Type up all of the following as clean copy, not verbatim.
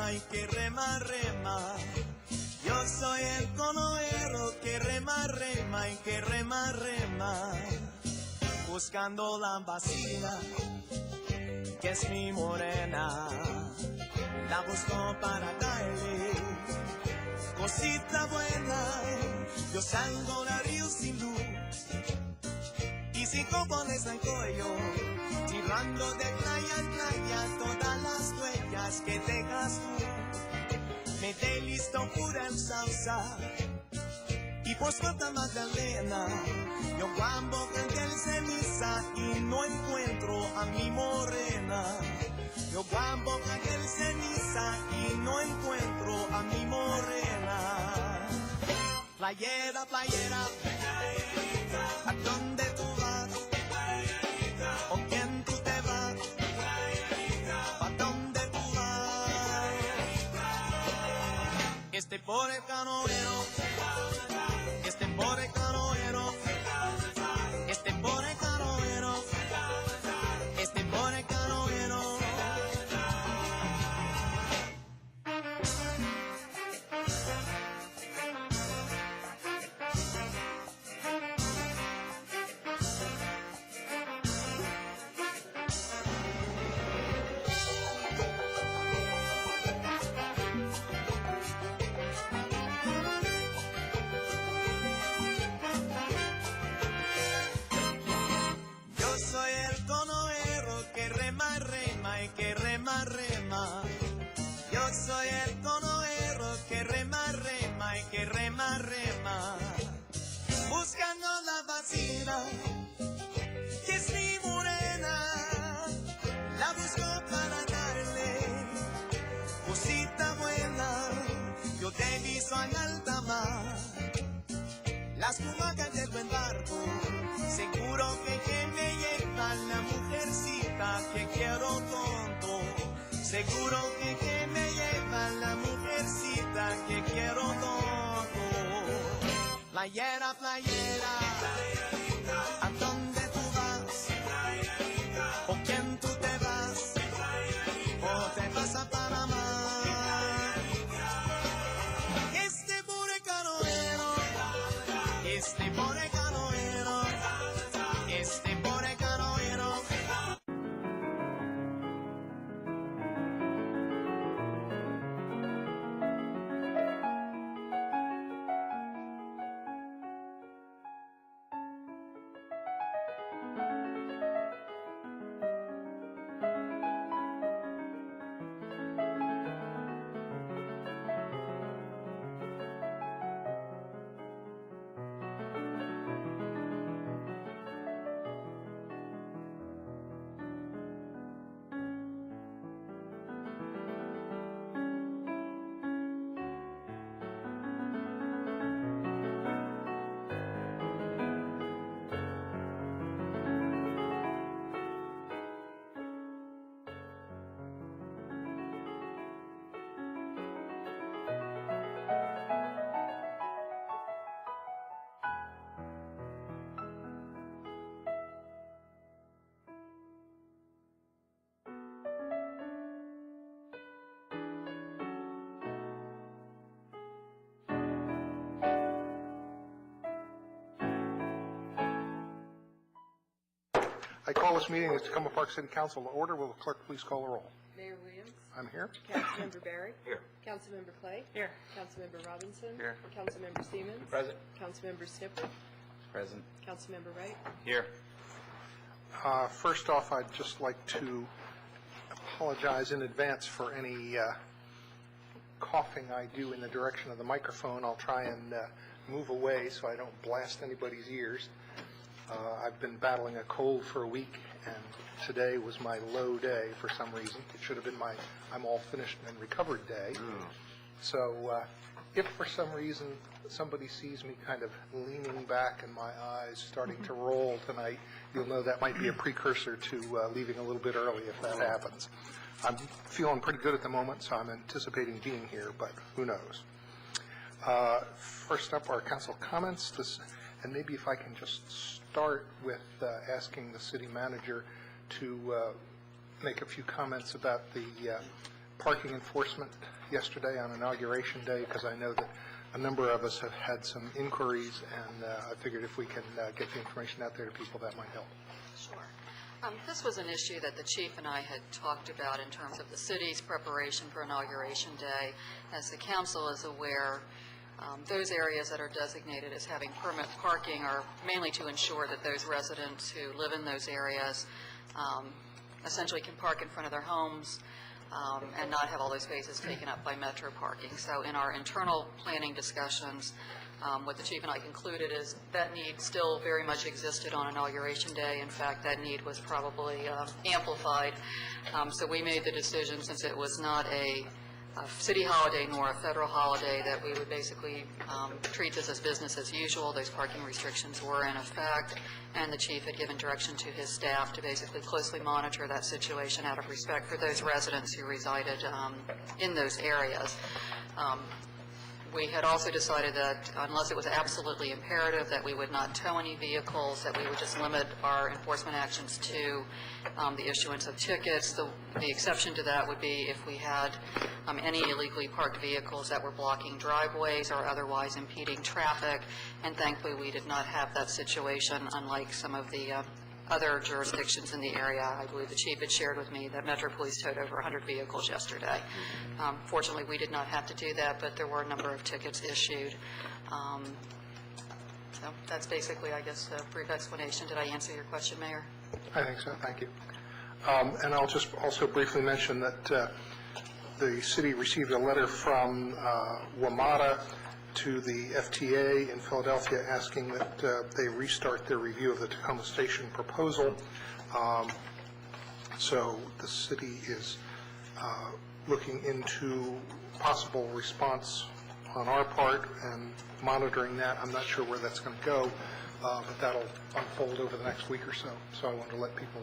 rema y que rema, rema. Yo soy el conoero que rema, rema y que rema, rema. Buscando la vacía, que es mi morena. La busco para darle cosita buena. Yo salgo del río sin luz y si compones el cuello, tirando de playa en playa todas las huellas que dejas tú. Me de listo pura el salsa y por Santa Magdalena. Yo guambo canté el ceniza y no encuentro a mi morena. Yo guambo canté el ceniza y no encuentro a mi morena. Playera, playera, ¿a dónde tú vas? ¿O quién tú te vas? ¿A dónde tú vas? Este por el canoero, este por el canoero, este por el canoero, este por el canoero. Que rema, rema. Yo soy el conoero que rema, rema y que rema, rema. Buscando la vacina, que es mi morena. La busco para darle cosita buena. Yo te viso en alta mar, las cumacas del buen barco. Seguro que me lleva la mujercita que quiero tonto. Seguro que me lleva la mujercita que quiero tonto. Playera, playera, ¿a dónde tú vas? ¿O quién tú te vas? ¿O te vas a Panamá? Este pobre canoero, este pobre canoero, este pobre canoero. I call this meeting of the Tacoma Park City Council to order. Will the clerk please call the roll? Mayor Williams. I'm here. Councilmember Barry. Here. Councilmember Clay. Here. Councilmember Robinson. Here. Councilmember Siemens. Present. Councilmember Snipper. Present. Councilmember Wright. Here. First off, I'd just like to apologize in advance for any coughing I do in the direction of the microphone. I'll try and move away so I don't blast anybody's ears. I've been battling a cold for a week, and today was my low day for some reason. It should have been my I'm all finished and recovered day. So if for some reason somebody sees me kind of leaning back and my eyes starting to roll tonight, you'll know that might be a precursor to leaving a little bit early if that happens. I'm feeling pretty good at the moment, so I'm anticipating being here, but who knows. First up, our council comments. And maybe if I can just start with asking the city manager to make a few comments about the parking enforcement yesterday on Inauguration Day, because I know that a number of us have had some inquiries, and I figured if we can get the information out there to people, that might help. Sure. This was an issue that the chief and I had talked about in terms of the city's preparation for Inauguration Day. As the council is aware, those areas that are designated as having permit parking are mainly to ensure that those residents who live in those areas essentially can park in front of their homes and not have all those spaces taken up by metro parking. So in our internal planning discussions, what the chief and I concluded is that need still very much existed on Inauguration Day. In fact, that need was probably amplified. So we made the decision, since it was not a city holiday nor a federal holiday, that we would basically treat this as business as usual. Those parking restrictions were in effect, and the chief had given direction to his staff to basically closely monitor that situation out of respect for those residents who resided in those areas. We had also decided that unless it was absolutely imperative that we would not tow any vehicles, that we would just limit our enforcement actions to the issuance of tickets. The exception to that would be if we had any illegally parked vehicles that were blocking driveways or otherwise impeding traffic, and thankfully we did not have that situation, unlike some of the other jurisdictions in the area. I believe the chief had shared with me that Metro Police towed over 100 vehicles yesterday. Fortunately, we did not have to do that, but there were a number of tickets issued. So that's basically, I guess, a brief explanation. Did I answer your question, Mayor? I think so, thank you. And I'll just also briefly mention that the city received a letter from WMATA to the FTA in Philadelphia asking that they restart their review of the Tacoma Station proposal. So the city is looking into possible response on our part and monitoring that. I'm not sure where that's going to go, but that'll unfold over the next week or so. So I want to let people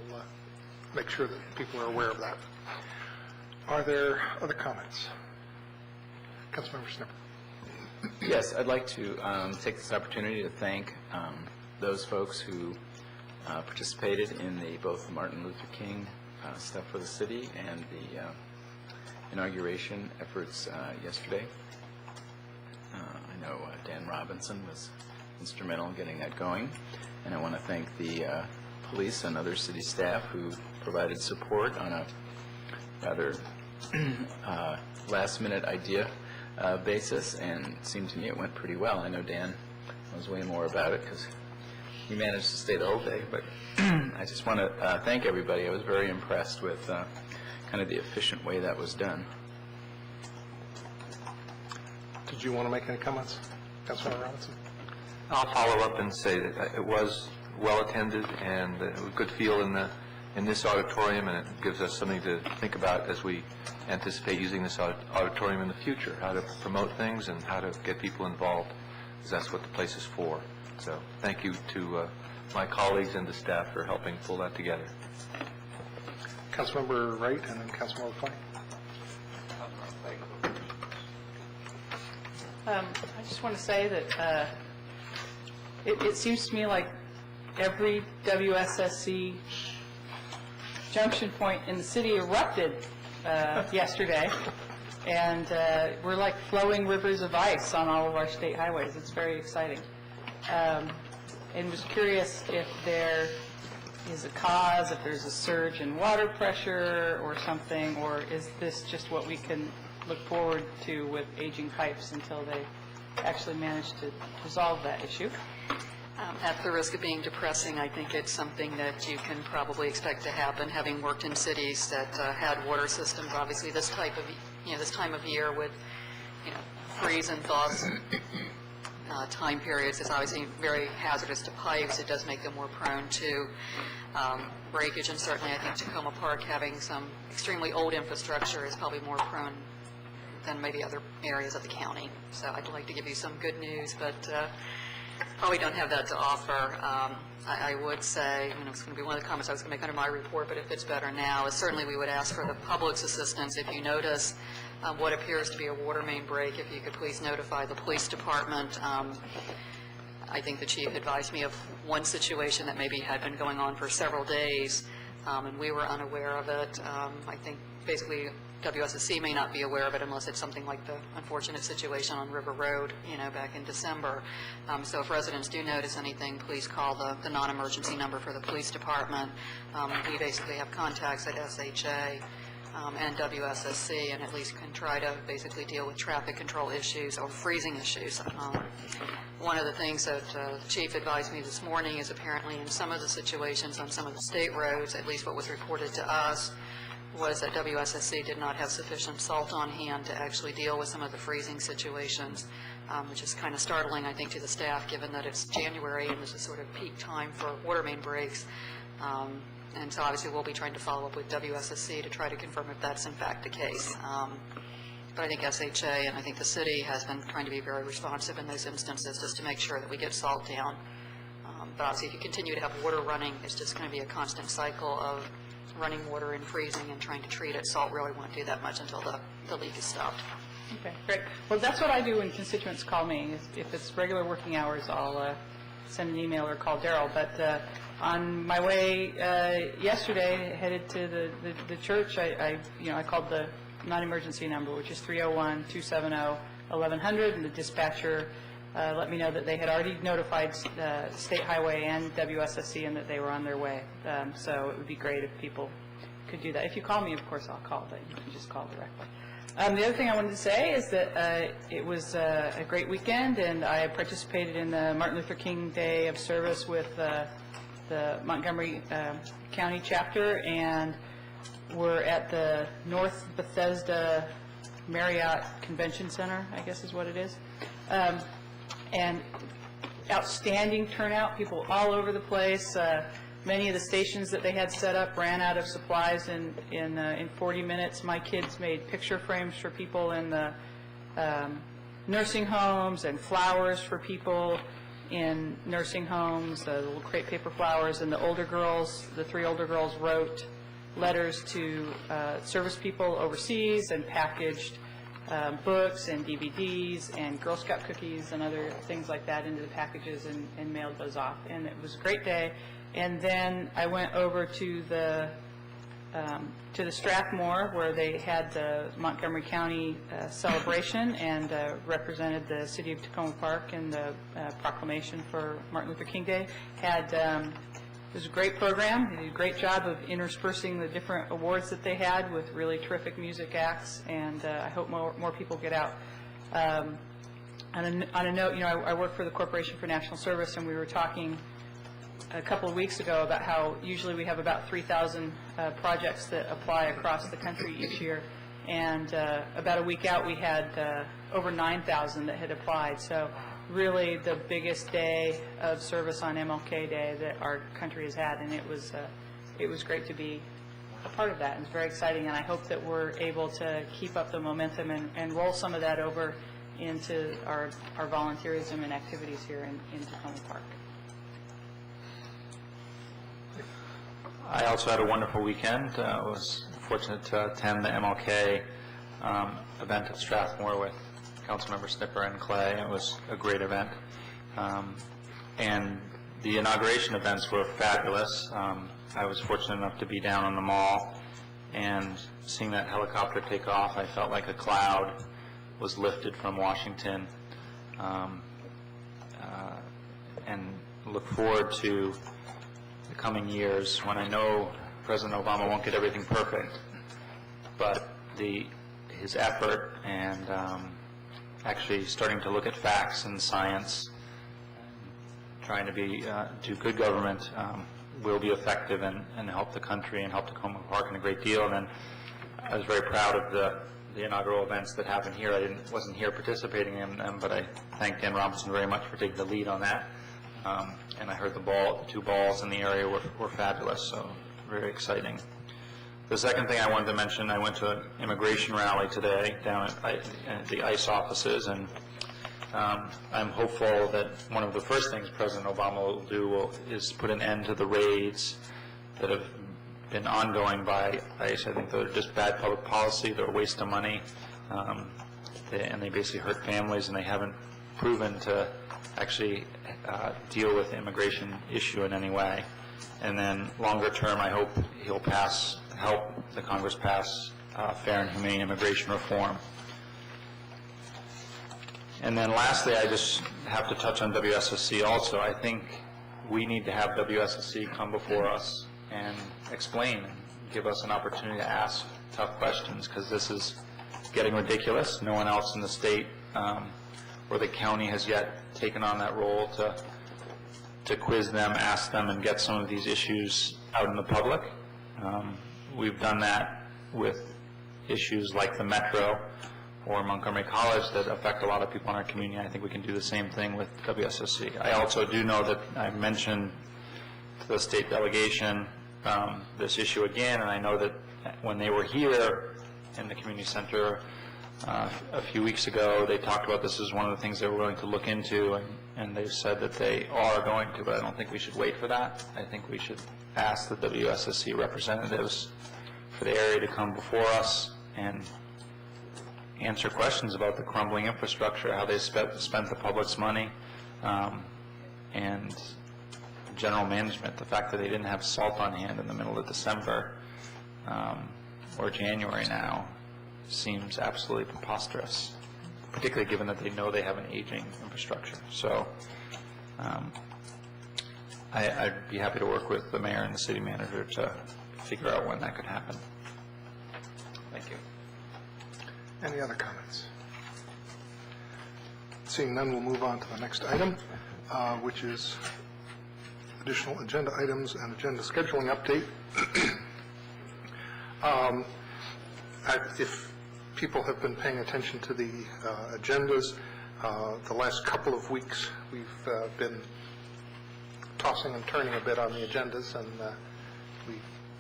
make sure that people are aware of that. Are there other comments? Councilmember Snipper. Yes, I'd like to take this opportunity to thank those folks who participated in both the Martin Luther King stuff for the city and the inauguration efforts yesterday. I know Dan Robinson was instrumental in getting that going, and I want to thank the police and other city staff who provided support on a rather last-minute idea basis, and it seemed to me it went pretty well. I know Dan knows way more about it because he managed to stay the whole day, but I just want to thank everybody. I was very impressed with kind of the efficient way that was done. Did you want to make any comments, Councilmember Robinson? I'll follow up and say that it was well attended and a good feel in this auditorium, and it gives us something to think about as we anticipate using this auditorium in the future, how to promote things and how to get people involved, because that's what the place is for. So thank you to my colleagues and the staff for helping pull that together. Councilmember Wright and then Councilmember Clay. I just want to say that it seems to me like every WSSC junction point in the city erupted yesterday, and we're like flowing rivers of ice on all of our state highways. It's very exciting. And was curious if there is a cause, if there's a surge in water pressure or something, or is this just what we can look forward to with aging pipes until they actually manage to resolve that issue? At the risk of being depressing, I think it's something that you can probably expect to happen, having worked in cities that had water systems. Obviously, this type of, this time of year with, freeze and thaws time periods is obviously very hazardous to pipes. It does make them more prone to breakage, and certainly I think Tacoma Park, having some extremely old infrastructure, is probably more prone than maybe other areas of the county. So I'd like to give you some good news, but probably don't have that to offer. I would say, it's going to be one of the comments I was going to make under my report, but if it's better now, is certainly we would ask for the public's assistance. If you notice what appears to be a water main break, if you could please notify the police department. I think the chief advised me of one situation that maybe had been going on for several days, and we were unaware of it. I think basically WSSC may not be aware of it unless it's something like the unfortunate situation on River Road, back in December. So if residents do notice anything, please call the non-emergency number for the police department. We basically have contacts at SHA and WSSC, and at least can try to basically deal with traffic control issues or freezing issues. One of the things that the chief advised me this morning is apparently in some of the situations on some of the state roads, at least what was reported to us, was that WSSC did not have sufficient salt on hand to actually deal with some of the freezing situations, which is kind of startling, I think, to the staff, given that it's January and this is sort of peak time for water main breaks. And so obviously we'll be trying to follow up with WSSC to try to confirm if that's in fact the case. But I think SHA and I think the city has been trying to be very responsive in those instances just to make sure that we get salt down. But obviously if you continue to have water running, it's just going to be a constant cycle of running water and freezing and trying to treat it. Salt really won't do that much until the leak is stopped. Okay, great. Well, that's what I do when constituents call me. If it's regular working hours, I'll send an email or call Daryl. But on my way yesterday, headed to the church, I called the non-emergency number, which is 301-270-1100, and the dispatcher let me know that they had already notified State Highway and WSSC and that they were on their way. So it would be great if people could do that. If you call me, of course, I'll call, but you can just call directly. The other thing I wanted to say is that it was a great weekend, and I participated in the Martin Luther King Day of Service with the Montgomery County chapter, and we're at the North Bethesda Marriott Convention Center, I guess is what it is. And outstanding turnout, people all over the place. Many of the stations that they had set up ran out of supplies in 40 minutes. My kids made picture frames for people in the nursing homes and flowers for people in nursing homes, the little crepe paper flowers, and the older girls, the 3 older girls wrote letters to service people overseas and packaged books and DVDs and Girl Scout cookies and other things like that into the packages and mailed those off. And it was a great day. And then I went over to the Strathmore, where they had the Montgomery County celebration and represented the city of Tacoma Park in the proclamation for Martin Luther King Day. It was a great program. They did a great job of interspersing the different awards that they had with really terrific music acts, and I hope more people get out. On a note, I work for the Corporation for National Service, and we were talking a couple of weeks ago about how usually we have about 3,000 projects that apply across the country each year, and about a week out we had over 9,000 that had applied. So really the biggest day of service on MLK Day that our country has had, and it was great to be a part of that. It's very exciting, and I hope that we're able to keep up the momentum and roll some of that over into our volunteerism and activities here in Tacoma Park. I also had a wonderful weekend. I was fortunate to attend the MLK event at Strathmore with Councilmember Snipper and Clay. It was a great event. And the inauguration events were fabulous. I was fortunate enough to be down on the mall, and seeing that helicopter take off, I felt like a cloud was lifted from Washington. And look forward to the coming years when I know President Obama won't get everything perfect, but his effort and actually starting to look at facts and science, trying to do good government will be effective and help the country and help Tacoma Park in a great deal. And then I was very proud of the inaugural events that happened here. I wasn't here participating in them, but I thank Dan Robinson very much for taking the lead on that. And I heard the 2 balls in the area were fabulous, so very exciting. The second thing I wanted to mention, I went to an immigration rally today down at the ICE offices, and I'm hopeful that one of the first things President Obama will do is put an end to the raids that have been ongoing by ICE. I think they're just bad public policy, they're a waste of money, and they basically hurt families, and they haven't proven to actually deal with the immigration issue in any way. And then longer term, I hope he'll help the Congress pass fair and humane immigration reform. And then lastly, I just have to touch on WSSC also. I think we need to have WSSC come before us and explain and give us an opportunity to ask tough questions, because this is getting ridiculous. No one else in the state or the county has yet taken on that role to quiz them, ask them, and get some of these issues out in the public. We've done that with issues like the Metro or Montgomery College that affect a lot of people in our community. I think we can do the same thing with WSSC. I also do know that I mentioned to the state delegation this issue again, and I know that when they were here in the community center a few weeks ago, they talked about this as one of the things they were willing to look into, and they've said that they are going to, but I don't think we should wait for that. I think we should ask the WSSC representatives for the area to come before us and answer questions about the crumbling infrastructure, how they spent the public's money, and general management. The fact that they didn't have salt on hand in the middle of December or January now seems absolutely preposterous, particularly given that they know they have an aging infrastructure. So I'd be happy to work with the mayor and the city manager to figure out when that could happen. Thank you. Any other comments? Seeing none, we'll move on to the next item, which is additional agenda items and agenda scheduling update. If people have been paying attention to the agendas, the last couple of weeks we've been tossing and turning a bit on the agendas, and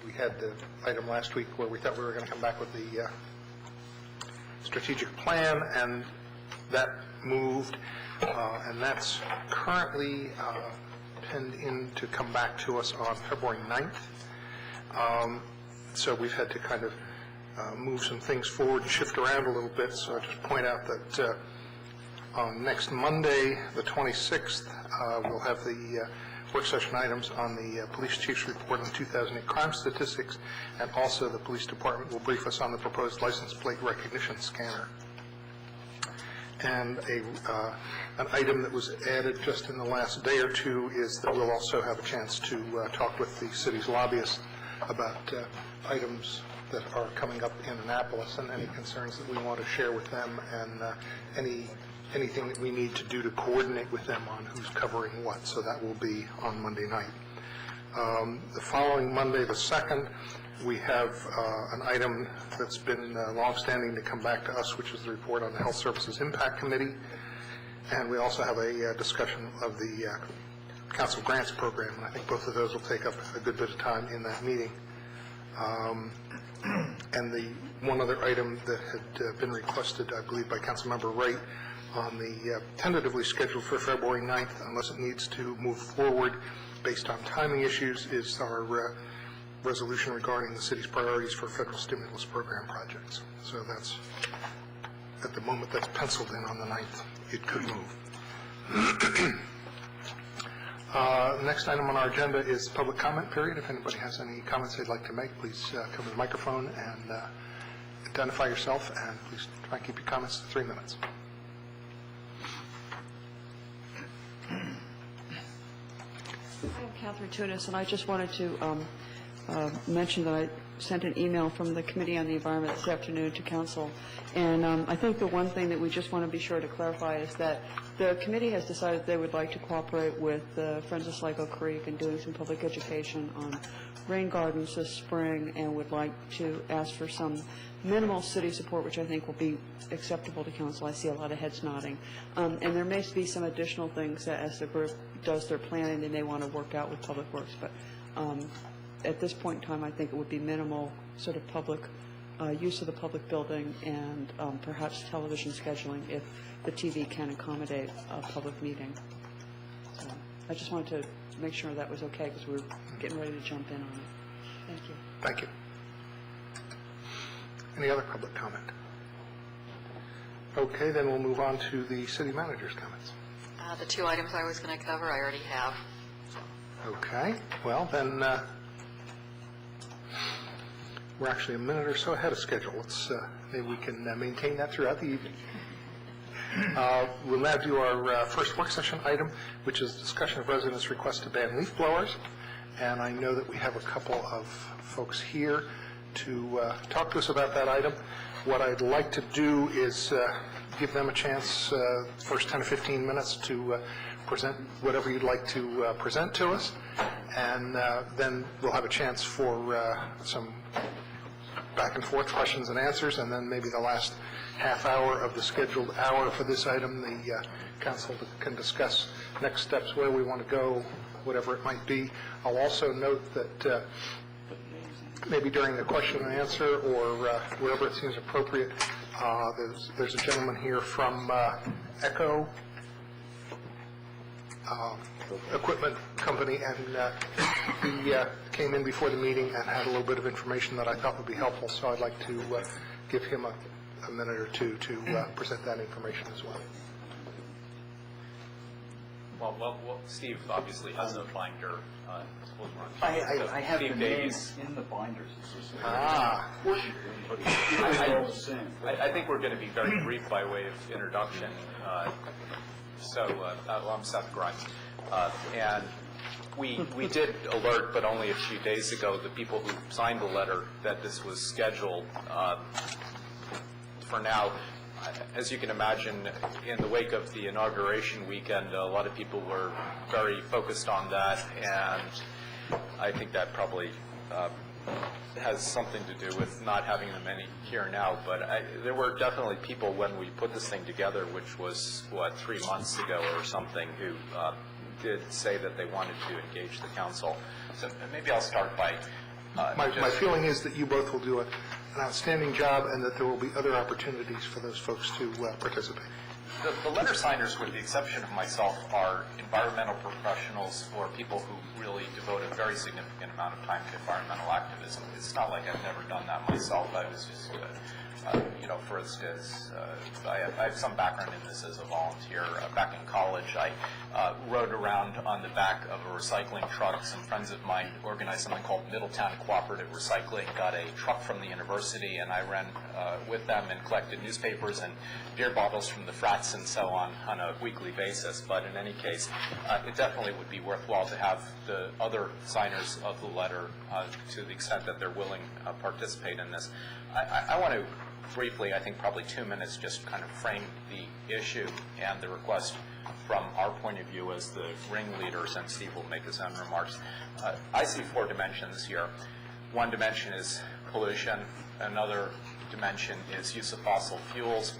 we had the item last week where we thought we were going to come back with the strategic plan, and that moved, and that's currently penned in to come back to us on February 9th. So we've had to kind of move some things forward and shift around a little bit. So I just point out that on next Monday, the 26th, we'll have the work session items on the police chief's report on 2008 crime statistics, and also the police department will brief us on the proposed license plate recognition scanner. And an item that was added just in the last day or two is that we'll also have a chance to talk with the city's lobbyists about items that are coming up in Annapolis and any concerns that we want to share with them, and anything that we need to do to coordinate with them on who's covering what. So that will be on Monday night. The following Monday, the 2nd, we have an item that's been longstanding to come back to us, which is the report on the Health Services Impact Committee. And we also have a discussion of the Council Grants Program, and I think both of those will take up a good bit of time in that meeting. And the one other item that had been requested, I believe, by Councilmember Wright on the tentatively scheduled for February 9th, unless it needs to move forward based on timing issues, is our resolution regarding the city's priorities for federal stimulus program projects. So that's, at the moment, that's penciled in on the 9th. It could move. Next item on our agenda is public comment period. If anybody has any comments they'd like to make, please come to the microphone and identify yourself, and please try and keep your comments to 3 minutes. I'm Catherine Tunis, and I just wanted to mention that I sent an email from the Committee on the Environment this afternoon to Council. And I think the one thing that we just want to be sure to clarify is that the committee has decided they would like to cooperate with Friends of Sligo Creek in doing some public education on rain gardens this spring, and would like to ask for some minimal city support, which I think will be acceptable to Council. I see a lot of heads nodding. And there may be some additional things that, as the group does their planning, they may want to work out with Public Works. But at this point in time, I think it would be minimal sort of public use of the public building, and perhaps television scheduling if the TV can accommodate a public meeting. So I just wanted to make sure that was okay, because we're getting ready to jump in on it. Thank you. Thank you. Any other public comment? Okay, then we'll move on to the city manager's comments. The 2 items I was going to cover, I already have. We're actually a minute or so ahead of schedule. Maybe we can maintain that throughout the evening. We'll now do our first work session item, which is discussion of residents' request to ban leaf blowers. And I know that we have a couple of folks here to talk to us about that item. What I'd like to do is give them a chance, first 10 or 15 minutes, to present whatever you'd like to present to us. And then we'll have a chance for some back and forth questions and answers, and then maybe the last half hour of the scheduled hour for this item, the council can discuss next steps, where we want to go, whatever it might be. I'll also note that maybe during the question and answer or wherever it seems appropriate, there's a gentleman here from Echo Equipment Company, and he came in before the meeting and had a little bit of information that I thought would be helpful, so I'd like to give him a minute or two to present that information as well. Well, Steve obviously has no binder. I have Steve the Davies. names in the binders. I think we're going to be very brief by way of introduction. I'm Seth Grimes. And we did alert, but only a few days ago, the people who signed the letter that this was scheduled for now. As you can imagine, in the wake of the inauguration weekend, a lot of people were very focused on that, and I think that probably has something to do with not having them here now. But there were definitely people when we put this thing together, which was, 3 months ago or something, who did say that they wanted to engage the council. So maybe I'll start by... My feeling is that you both will do an outstanding job, and that there will be other opportunities for those folks to participate. The letter signers, with the exception of myself, are environmental professionals or people who really devote a very significant amount of time to environmental activism. It's not like I've never done that myself. I was just, for instance, I have some background in this as a volunteer. Back in college, I rode around on the back of a recycling truck. Some friends of mine organized something called Middletown Cooperative Recycling, got a truck from the university, and I ran with them and collected newspapers and beer bottles from the frats and so on a weekly basis. But in any case, it definitely would be worthwhile to have the other signers of the letter, to the extent that they're willing, participate in this. I want to briefly, I think probably 2 minutes, just kind of frame the issue and the request from our point of view as the ringleaders, and Steve will make his own remarks. I see 4 dimensions here. One dimension is pollution. Another dimension is use of fossil fuels.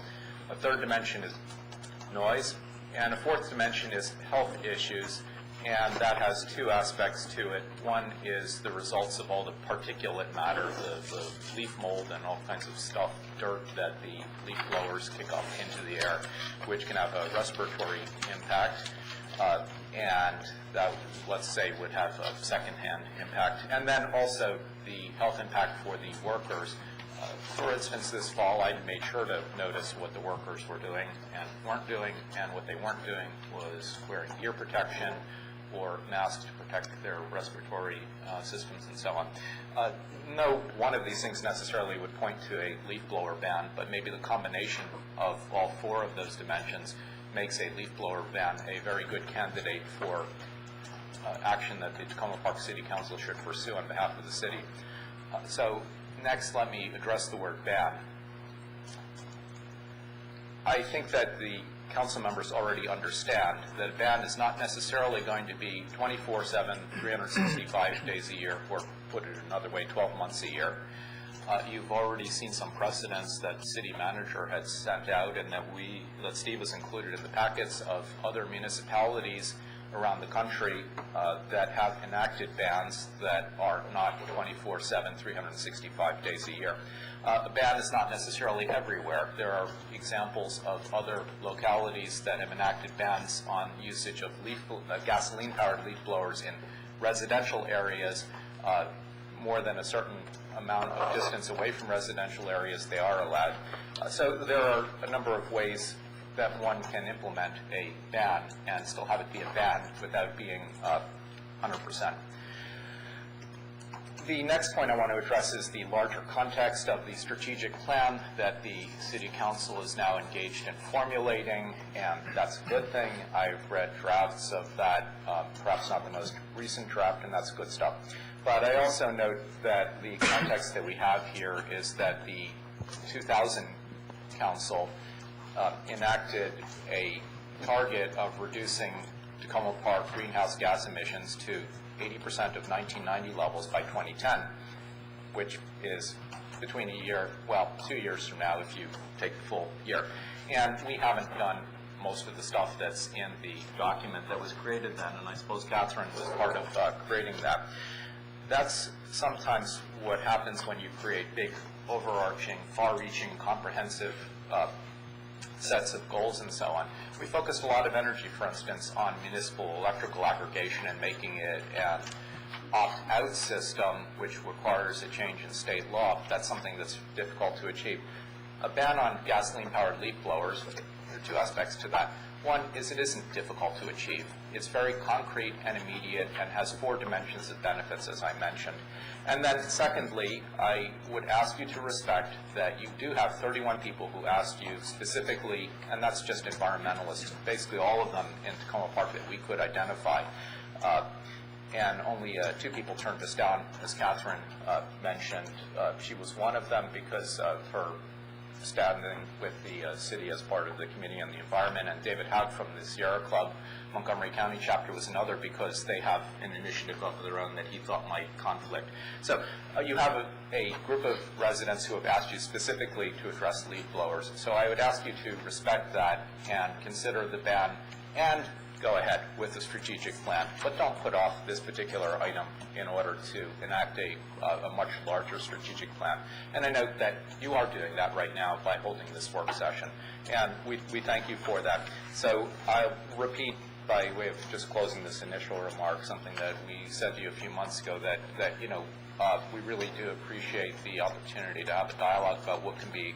A third dimension is noise. And a fourth dimension is health issues. And that has 2 aspects to it. One is the results of all the particulate matter, the leaf mold and all kinds of stuff, dirt that the leaf blowers kick up into the air, which can have a respiratory impact. And that, let's say, would have a second-hand impact. And then also the health impact for the workers. For instance, this fall, I made sure to notice what the workers were doing and weren't doing, and what they weren't doing was wearing ear protection or masks to protect their respiratory systems and so on. No one of these things necessarily would point to a leaf blower ban, but maybe the combination of all 4 of those dimensions makes a leaf blower ban a very good candidate for action that the Tacoma Park City Council should pursue on behalf of the city. So next, let me address the word ban. I think that the council members already understand that a ban is not necessarily going to be 24/7, 365 days a year, or put it another way, 12 months a year. You've already seen some precedents that the city manager had sent out, and that Steve has included in the packets, of other municipalities around the country that have enacted bans that are not 24/7, 365 days a year. A ban is not necessarily everywhere. There are examples of other localities that have enacted bans on usage of gasoline-powered leaf blowers in residential areas. More than a certain amount of distance away from residential areas, they are allowed. So there are a number of ways that one can implement a ban and still have it be a ban without being 100%. The next point I want to address is the larger context of the strategic plan that the City Council is now engaged in formulating, and that's a good thing. I've read drafts of that, perhaps not the most recent draft, and that's good stuff. But I also note that the context that we have here is that the 2000 Council enacted a target of reducing Tacoma Park greenhouse gas emissions to 80% of 1990 levels by 2010, which is between 2 years from now if you take the full year. And we haven't done most of the stuff that's in the document that was created then, and I suppose Catherine was part of creating that. That's sometimes what happens when you create big, overarching, far-reaching, comprehensive sets of goals and so on. We focused a lot of energy, for instance, on municipal electrical aggregation and making it an opt-out system, which requires a change in state law. That's something that's difficult to achieve. A ban on gasoline-powered leaf blowers, there are two aspects to that. One is it isn't difficult to achieve. It's very concrete and immediate and has 4 dimensions of benefits, as I mentioned. And then secondly, I would ask you to respect that you do have 31 people who asked you specifically, and that's just environmentalists, basically all of them in Tacoma Park that we could identify. And only 2 people turned us down, as Catherine mentioned. She was one of them because of her standing with the city as part of the Committee on the Environment, and David Haug from the Sierra Club Montgomery County chapter was another because they have an initiative of their own that he thought might conflict. So you have a group of residents who have asked you specifically to address leaf blowers. So I would ask you to respect that and consider the ban and go ahead with the strategic plan, but don't put off this particular item in order to enact a much larger strategic plan. And I note that you are doing that right now by holding this work session, and we thank you for that. So I'll repeat by way of just closing this initial remark, something that we said to you a few months ago, that we really do appreciate the opportunity to have a dialogue about what can be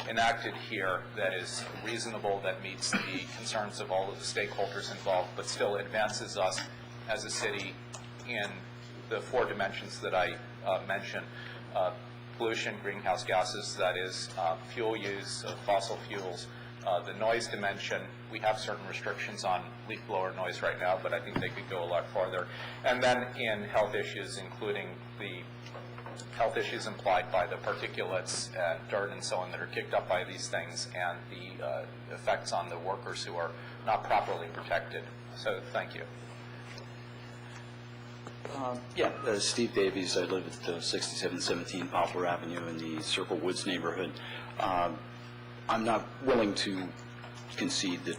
enacted here that is reasonable, that meets the concerns of all of the stakeholders involved, but still advances us as a city in the 4 dimensions that I mentioned. Pollution, greenhouse gases, that is fuel use of fossil fuels. The noise dimension, we have certain restrictions on leaf blower noise right now, but I think they could go a lot farther. And then in health issues, including the health issues implied by the particulates and dirt and so on that are kicked up by these things, and the effects on the workers who are not properly protected. So thank you. Steve Davies. I live at 6717 Poplar Avenue in the Circle Woods neighborhood. I'm not willing to concede that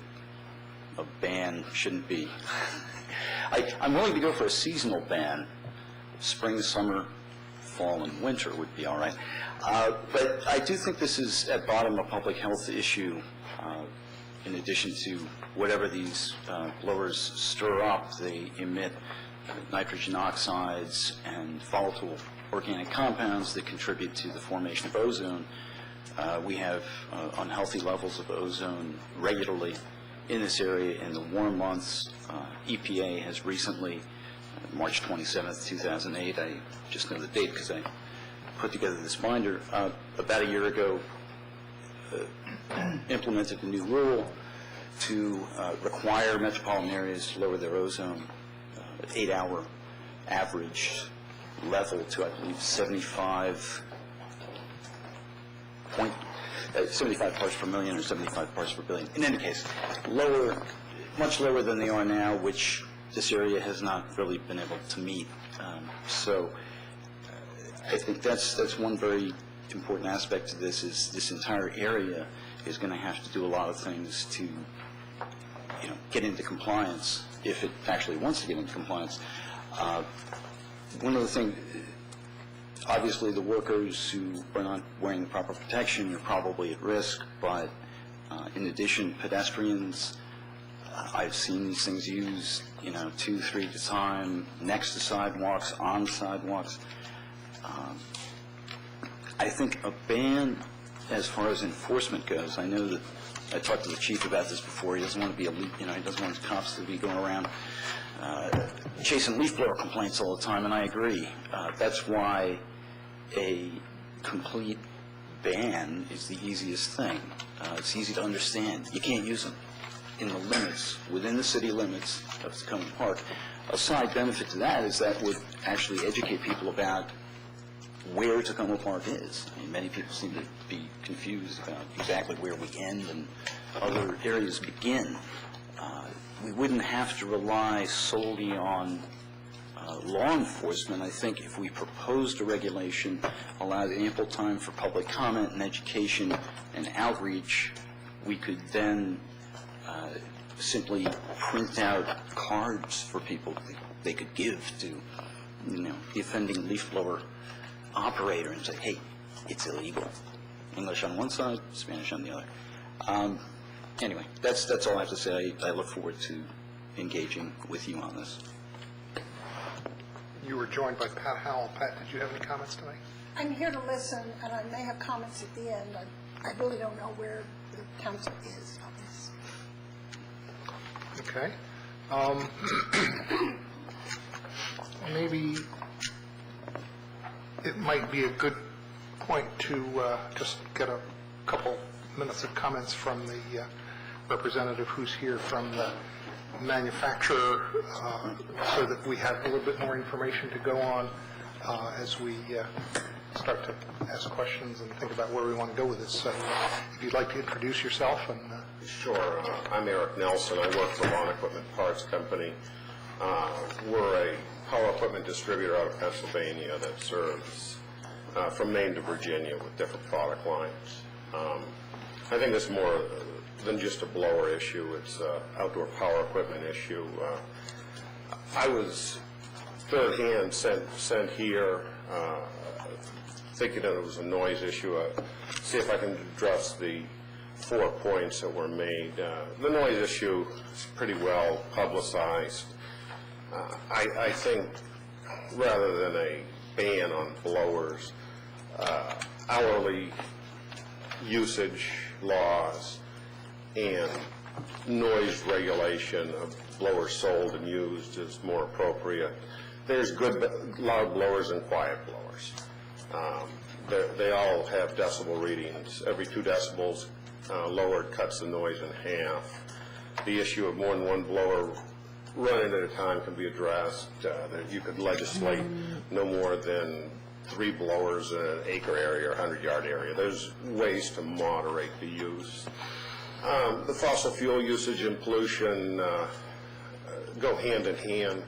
a ban shouldn't be. I'm willing to go for a seasonal ban. Spring, summer, fall, and winter would be all right. But I do think this is at bottom a public health issue. In addition to whatever these blowers stir up, they emit nitrogen oxides and volatile organic compounds that contribute to the formation of ozone. We have unhealthy levels of ozone regularly in this area in the warm months. EPA has recently, March 27th, 2008, I just know the date because I put together this binder, about a year ago, implemented a new rule to require metropolitan areas to lower their ozone 8-hour average level to, I believe, 75 parts per million or 75 parts per billion. In any case, lower, much lower than they are now, which this area has not really been able to meet. So I think that's one very important aspect to this, is this entire area is going to have to do a lot of things to, get into compliance, if it actually wants to get into compliance. One of the things, obviously the workers who are not wearing the proper protection are probably at risk, but in addition, pedestrians, I've seen these things used, 2, 3 at a time, next to sidewalks, on sidewalks. I think a ban, as far as enforcement goes, I know that I talked to the chief about this before. He doesn't want to be he doesn't want cops to be going around chasing leaf blower complaints all the time, and I agree. That's why a complete ban is the easiest thing. It's easy to understand. You can't use them in the limits, within the city limits of Tacoma Park. A side benefit to that is that would actually educate people about where Tacoma Park is. I mean, many people seem to be confused about exactly where we end and other areas begin. We wouldn't have to rely solely on law enforcement. I think if we proposed a regulation, allowed ample time for public comment and education and outreach, we could then simply print out cards for people they could give to, the offending leaf blower operator and say, hey, it's illegal. English on one side, Spanish on the other. Anyway, that's all I have to say. I look forward to engaging with you on this. You were joined by Pat Howell. Pat, did you have any comments tonight? I'm here to listen, and I may have comments at the end. I really don't know where the council is on this. Okay. Maybe it might be a good point to just get a couple minutes of comments from the representative who's here from the manufacturer so that we have a little bit more information to go on as we start to ask questions and think about where we want to go with this. So if you'd like to introduce yourself. And Sure. I'm Eric Nelson. I work for Lawn Equipment Parts Company. We're a power equipment distributor out of Pennsylvania that serves from Maine to Virginia with different product lines. I think it's more than just a blower issue. It's an outdoor power equipment issue. I was third hand sent here thinking that it was a noise issue. See if I can address the 4 points that were made. The noise issue is pretty well publicized. I think rather than a ban on blowers, hourly usage laws and noise regulation of blowers sold and used is more appropriate. There's good loud blowers and quiet blowers. They all have decibel readings. Every 2 decibels lowered cuts the noise in half. The issue of more than one blower running at a time can be addressed. That you could legislate no more than 3 blowers in an acre area or 100-yard area. There's ways to moderate the use. The fossil fuel usage and pollution go hand in hand.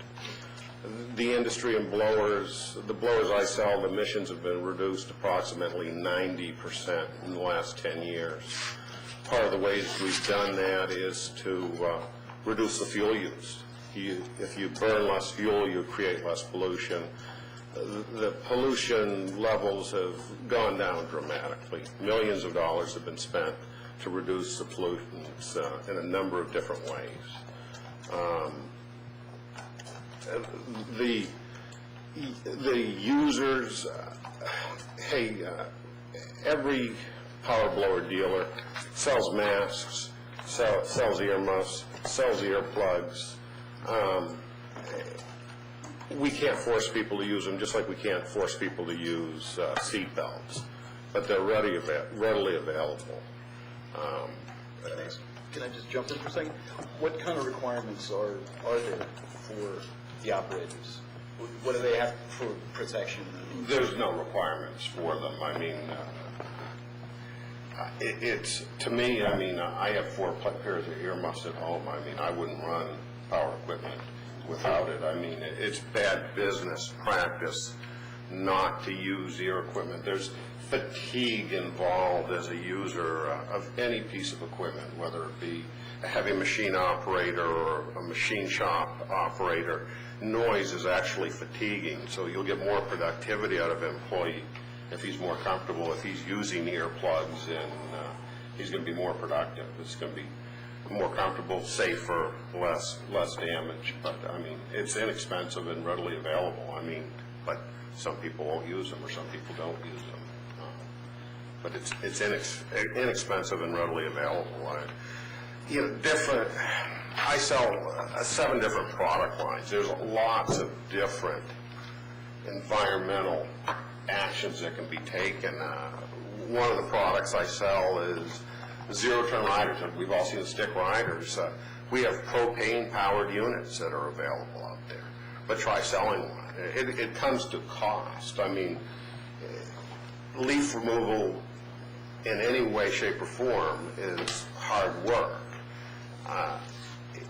The industry and blowers, the blowers I sell, the emissions have been reduced approximately 90% in the last 10 years. Part of the ways we've done that is to reduce the fuel use. If you burn less fuel, you create less pollution. The pollution levels have gone down dramatically. Millions of dollars have been spent to reduce the pollutants in a number of different ways. The users, every power blower dealer sells masks, sells earmuffs, sells earplugs. We can't force people to use them, just like we can't force people to use seat belts, but they're readily available. Can I just jump in for a second? What kind of requirements are there for the operators? What do they have for protection? There's no requirements for them. I mean, it's, to me, I mean, I have 4 pairs of earmuffs at home. I mean, I wouldn't run power equipment without it. I mean, it's bad business practice not to use ear equipment. There's fatigue involved as a user of any piece of equipment, whether it be a heavy machine operator or a machine shop operator. Noise is actually fatiguing, so you'll get more productivity out of an employee if he's more comfortable, if he's using earplugs, and he's going to be more productive. It's going to be more comfortable, safer, less damage. But I mean, it's inexpensive and readily available. I mean, but some people won't use them, or some people don't use them. But it's inexpensive and readily available. I sell 7 different product lines. There's lots of different environmental actions that can be taken. One of the products I sell is zero-turn riders. We've all seen the stick riders. We have propane-powered units that are available out there, but try selling one. It comes to cost. I mean, leaf removal in any way, shape, or form is hard work.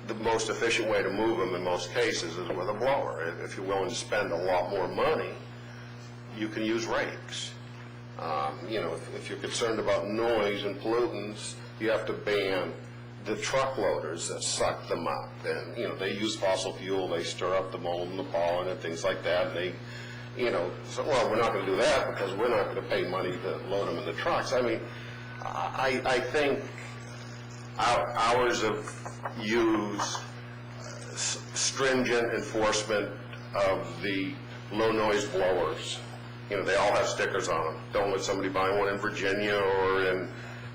The most efficient way to move them in most cases is with a blower. If you're willing to spend a lot more money, you can use rakes. You know, if you're concerned about noise and pollutants, you have to ban the truck loaders that suck them up. And, you know, they use fossil fuel, they stir up the mold and the pollen and things like that, and they, you know, so, well, we're not going to do that because we're not going to pay money to load them in the trucks. I mean, I think hours of use, stringent enforcement of the low-noise blowers. You know, they all have stickers on them. Don't let somebody buy one in Virginia or in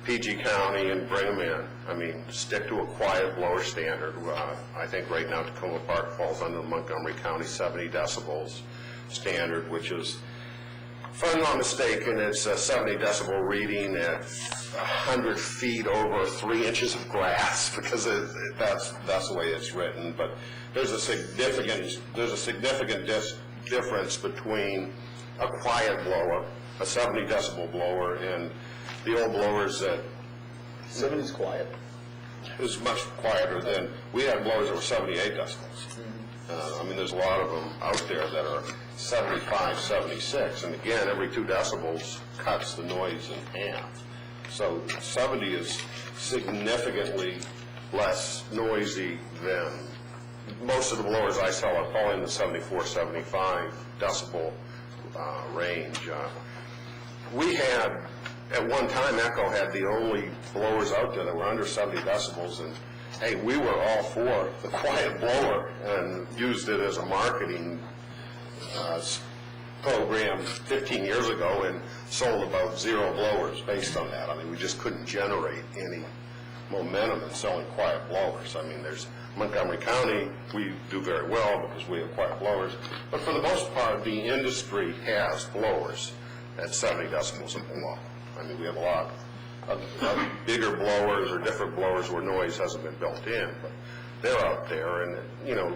PG County and bring them in. I mean, stick to a quiet blower standard. I think right now Tacoma Park falls under the Montgomery County 70 decibels standard, which is, if I'm not mistaken, it's a 70 decibel reading at 100 feet over 3 inches of grass, because that's the way it's written. But there's a significant difference between a quiet blower, a 70 decibel blower, and the old blowers that 70 is quiet. Is much quieter than, we had blowers that were 78 decibels. I mean, there's a lot of them out there that are 75, 76, and again, every 2 decibels cuts the noise in half. So 70 is significantly less noisy than most of the blowers I sell are probably in the 74, 75 decibel range. We had, at one time, Echo had the only blowers out there that were under 70 decibels, and hey, we were all for the quiet blower and used it as a marketing program 15 years ago and sold about 0 blowers based on that. I mean, we just couldn't generate any momentum in selling quiet blowers. I mean, there's Montgomery County, we do very well because we have quiet blowers, but for the most part, the industry has blowers at 70 decibels and below. I mean, we have a lot of bigger blowers or different blowers where noise hasn't been built in, but they're out there. And, you know,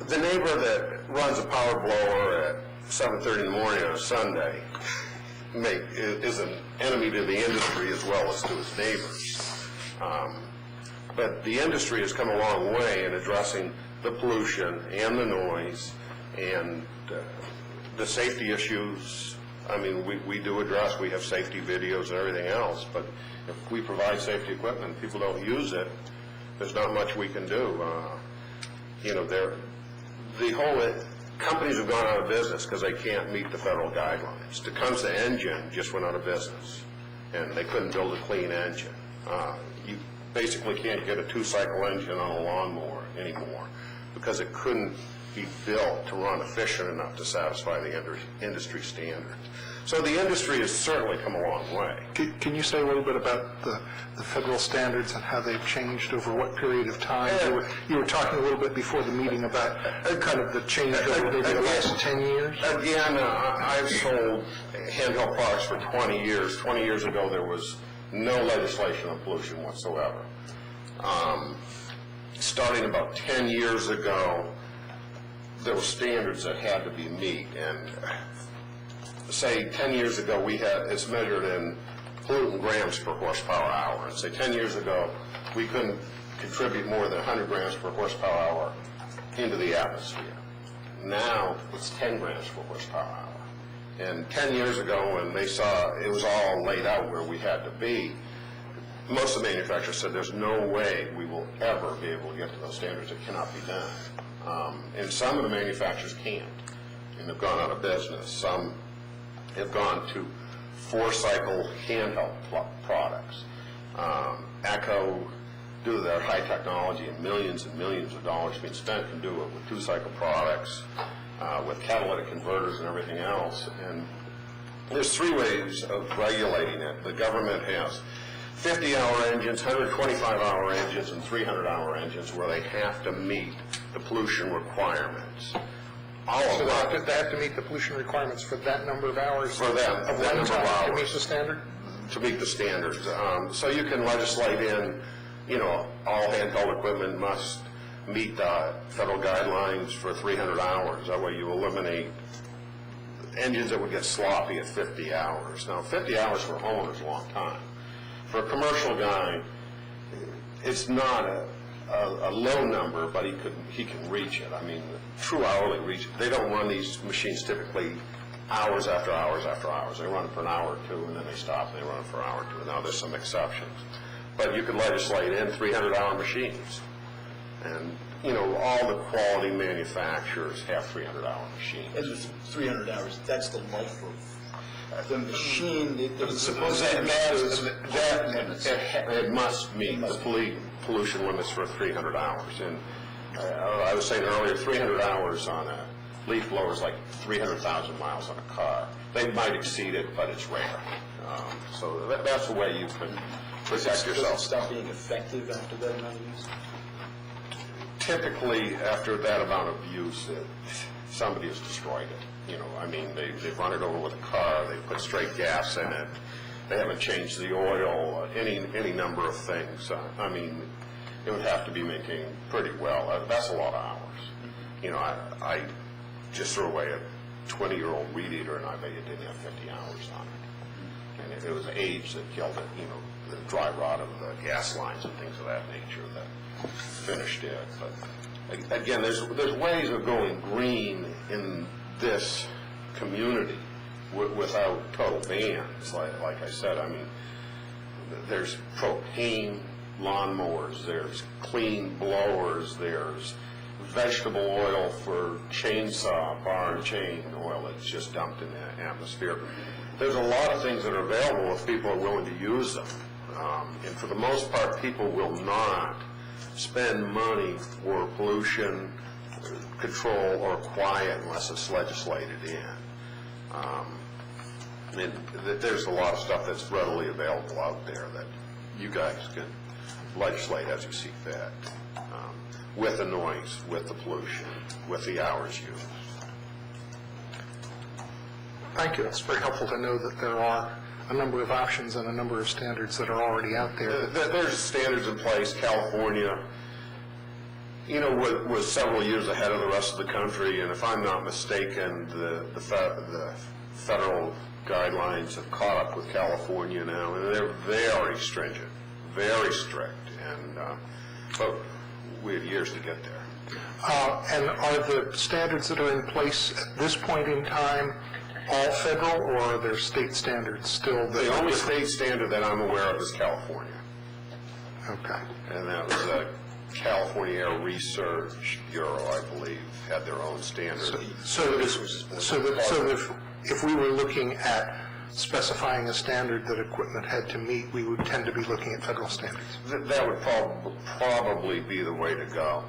the neighbor that runs a power blower at 7:30 in the morning on a Sunday is an enemy to the industry as well as to his neighbors. But the industry has come a long way in addressing the pollution and the noise and the safety issues. I mean, we do address, we have safety videos and everything else, but if we provide safety equipment and people don't use it, there's not much we can do. You know, companies have gone out of business because they can't meet the federal guidelines. Tecumseh Engine just went out of business, and they couldn't build a clean engine. You basically can't get a 2-cycle engine on a lawnmower anymore because it couldn't be built to run efficient enough to satisfy the industry standards. So the industry has certainly come a long way. Can you say a little bit about the federal standards and how they've changed over what period of time? You were talking a little bit before the meeting about kind of the change over maybe the last 10 years. Again, I've sold handheld products for 20 years. 20 years ago, there was no legislation on pollution whatsoever. Starting about 10 years ago, there were standards that had to be met, and say 10 years ago it's measured in pollutant grams per horsepower hour, and say 10 years ago we couldn't contribute more than 100 grams per horsepower hour into the atmosphere. Now it's 10 grams per horsepower hour. And 10 years ago, when they saw it was all laid out where we had to be, most of the manufacturers said there's no way we will ever be able to get to those standards. It cannot be done. And some of the manufacturers can't, and have gone out of business. Some have gone to 4-cycle handheld products. Echo, due to their high technology and millions of dollars being spent, can do it with 2-cycle products, with catalytic converters and everything else. And there's 3 ways of regulating it. The government has 50-hour engines, 125-hour engines, and 300-hour engines where they have to meet the pollution requirements. So they have to meet the pollution requirements for that number of hours? For them, Of that one number of time to meet hours. the standard? To meet the standards. So you can legislate in, all handheld equipment must meet the federal guidelines for 300 hours. That way you eliminate engines that would get sloppy at 50 hours. Now, 50 hours for a homeowner is a long time. For a commercial guy, it's not a low number, but he can reach it. I mean, true hourly reach. They don't run these machines typically hours after hours after hours. They run it for an hour or two, and then they stop, and they run it for an hour or two. Now, there's some exceptions. But you can legislate in 300-hour machines. And, all the quality manufacturers have 300-hour machines. And it's 300 hours, that's the life of the machine. It must meet the pollution limits for 300 hours. And I was saying earlier, 300 hours on a leaf blower is like 300,000 miles on a car. They might exceed it, but it's rare. So that's the way you can protect yourself. Does it stop being effective after that amount of use? Typically, after that amount of use, somebody has destroyed it. They've run it over with a car, they've put straight gas in it, they haven't changed the oil, any number of things. It would have to be maintained pretty well. That's a lot of hours. I just threw away a 20-year-old weed eater, and I bet it didn't have 50 hours on it. And it was age that killed it, the dry rot of the gas lines and things of that nature that finished it. But again, there's ways of going green in this community without total bans. Like I said, there's propane lawnmowers, there's clean blowers, there's vegetable oil for chainsaw, bar and chain oil that's just dumped in the atmosphere. There's a lot of things that are available if people are willing to use them. And for the most part, people will not spend money for pollution control or quiet unless it's legislated in. There's a lot of stuff that's readily available out there that you guys can legislate as you see fit, with the noise, with the pollution, with the hours used. Thank you. It's very helpful to know that there are a number of options and a number of standards that are already out there. There's standards in place. California, was several years ahead of the rest of the country, and if I'm not mistaken, the federal guidelines have caught up with California now, and they're very stringent, very strict, but we have years to get there. And are the standards that are in place at this point in time all federal, or are there state standards still? The only state standard that I'm aware of is California. Okay. And that was the California Air Research Bureau, I believe, had their own standard. So if we were looking at specifying a standard that equipment had to meet, we would tend to be looking at federal standards. That would probably be the way to go.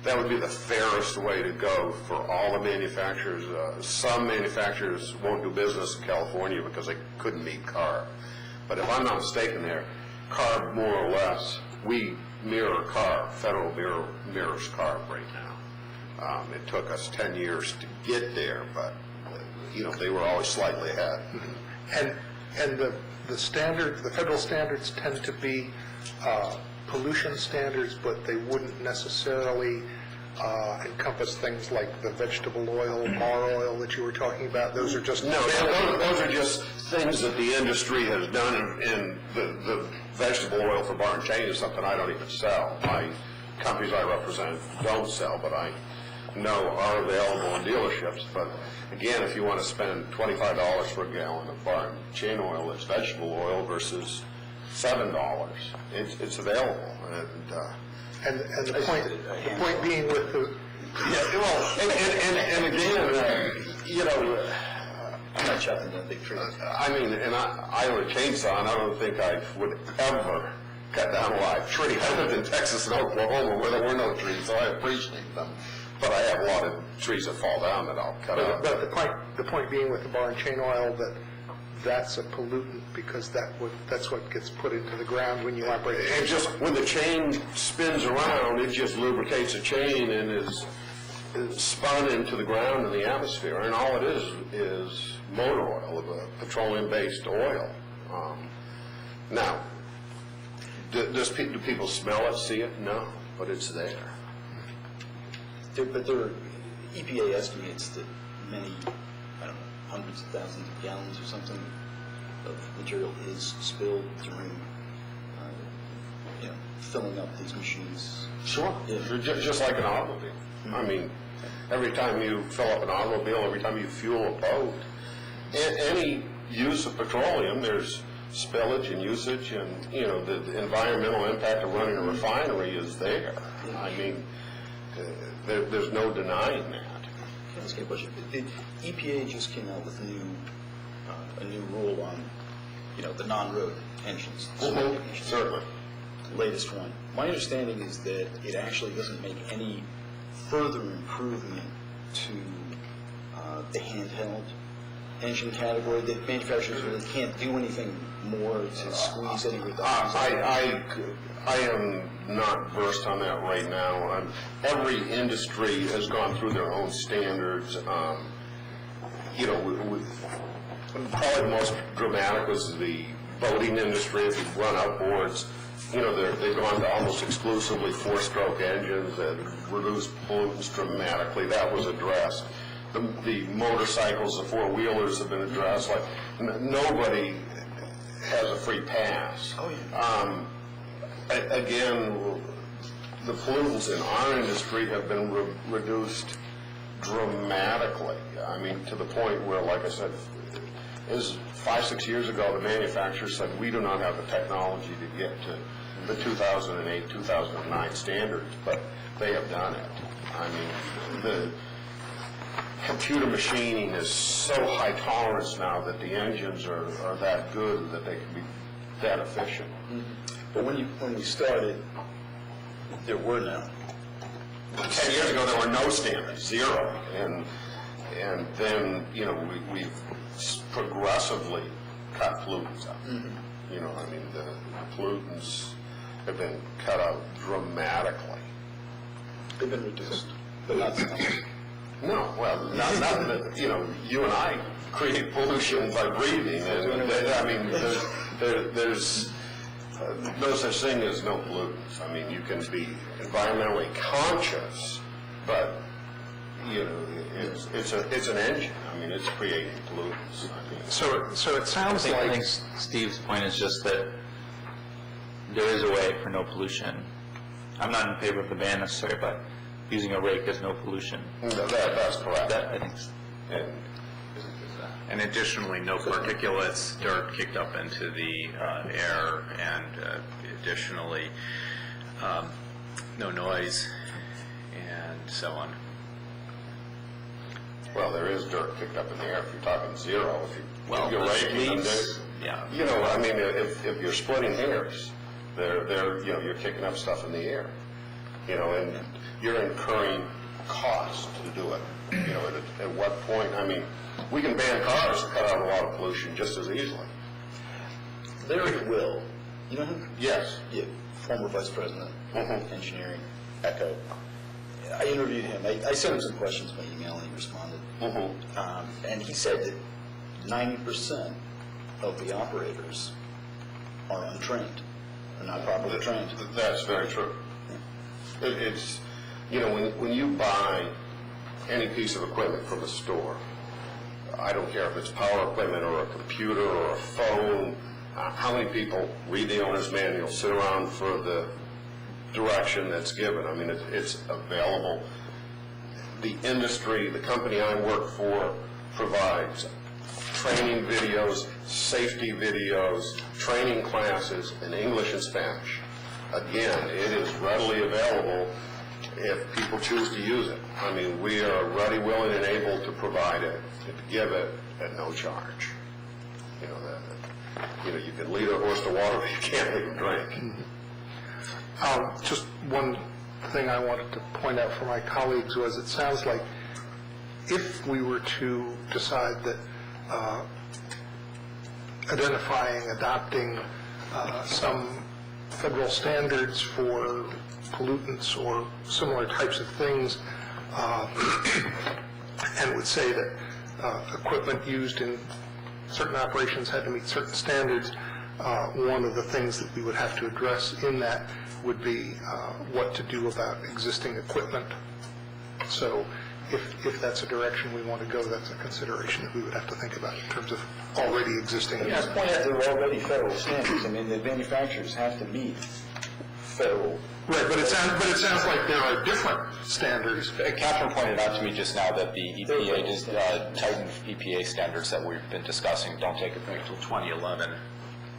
That would be the fairest way to go for all the manufacturers. Some manufacturers won't do business in California because they couldn't meet CARB. But if I'm not mistaken there, CARB more or less, we mirror CARB, federal mirrors CARB right now. It took us 10 years to get there, but they were always slightly ahead. And the standard, the federal standards tend to be pollution standards, but they wouldn't necessarily encompass things like the vegetable oil, bar oil that you were talking about. Those are just... No, those are just things that the industry has done, and the vegetable oil for bar and chain is something I don't even sell. My companies I represent don't sell, but I know are available in dealerships. But again, if you want to spend $25 for a gallon of bar and chain oil, it's vegetable oil versus $7. It's available, and the point being with the and again, I'm not chopping down big trees. I own a chainsaw, and I don't think I would ever cut down a live tree. I lived in Texas and Oklahoma where there were no trees, so I appreciate them. But I have a lot of trees that fall down that I'll cut out. But the point being with the bar and chain oil that that's a pollutant because that's what gets put into the ground when you operate. It just, when the chain spins around, it just lubricates a chain and is spun into the ground in the atmosphere, and all it is motor oil, a petroleum-based oil. Now, do people smell it, see it? No, but it's there. But EPA estimates that many, I don't know, hundreds of thousands of gallons or something of material is spilled during, filling up these machines. Sure. Yeah. Just like an automobile. Mm-hmm. I mean, every time you fill up an automobile, every time you fuel a boat, any use of petroleum, there's spillage and usage, and the environmental impact of running a refinery is there. I mean, there's no denying that. Can I ask you a question? The EPA just came out with a new rule on, the non-road engines. Certainly. Latest one. My understanding is that it actually doesn't make any further improvement to the handheld engine category, that manufacturers really can't do anything more to squeeze any reductions. I am not versed on that right now. Every industry has gone through their own standards. Probably the most dramatic was the boating industry. If you run outboards, they've gone to almost exclusively four-stroke engines and reduced pollutants dramatically. That was addressed. The motorcycles, the four-wheelers have been addressed. Like, nobody has a free pass. Oh, yeah. Again, the pollutants in our industry have been reduced dramatically. I mean, to the point where, like I said, 5-6 years ago, the manufacturers said, we do not have the technology to get to the 2008, 2009 standards, but they have done it. I mean, the computer machining is so high tolerance now that the engines are that good that they can be that efficient. Mm-hmm. But when we started, there were none. 10 years ago, there were no standards, zero, and then we've progressively cut pollutants out. Mm-hmm. I mean, the pollutants have been cut out dramatically. They've been reduced, but not so much. No, well, not you and I create pollution by breathing, and I mean, there's no such thing as no pollutants. I mean, you can be environmentally conscious, but it's an engine. I mean, it's creating pollutants. I mean, so it sounds like. I think Steve's point is just that there is a way for no pollution. I'm not in favor of the ban necessarily, but using a rake is no pollution. That's correct. I think. And additionally, no particulates, dirt kicked up into the air, and additionally, no noise, and so on. Well, there is dirt kicked up in the air if you're talking zero. If you're raking them, yeah. I mean, if you're splitting hairs, you're kicking up stuff in the air. And you're incurring cost to do it. At what point? I mean, we can ban cars to cut out a lot of pollution just as easily. Larry Will, you know him? Yes. Yeah, former vice president of engineering, ECHO. I interviewed him. I sent him some questions by email, and he responded. And he said that 90% of the operators are untrained, are not properly trained. That's very true. It's, when you buy any piece of equipment from a store, I don't care if it's power equipment or a computer or a phone, how many people read the owner's manual, sit around for the direction that's given? I mean, it's available. The industry, the company I work for, provides training videos, safety videos, training classes in English and Spanish. Again, it is readily available if people choose to use it. I mean, we are ready, willing, and able to provide it, to give it at no charge. You can lead a horse to water, but you can't make him drink. Just one thing I wanted to point out for my colleagues was it sounds like if we were to decide that identifying, adopting some federal standards for pollutants or similar types of things, and would say that equipment used in certain operations had to meet certain standards. One of the things that we would have to address in that would be what to do about existing equipment. So if that's a direction we want to go, that's a consideration that we would have to think about in terms of already existing. Yeah, I point out there are already federal standards. I mean, the manufacturers have to meet federal. Right, but it sounds like there are different standards. Catherine pointed out to me just now that the EPA just tightened EPA standards that we've been discussing don't take effect until 2011,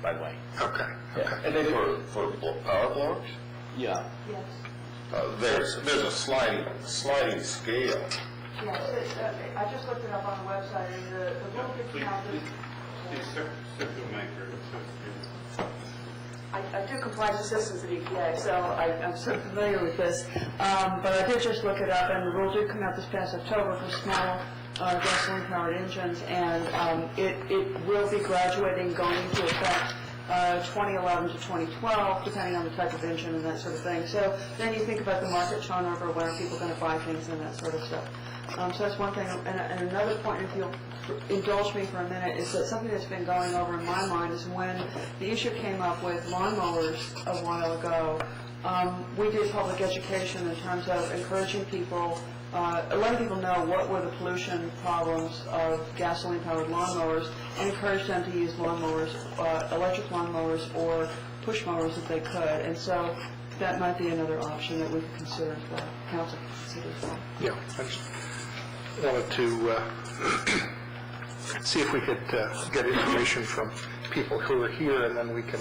by the way. Okay. Yeah. And then for power blowers, Yes. there's a sliding scale. Yes, I just looked it up on the website, and the Wilton County... I do compliance assistance at EPA, so I'm so familiar with this. But I did just look it up, and the rule did come out this past October for small gasoline-powered engines, and it will be graduating, going into effect 2011 to 2012, depending on the type of engine and that sort of thing. So then you think about the market turnover, when are people going to buy things and that sort of stuff. So that's one thing. And another point, if you'll indulge me for a minute, is that something that's been going over in my mind is when the issue came up with lawnmowers a while ago, we did public education in terms of encouraging people, letting people know what were the pollution problems of gasoline-powered lawnmowers, and encourage them to use lawnmowers, electric lawnmowers or push mowers if they could. And so that might be another option that we could consider as well, council could consider as well. Yeah, I just wanted to see if we could get information from people who are here, and then we can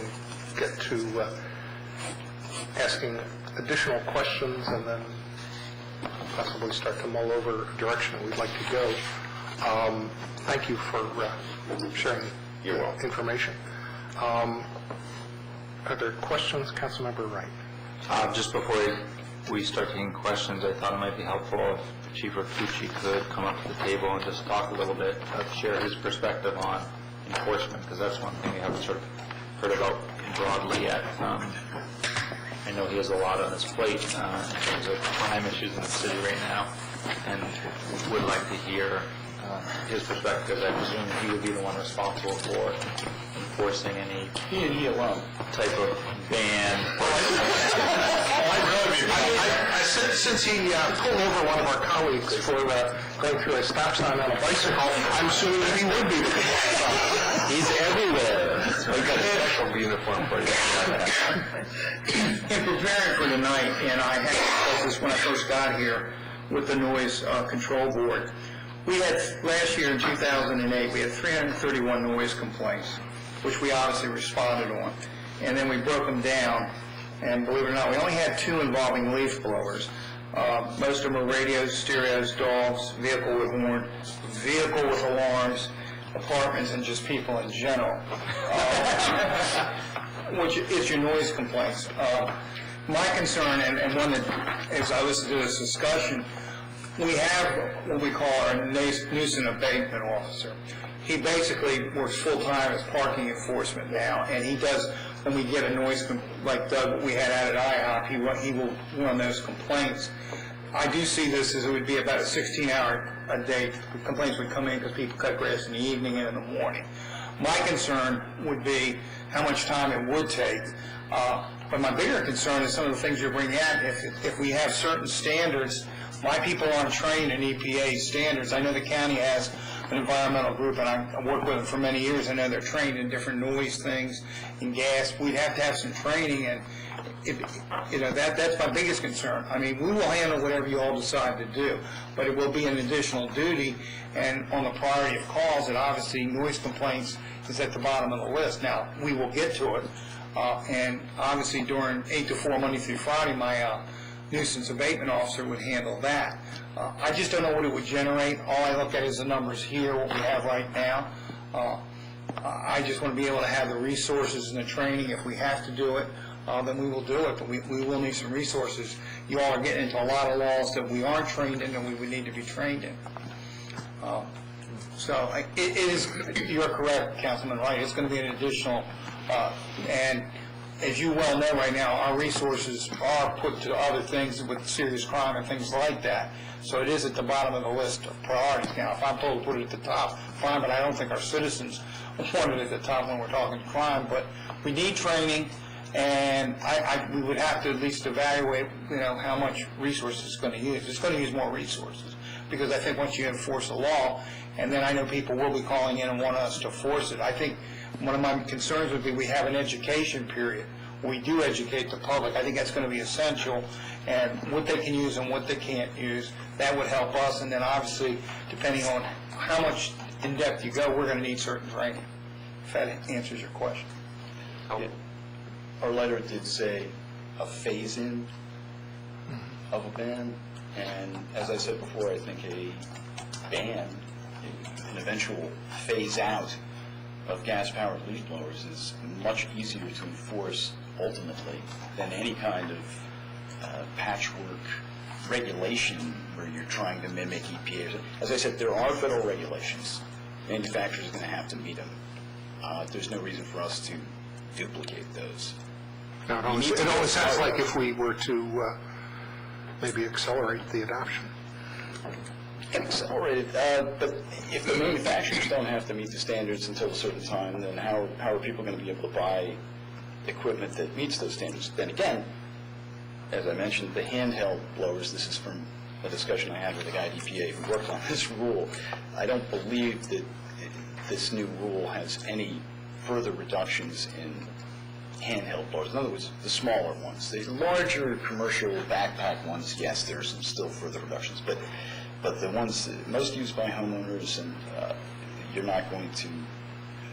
get to asking additional questions, and then possibly start to mull over a direction that we'd like to go. Thank you for sharing your information. Are there questions? Councilmember Wright. Just before we start taking questions, I thought it might be helpful if Chief Rakucci could come up to the table and just talk a little bit, share his perspective on enforcement, because that's one thing we haven't sort of heard about broadly yet. I know he has a lot on his plate in terms of crime issues in the city right now, and would like to hear his perspective. I presume he would be the one responsible for enforcing any type of ban. Since he pulled over one of our colleagues for going through a stop sign on a bicycle, I'm assuming that he would be. He's everywhere. We've got a special uniform for you. In preparing for tonight, and I had discussed this when I first got here with the noise control board, we had, last year in 2008, we had 331 noise complaints, which we obviously responded on. And then we broke them down, and believe it or not, we only had 2 involving leaf blowers. Most of them are radios, stereos, dogs, vehicle with horn, vehicle with alarms, apartments, and just people in general, which is your noise complaints. My concern, and one that, as I listen to this discussion, we have what we call our nuisance abatement officer. He basically works full-time as parking enforcement now, and he does, when we get a noise, like Doug, we had out at IHOP, he will run those complaints. I do see this as it would be about a 16-hour-a-day complaints would come in because people cut grass in the evening and in the morning. My concern would be how much time it would take. But my bigger concern is some of the things you're bringing out. If we have certain standards, my people aren't trained in EPA standards. I know the county has an environmental group, and I worked with them for many years. I know they're trained in different noise things and gas. We'd have to have some training, and that's my biggest concern. I mean, we will handle whatever you all decide to do, but it will be an additional duty, and on the priority of calls, and obviously noise complaints is at the bottom of the list. Now, we will get to it, and obviously during 8 to 4, Monday through Friday, my nuisance abatement officer would handle that. I just don't know what it would generate. All I look at is the numbers here, what we have right now. I just want to be able to have the resources and the training. If we have to do it, then we will do it, but we will need some resources. You all are getting into a lot of laws that we aren't trained in and we would need to be trained in. So it is, you're correct, Councilman Wright, it's going to be an additional, and as you well know right now, our resources are put to other things with serious crime and things like that. So it is at the bottom of the list of priorities. Now, if I'm told to put it at the top, fine, but I don't think our citizens want it at the top when we're talking crime. But we need training, and we would have to at least evaluate, how much resources it's going to use. It's going to use more resources, because I think once you enforce the law, and then I know people will be calling in and want us to force it. I think one of my concerns would be we have an education period. We do educate the public. I think that's going to be essential, and what they can use and what they can't use, that would help us. And then obviously, depending on how much in depth you go, we're going to need certain training, if that answers your question. Yeah. Our letter did say a phase-in of a ban, and as I said before, I think a ban, an eventual phase-out of gas-powered leaf blowers is much easier to enforce ultimately than any kind of patchwork regulation where you're trying to mimic EPA. As I said, there are federal regulations. Manufacturers are going to have to meet them. There's no reason for us to duplicate those. No, it always sounds like if we were to maybe accelerate the adoption. Accelerated, but if the manufacturers don't have to meet the standards until a certain time, then how are people going to be able to buy equipment that meets those standards? Then again, as I mentioned, the handheld blowers, this is from a discussion I had with a guy at EPA who worked on this rule. I don't believe that this new rule has any further reductions in handheld blowers. In other words, the smaller ones. The larger commercial backpack ones, yes, there's some still further reductions, but the ones most used by homeowners, and you're not going to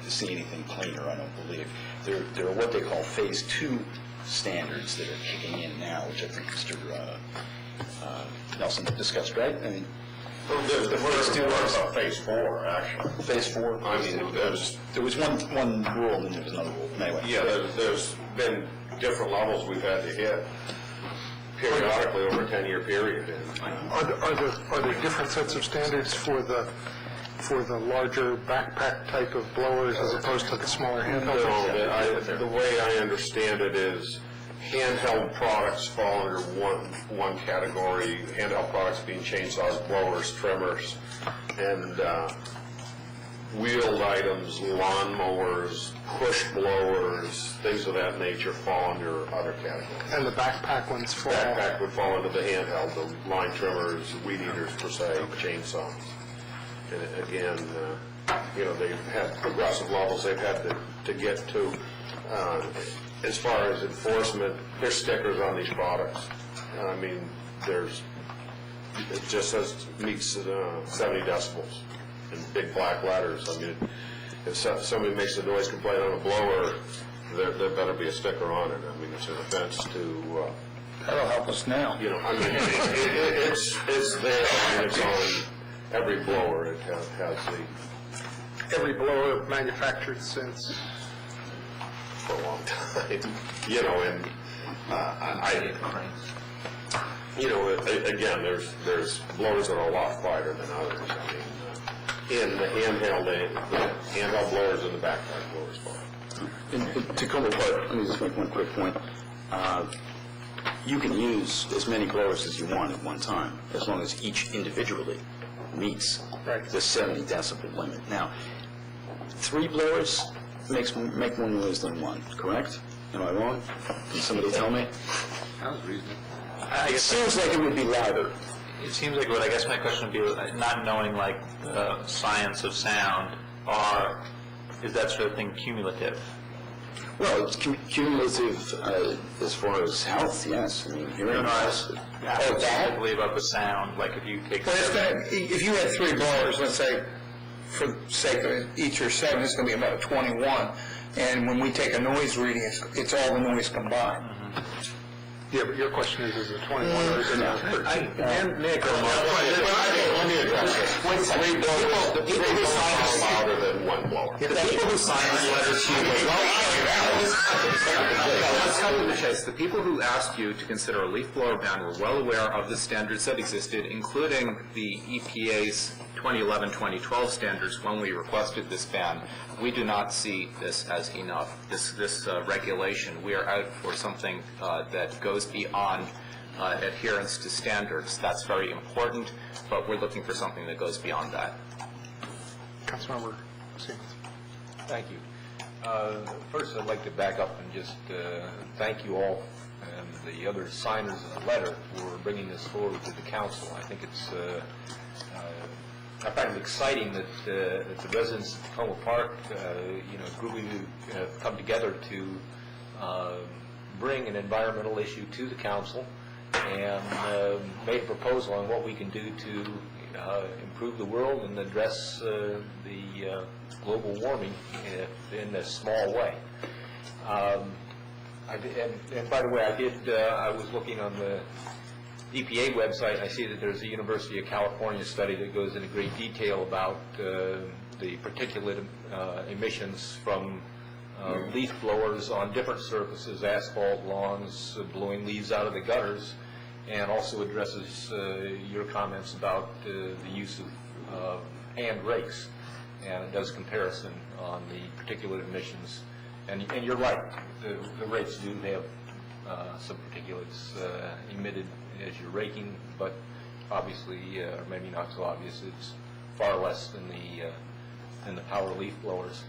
see anything cleaner, I don't believe. There are what they call Phase 2 standards that are kicking in now, which I think Mr. Nelson discussed, right? I mean, the first two are about Phase 4, actually. Phase 4? I mean, there was one rule, and then there was another rule. Anyway. Yeah, there's been different levels we've had to hit periodically over a 10-year period. Are there different sets of standards for the larger backpack type of blowers as opposed to the smaller handheld? No, the way I understand it is handheld products fall under one category, handheld products being chainsaws, blowers, trimmers, and wheeled items, lawn mowers, push blowers, things of that nature fall under other categories. And the backpack ones fall? Backpack would fall into the handheld, the line trimmers, weed eaters per se, chainsaws. And again, they've had progressive levels they've had to get to. As far as enforcement, there's stickers on these products. I mean, it just says meets 70 decibels in big black letters. I mean, if somebody makes a noise complaint on a blower, there better be a sticker on it. I mean, it's an offense to... That'll help us now. I mean, it's there. I mean, it's on every blower. It has the... Every blower manufactured since... for a long time, and again, there's blowers that are a lot quieter than others. I mean, in the handheld blowers and the backpack blowers part. To come apart, let me just make one quick point. You can use as many blowers as you want at one time, as long as each individually meets the 70 decibel limit. Now, 3 blowers make more noise than 1, correct? Am I wrong? Can somebody tell me? Sounds reasonable. It seems like it would be louder. It seems like I guess my question would be, not knowing the science of sound, is that sort of thing cumulative? Well, it's cumulative as far as health, yes. I mean, hearing loss. Specifically about the sound, like if you take... If you had 3 blowers, let's say, for the sake of each or 7, it's going to be about 21. And when we take a noise reading, it's all the noise combined. Yeah, but your question is it 21 or is it 13? Nick, let me address this. Three blowers, the people who sign us louder than one blower. The people who sign this letter to you, let's cut to the chase. The people who asked you to consider a leaf blower ban were well aware of the standards that existed, including the EPA's 2011-2012 standards when we requested this ban. We do not see this as enough. This regulation, we are out for something that goes beyond adherence to standards. That's very important, but we're looking for something that goes beyond that. Councilmember Siemens. Thank you. First, I'd like to back up and just thank you all and the other signers of the letter for bringing this forward to the council. I think it's, I find it exciting that the residents of Tacoma Park, a group of you have come together to bring an environmental issue to the council and made a proposal on what we can do to improve the world and address the global warming in a small way. And by the way, I was looking on the EPA website, and I see that there's a University of California study that goes into great detail about the particulate emissions from leaf blowers on different surfaces, asphalt, lawns, blowing leaves out of the gutters, and also addresses your comments about the use of hand rakes, and it does comparison on the particulate emissions. And you're right, the rakes do have some particulates emitted as you're raking, but obviously, or maybe not so obvious, it's far less than the power leaf blowers.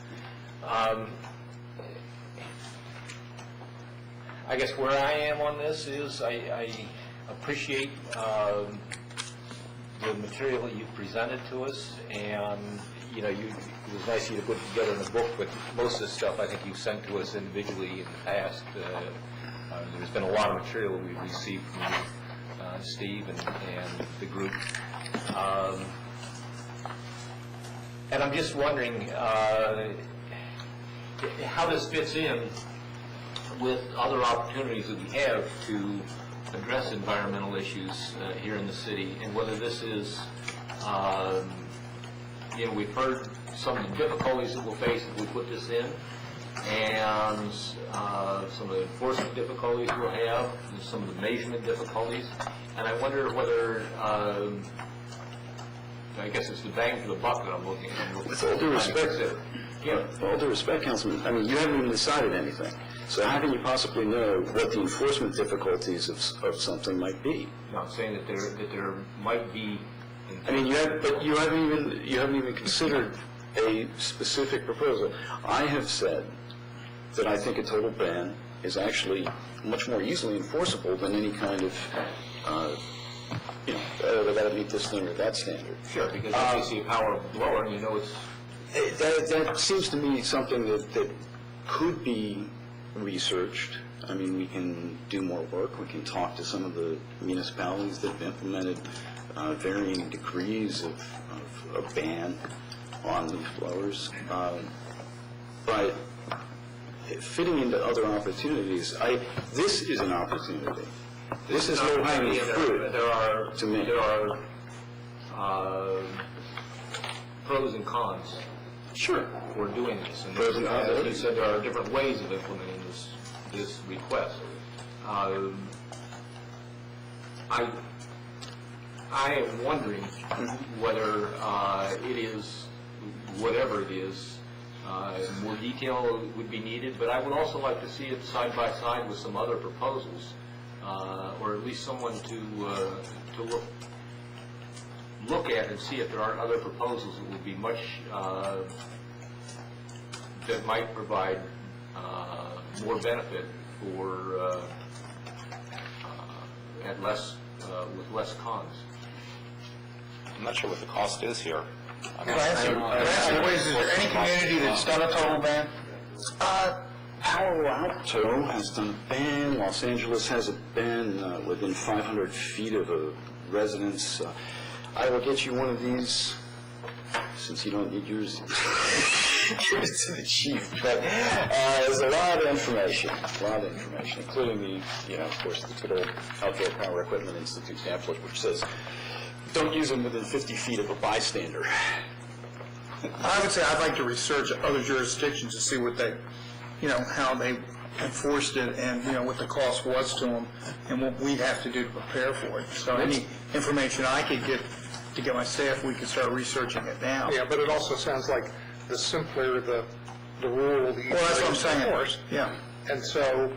I guess where I am on this is I appreciate the material that you've presented to us, and it was nice of you to put together in a book, but most of the stuff I think you've sent to us individually in the past. There's been a lot of material that we've received from you, Steve, and the group. And I'm just wondering how this fits in with other opportunities that we have to address environmental issues here in the city, and whether this is, we've heard some of the difficulties that we'll face if we put this in, and some of the enforcement difficulties we'll have, and some of the measurement difficulties, and I wonder whether, I guess it's the bang for the buck that I'm looking at. With all due respect, with all due respect, Councilman, I mean, you haven't even decided anything. So how can you possibly know what the enforcement difficulties of something might be? No, I'm saying that there might be. I mean, you haven't even considered a specific proposal. I have said that I think a total ban is actually much more easily enforceable than any kind of, they got to meet this thing or that standard. Sure, because if you see a power blower, you know it's. That seems to me something that could be researched. I mean, we can do more work. We can talk to some of the municipalities that have implemented varying degrees of a ban on leaf blowers. But fitting into other opportunities, this is an opportunity. This is low-hanging fruit to me. There are pros and cons. Sure. For doing this. And pros and cons. As you said, there are different ways of implementing this request. I am wondering whether it is, whatever it is, more detail would be needed, but I would also like to see it side by side with some other proposals, or at least someone to look at and see if there are other proposals that would be much, that might provide more benefit for, at less, with less cons. I'm not sure what the cost is here. Could I ask you, is there any community that's done a total ban? Palo Alto has done a ban. Los Angeles has a ban within 500 feet of a residence. I will get you one of these, since you don't need yours. Give it to the chief. But there's a lot of information, including the, of course, the good old Outdoor Power Equipment Institute pamphlet, which says don't use them within 50 feet of a bystander. I would say I'd like to research other jurisdictions to see what they, how they enforced it and, what the cost was to them and what we'd have to do to prepare for it. So any information I could get to get my staff, we could start researching it now. Yeah, but it also sounds like the simpler the rule, the easier Well, that's what I'm saying. enforced. Yeah. And so,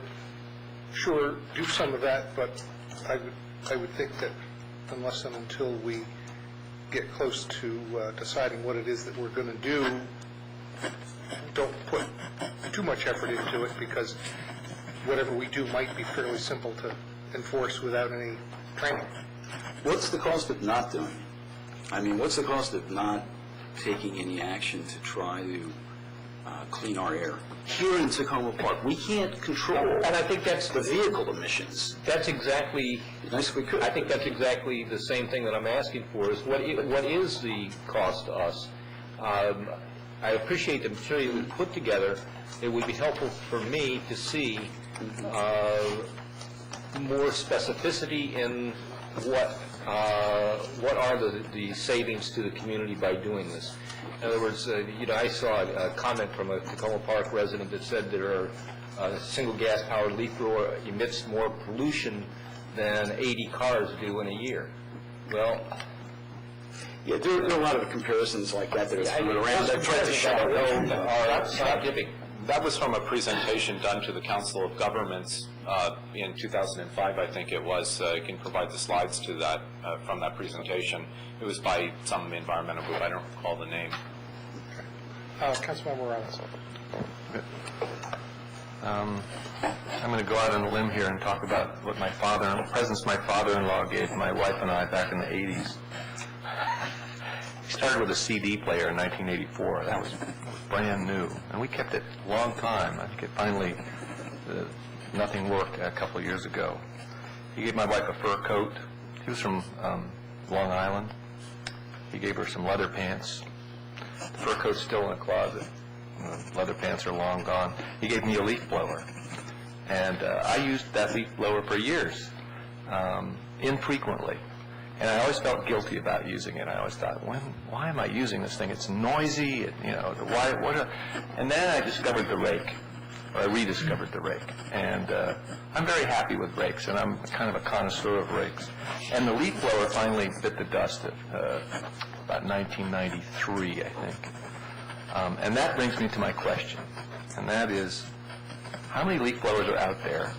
sure, do some of that, but I would think that unless and until we get close to deciding what it is that we're going to do, don't put too much effort into it, because whatever we do might be fairly simple to enforce without any training. What's the cost of not doing it? I mean, what's the cost of not taking any action to try to clean our air? Here in Tacoma Park, we can't control And I think that's the vehicle emissions. That's exactly, Nice if we could. I think that's exactly the same thing that I'm asking for, is what is the cost to us? I appreciate the material we put together. It would be helpful for me to see more specificity in what are the savings to the community by doing this. In other words, I saw a comment from a Tacoma Park resident that said there are a single gas-powered leaf blower emits more pollution than 80 cars do in a year. Well, Yeah, there are a lot of comparisons like that that are thrown around that try to shut are scientific. That was from a presentation done to the Council of Governments in 2005, I think it was. You can provide the slides to that from that presentation. It was by some environmental group. I don't recall the name. Councilmember Morales. I'm going to go out on a limb here and talk about what presents my father-in-law gave my wife and I back in the 80s. He started with a CD player in 1984. That was brand new, and we kept it a long time. I think it finally, nothing worked a couple of years ago. He gave my wife a fur coat. He was from Long Island. He gave her some leather pants. The fur coat's still in the closet. The leather pants are long gone. He gave me a leaf blower, and I used that leaf blower for years, infrequently. And I always felt guilty about using it. I always thought, why am I using this thing? It's noisy. And then I discovered the rake, or I rediscovered the rake. And I'm very happy with rakes, and I'm kind of a connoisseur of rakes. And the leaf blower finally bit the dust of about 1993, I think. And that brings me to my question, and that is, how many leaf blowers are out there?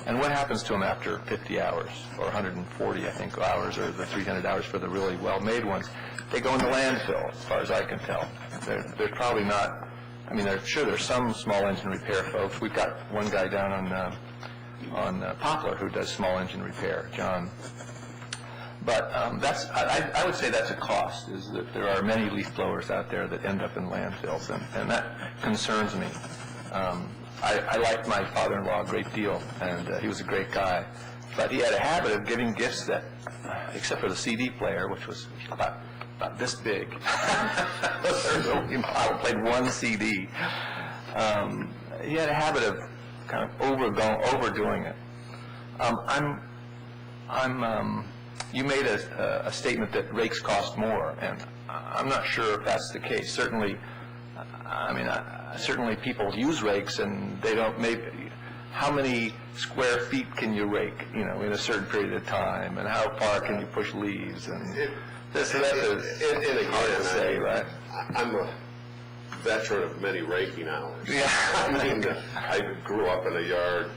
And what happens to them after 50 hours, or 140, I think, hours, or the 300 hours for the really well-made ones? They go in the landfill, as far as I can tell. They're probably not, I mean, there's some small engine repair folks. We've got one guy down on Poplar who does small engine repair, John. But I would say that's a cost, is that there are many leaf blowers out there that end up in landfills, and that concerns me. I liked my father-in-law a great deal, and he was a great guy. But he had a habit of giving gifts that, except for the CD player, which was about this big. I played one CD. He had a habit of kind of overdoing it. You made a statement that rakes cost more, and I'm not sure if that's the case. Certainly, certainly people use rakes, and they don't. Maybe how many square feet can you rake, in a certain period of time, and how far can you push leaves, and that's hard to say, right? I'm a veteran of many raking hours. Yeah. I grew up in a yard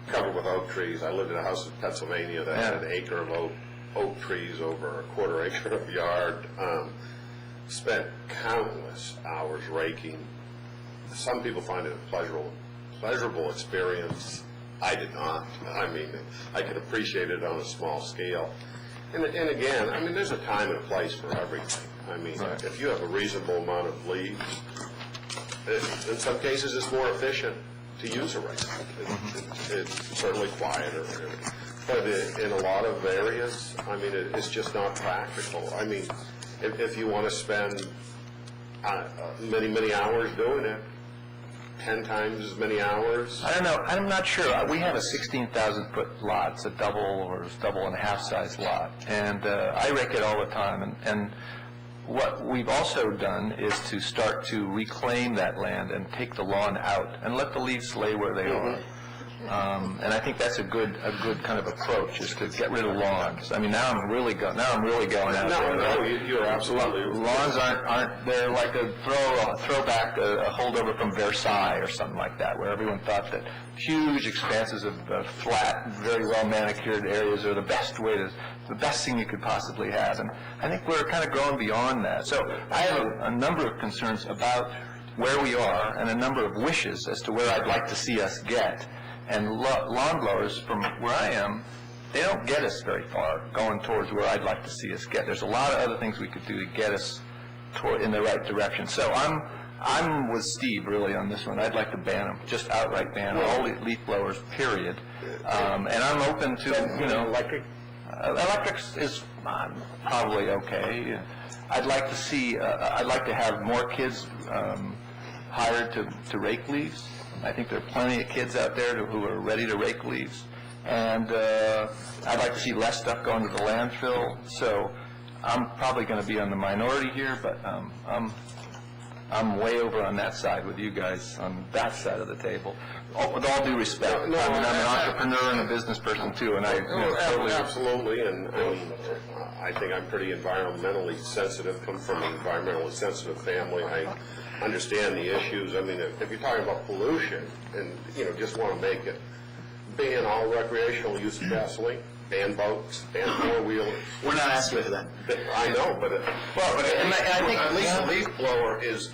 covered with oak trees. I lived in a house in Pennsylvania that had an acre of oak trees over a quarter acre of yard. Spent countless hours raking. Some people find it a pleasurable experience. I did not. I mean, I could appreciate it on a small scale. And again, I mean, there's a time and a place for everything. I mean, if you have a reasonable amount of leaves, in some cases it's more efficient to use a rake. It's certainly quieter. But in a lot of areas, I mean, it's just not practical. I mean, if you want to spend many, many hours doing it, 10 times as many hours? I don't know. I'm not sure. We have a 16,000-foot lot. It's a double or double and a half size lot. And I rake it all the time. And what we've also done is to start to reclaim that land and take the lawn out and let the leaves lay where they are. And I think that's a good kind of approach, is to get rid of lawns. I mean, now I'm really going out there. No, you're absolutely. Lawns aren't they're like a throwback, a holdover from Versailles or something like that, where everyone thought that huge expanses of flat, very well manicured areas are the best thing you could possibly have. And I think we're kind of growing beyond that. So I have a number of concerns about where we are and a number of wishes as to where I'd like to see us get. And lawn blowers, from where I am, they don't get us very far going towards where I'd like to see us get. There's a lot of other things we could do to get us in the right direction. So I'm with Steve, really, on this one. I'd like to ban them, just outright ban all leaf blowers, period. And I'm open to, electric. Electric is probably okay. I'd like to see, I'd like to have more kids hired to rake leaves. I think there are plenty of kids out there who are ready to rake leaves. And I'd like to see less stuff going to the landfill. So I'm probably going to be on the minority here, but I'm way over on that side with you guys, on that side of the table. With all due respect, I'm an entrepreneur and a business person too, and I totally... Absolutely, and I think I'm pretty environmentally sensitive, come from an environmentally sensitive family. I understand the issues. I mean, if you're talking about pollution and, just want to make it, ban all recreational use of gasoline, ban boats, ban four-wheelers. We're not asking for that. I know, but I think at least a leaf blower is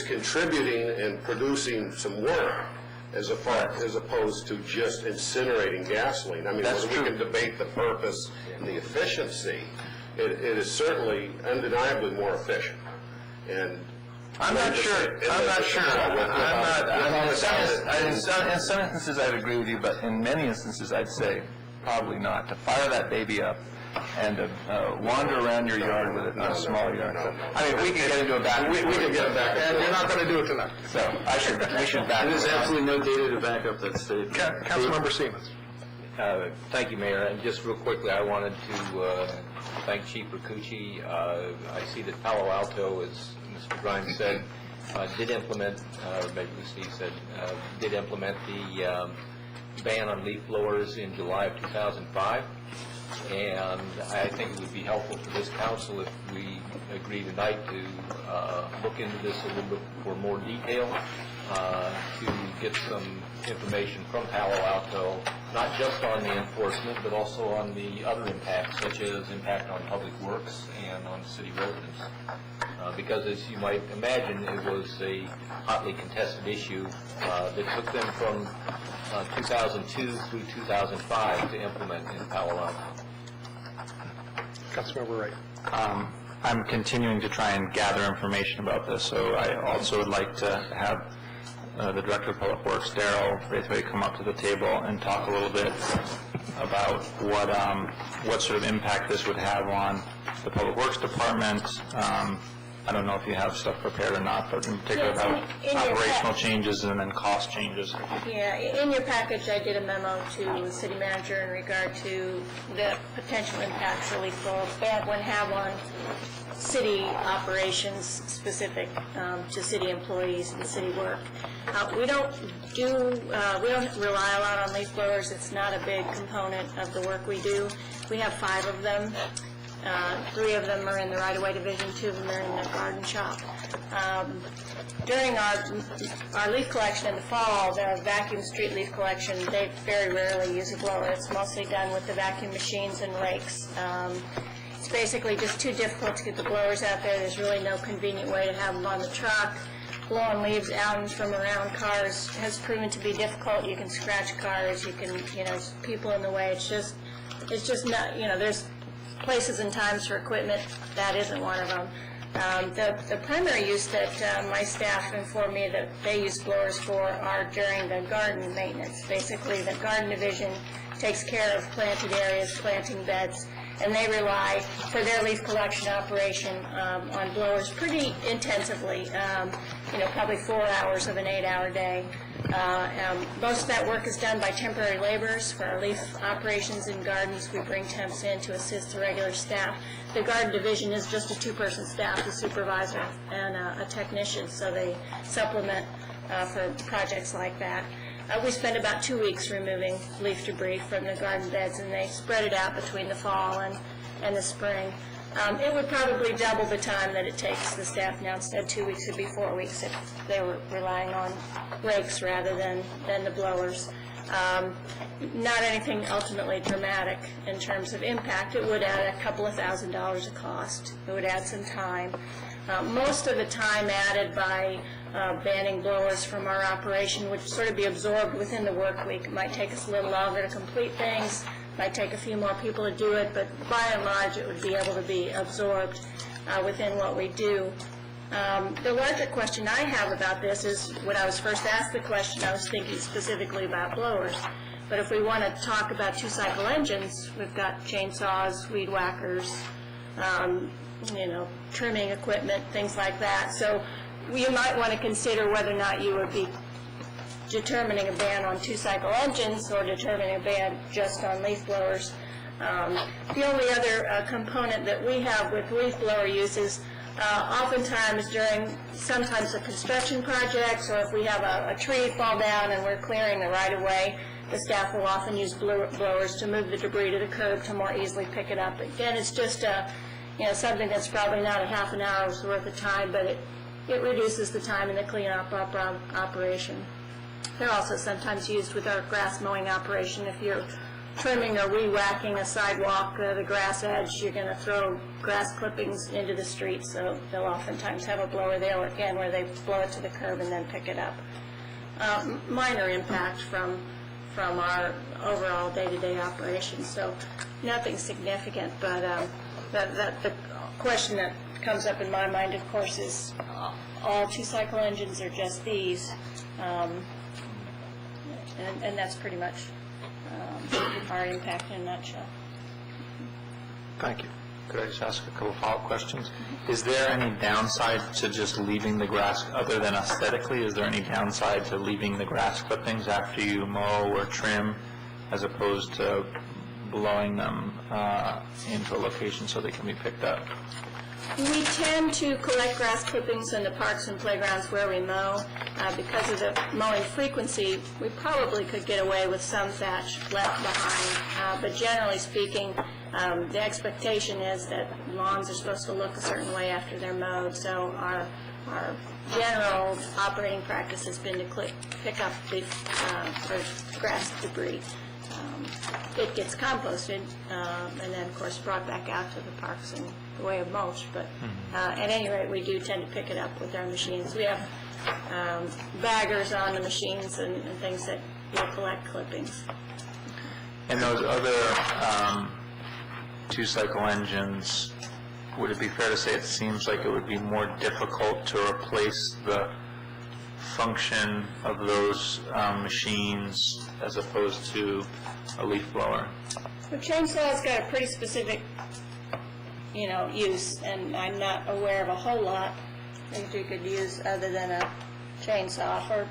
contributing and producing some work as opposed to just incinerating gasoline. I mean, whether we can debate the purpose and the efficiency, it is certainly undeniably more efficient. And I'm not sure. In some instances, I'd agree with you, but in many instances, I'd say probably not. To fire that baby up and to wander around your yard with it in a small yard. I mean, we can get into a back. We can get it back. And you're not going to do it tonight. So we should back. There's absolutely no data to back up that statement. Councilmember Siemens. Thank you, Mayor. And just real quickly, I wanted to thank Chief Ricucci. I see that Palo Alto, as Mr. Grimes said, did implement, or maybe Steve said, did implement the ban on leaf blowers in July of 2005. And I think it would be helpful for this council if we agree tonight to look into this a little bit for more detail, to get some information from Palo Alto, not just on the enforcement, but also on the other impacts, such as impact on public works and on city residents. Because as you might imagine, it was a hotly contested issue that took them from 2002 through 2005 to implement in Palo Alto. Councilmember Wright. I'm continuing to try and gather information about this, so I also would like to have the Director of Public Works, Darrell Braithwaite, come up to the table and talk a little bit about what sort of impact this would have on the Public Works Department. I don't know if you have stuff prepared or not, but in particular about operational changes and then cost changes. Yeah, in your package, I did a memo to the city manager in regard to the potential impacts of leaf blowers, bad one, have one, city operations specific to city employees and city work. We don't rely a lot on leaf blowers. It's not a big component of the work we do. We have 5 of them. 3 of them are in the right-of-way division, 2 of them are in the garden shop. During our leaf collection in the fall, the vacuum street leaf collection, they very rarely use a blower. It's mostly done with the vacuum machines and rakes. It's basically just too difficult to get the blowers out there. There's really no convenient way to have them on the truck. Blowing leaves out and from around cars has proven to be difficult. You can scratch cars, you can, people in the way. It's just not, there's places and times for equipment. That isn't one of them. The primary use that my staff informed me that they use blowers for are during the garden maintenance. Basically, the garden division takes care of planted areas, planting beds, and they rely, for their leaf collection operation, on blowers pretty intensively, probably 4 hours of an 8-hour day. Most of that work is done by temporary laborers. For our leaf operations in gardens, we bring temps in to assist the regular staff. The garden division is just a 2-person staff, a supervisor and a technician, so they supplement for projects like that. We spend about 2 weeks removing leaf debris from the garden beds, and they spread it out between the fall and the spring. It would probably double the time that it takes the staff now. Instead of 2 weeks, it would be 4 weeks if they were relying on rakes rather than the blowers. Not anything ultimately dramatic in terms of impact. It would add a couple of $1,000s of cost. It would add some time. Most of the time added by banning blowers from our operation would sort of be absorbed within the work week. It might take us a little longer to complete things, might take a few more people to do it, but by and large it would be able to be absorbed within what we do. The larger question I have about this is, when I was first asked the question, I was thinking specifically about blowers. But if we want to talk about 2-cycle engines, we've got chainsaws, weed whackers, trimming equipment, things like that. So you might want to consider whether or not you would be determining a ban on 2-cycle engines or determining a ban just on leaf blowers. The only other component that we have with leaf blower use is oftentimes during sometimes the construction projects, or if we have a tree fall down and we're clearing the right-of-way, the staff will often use blowers to move the debris to the curb to more easily pick it up. Again, it's just something that's probably not a half an hour's worth of time, but it reduces the time in the cleanup operation. They're also sometimes used with our grass mowing operation. If you're trimming or re-whacking a sidewalk, the grass edge, you're going to throw grass clippings into the street, so they'll oftentimes have a blower there, again, where they blow it to the curb and then pick it up. Minor impact from our overall day-to-day operations, so nothing significant, but the question that comes up in my mind, of course, is all 2-cycle engines or just these, and that's pretty much our impact in a nutshell. Thank you. Could I just ask a couple follow-up questions? Is there any downside to just leaving the grass, other than aesthetically? Is there any downside to leaving the grass clippings after you mow or trim, as opposed to blowing them into a location so they can be picked up? We tend to collect grass clippings in the parks and playgrounds where we mow. Because of the mowing frequency, we probably could get away with some thatch left behind. But generally speaking, the expectation is that lawns are supposed to look a certain way after they're mowed. So our general operating practice has been to pick up the grass debris. It gets composted and then, of course, brought back out to the parks in the way of mulch. But at any rate, we do tend to pick it up with our machines. We have baggers on the machines and things that will collect clippings. And those other 2-cycle engines, would it be fair to say it seems like it would be more difficult to replace the function of those machines as opposed to a leaf blower? The chainsaw's got a pretty specific, use, and I'm not aware of a whole lot that you could use other than a chainsaw for,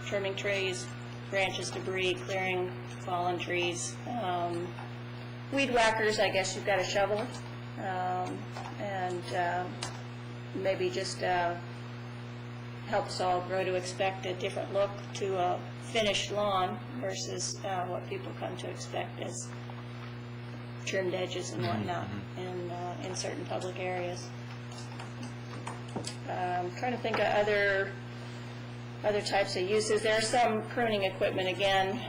trimming trees, branches, debris, clearing fallen trees. Weed whackers, I guess you've got a shovel, and maybe just helps all grow to expect a different look to a finished lawn versus what people come to expect as trimmed edges and whatnot in certain public areas. I'm trying to think of other types of uses. There are some pruning equipment, again.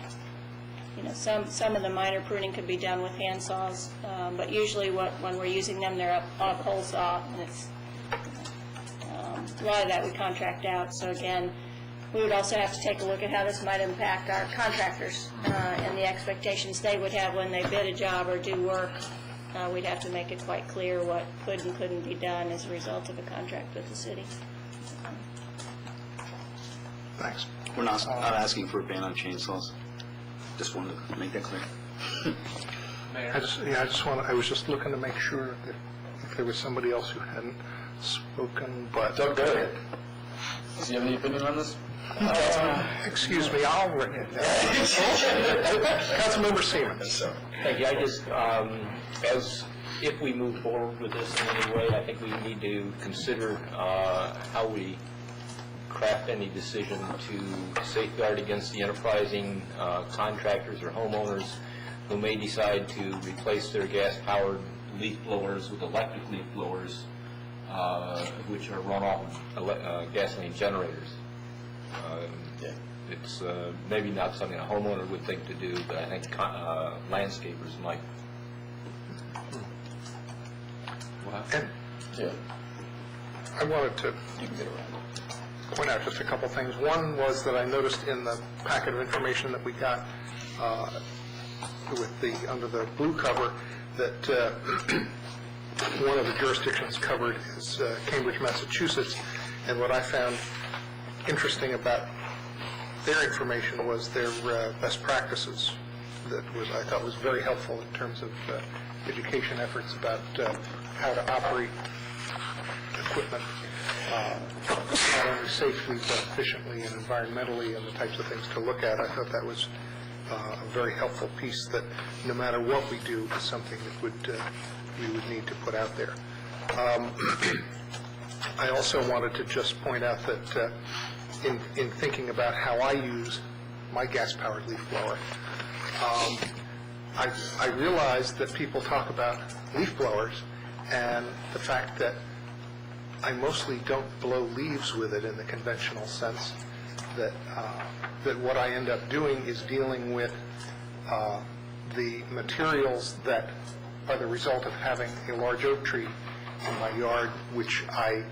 Some of the minor pruning could be done with hand saws, but usually when we're using them, they're on a pole saw, and it's a lot of that we contract out. So again, we would also have to take a look at how this might impact our contractors and the expectations they would have when they bid a job or do work. We'd have to make it quite clear what could and couldn't be done as a result of a contract with the city. Thanks. We're not asking for a ban on chainsaws. Just wanted to make that clear. I was just looking to make sure that if there was somebody else who hadn't spoken, but... Doug, go ahead. Does he have any opinion on this? Excuse me, I'll write it down. Councilmember Siemens. Thank you. I just, as if we move forward with this in any way, I think we need to consider how we craft any decision to safeguard against the enterprising contractors or homeowners who may decide to replace their gas-powered leaf blowers with electric leaf blowers, which are run off gasoline generators. It's maybe not something a homeowner would think to do, but I think landscapers might. I wanted to point out just a couple things. One was that I noticed in the packet of information that we got under the blue cover that one of the jurisdictions covered is Cambridge, Massachusetts, and what I found interesting about their information was their best practices that I thought was very helpful in terms of education efforts about how to operate equipment not only safely but efficiently and environmentally, and the types of things to look at. I thought that was a very helpful piece that no matter what we do is something that we would need to put out there. I also wanted to just point out that in thinking about how I use my gas-powered leaf blower, I realized that people talk about leaf blowers and the fact that I mostly don't blow leaves with it in the conventional sense, that what I end up doing is dealing with the materials that are the result of having a large oak tree in my yard, which I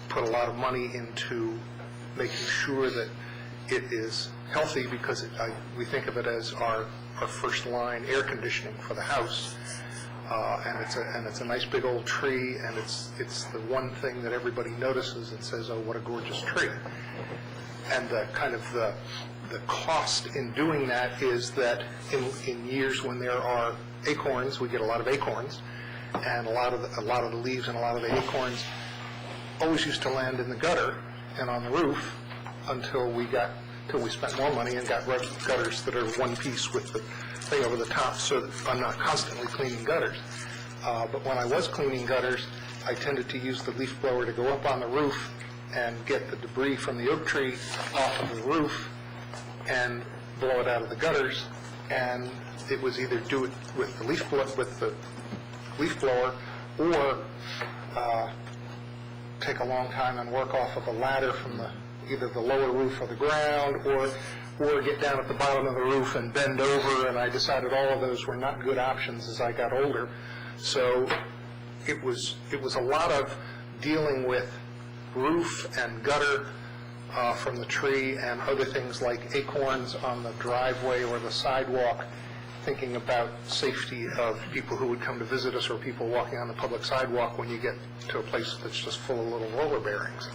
put a lot of money into making sure that it is healthy, because we think of it as our first line air conditioning for the house. And it's a nice big old tree, and it's the one thing that everybody notices and says, "Oh, what a gorgeous tree." And the cost in doing that is that in years when there are acorns, we get a lot of acorns, and a lot of the leaves and a lot of the acorns always used to land in the gutter and on the roof until we spent more money and got gutters that are one piece with the thing over the top, so that I'm not constantly cleaning gutters. But when I was cleaning gutters, I tended to use the leaf blower to go up on the roof and get the debris from the oak tree off of the roof and blow it out of the gutters. And it was either do it with the leaf blower or take a long time and work off of a ladder from either the lower roof or the ground, or get down at the bottom of the roof and bend over, and I decided all of those were not good options as I got older. So it was a lot of dealing with roof and gutter from the tree and other things like acorns on the driveway or the sidewalk, thinking about safety of people who would come to visit us or people walking on the public sidewalk when you get to a place that's just full of little roller bearings.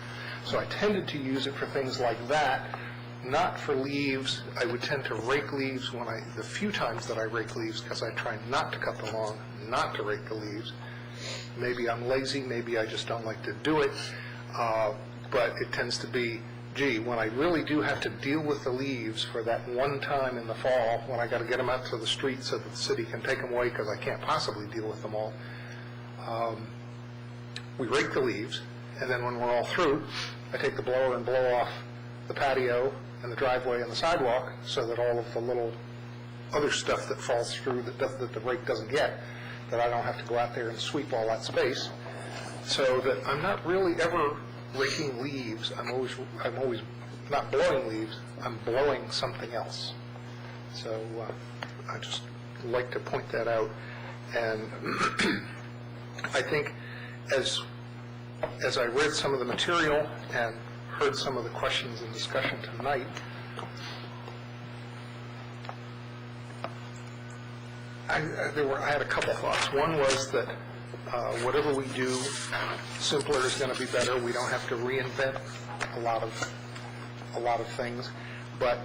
So I tended to use it for things like that, not for leaves. I would tend to rake leaves the few times that I rake leaves, because I try not to cut the lawn, not to rake the leaves. Maybe I'm lazy, maybe I just don't like to do it, but it tends to be, gee, when I really do have to deal with the leaves for that one time in the fall, when I got to get them out to the street so that the city can take them away because I can't possibly deal with them all, we rake the leaves, and then when we're all through, I take the blower and blow off the patio and the driveway and the sidewalk so that all of the little other stuff that falls through that the rake doesn't get, that I don't have to go out there and sweep all that space. So that I'm not really ever raking leaves. I'm always not blowing leaves. I'm blowing something else. So I just like to point that out. And I think as I read some of the material and heard some of the questions and discussion tonight, I had a couple thoughts. One was that whatever we do, simpler is going to be better. We don't have to reinvent a lot of things. But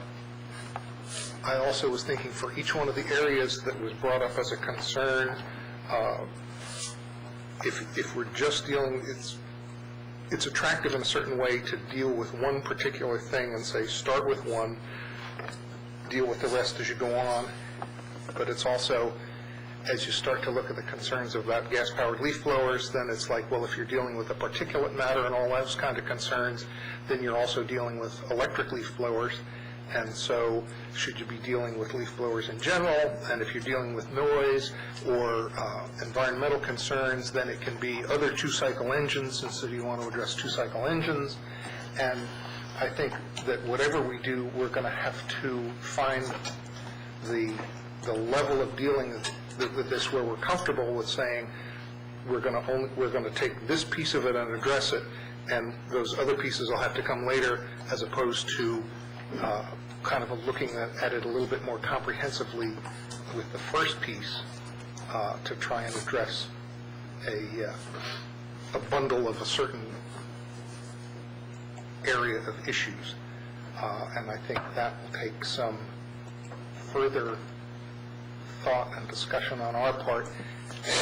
I also was thinking for each one of the areas that was brought up as a concern, if we're just dealing, it's attractive in a certain way to deal with one particular thing and say, start with one, deal with the rest as you go on. But it's also, as you start to look at the concerns about gas-powered leaf blowers, then it's like, well, if you're dealing with the particulate matter and all those kind of concerns, then you're also dealing with electric leaf blowers. And so should you be dealing with leaf blowers in general? And if you're dealing with noise or environmental concerns, then it can be other two-cycle engines, and so you want to address two-cycle engines. And I think that whatever we do, we're going to have to find the level of dealing with this where we're comfortable with saying we're going to take this piece of it and address it, and those other pieces will have to come later, as opposed to kind of looking at it a little bit more comprehensively with the first piece to try and address a bundle of a certain area of issues. And I think that will take some further thought and discussion on our part,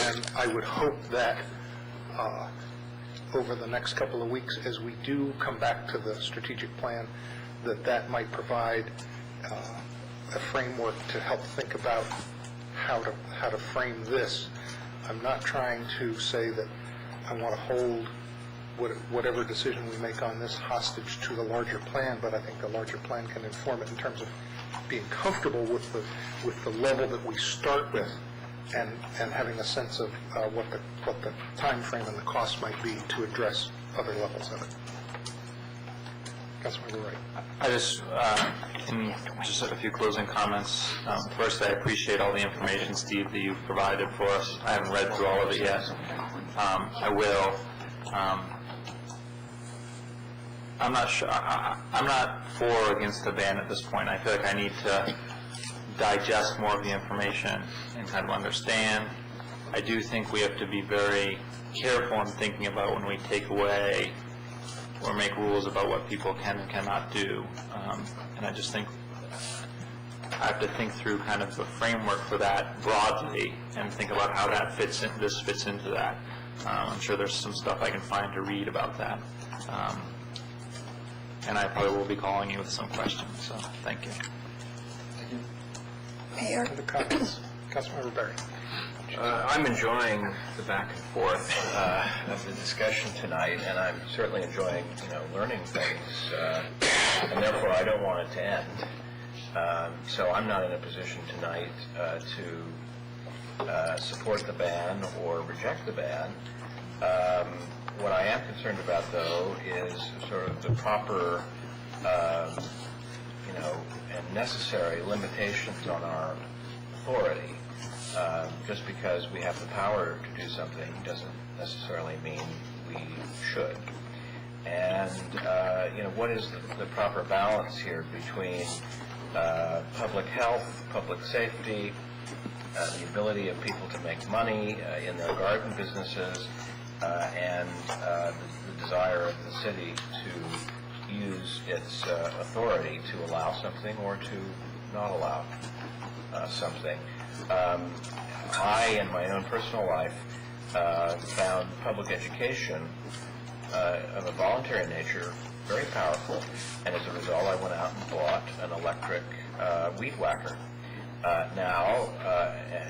and I would hope that over the next couple of weeks, as we do come back to the strategic plan, that might provide a framework to help think about how to frame this. I'm not trying to say that I want to hold whatever decision we make on this hostage to the larger plan, but I think the larger plan can inform it in terms of being comfortable with the level that we start with, and having a sense of what the time frame and the cost might be to address other levels of it. Councilmember Wright. I just a few closing comments. First, I appreciate all the information, Steve, that you've provided for us. I haven't read through all of it yet. I will. I'm not sure. I'm not for or against the ban at this point. I feel like I need to digest more of the information and kind of understand. I do think we have to be very careful in thinking about when we take away or make rules about what people can and cannot do. And I just think I have to think through kind of the framework for that broadly and think about how that fits into that. I'm sure there's some stuff I can find to read about that. And I probably will be calling you with some questions, so thank you. Mayor? Other comments? Councilmember Berry. I'm enjoying the back and forth of the discussion tonight, and I'm certainly enjoying, learning things, and therefore I don't want it to end. So I'm not in a position tonight to support the ban or reject the ban. What I am concerned about, though, is sort of the proper, and necessary limitations on our authority. Just because we have the power to do something doesn't necessarily mean we should. And, what is the proper balance here between public health, public safety, the ability of people to make money in their garden businesses, and the desire of the city to use its authority to allow something or to not allow something. I, in my own personal life, found public education of a voluntary nature very powerful, and as a result I went out and bought an electric weed whacker. Now,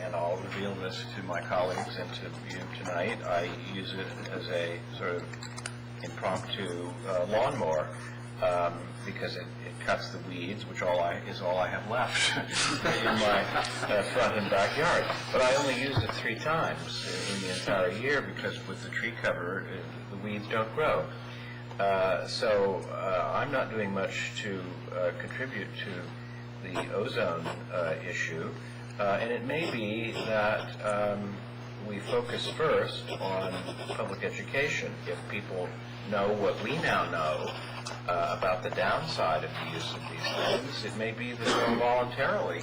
and I'll reveal this to my colleagues and to you tonight, I use it as a sort of impromptu lawnmower because it cuts the weeds, which is all I have left in my front and backyard. But I only used it 3 times in the entire year because with the tree cover, the weeds don't grow. So I'm not doing much to contribute to the ozone issue, and it may be that we focus first on public education. If people know what we now know about the downside of the use of these things, it may be that they'll voluntarily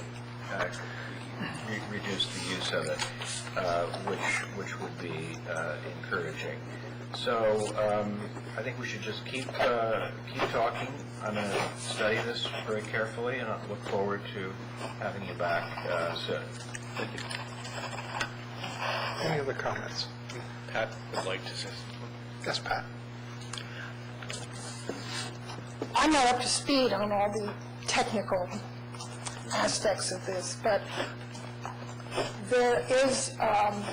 reduce the use of it, which would be encouraging. So I think we should just keep talking. I'm going to study this very carefully, and I look forward to having you back soon. Thank you. Any other comments? Pat would like to say something. Yes, Pat. I'm not up to speed on all the technical aspects of this, but there is an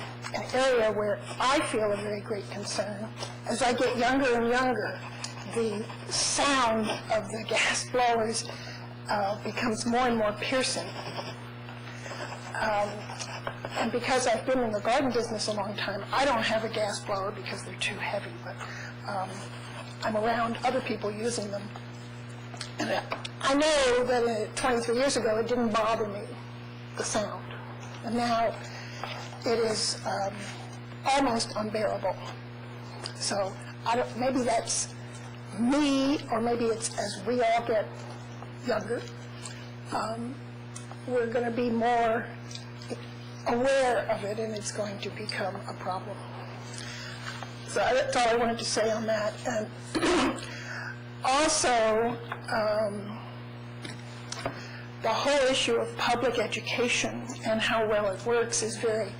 area where I feel a very great concern. As I get younger and younger, the sound of the gas blowers becomes more and more piercing. And because I've been in the garden business a long time, I don't have a gas blower because they're too heavy, but I'm around other people using them. And I know that 23 years ago it didn't bother me, the sound. And now it is almost unbearable. So maybe that's me, or maybe it's as we all get younger, we're going to be more aware of it, and it's going to become a problem. So that's all I wanted to say on that. And also, the whole issue of public education and how well it works is very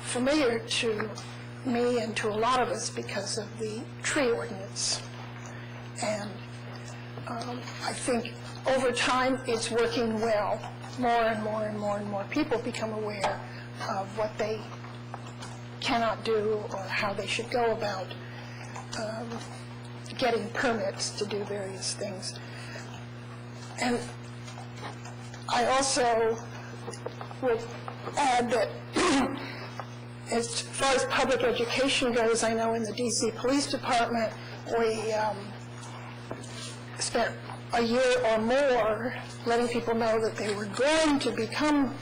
familiar to me and to a lot of us because of the tree ordinance. And I think over time it's working well. More and more and more and more people become aware of what they cannot do or how they should go about getting permits to do various things. And I also would add that as far as public education goes, I know in the DC Police Department we spent a year or more letting people know that they were going to become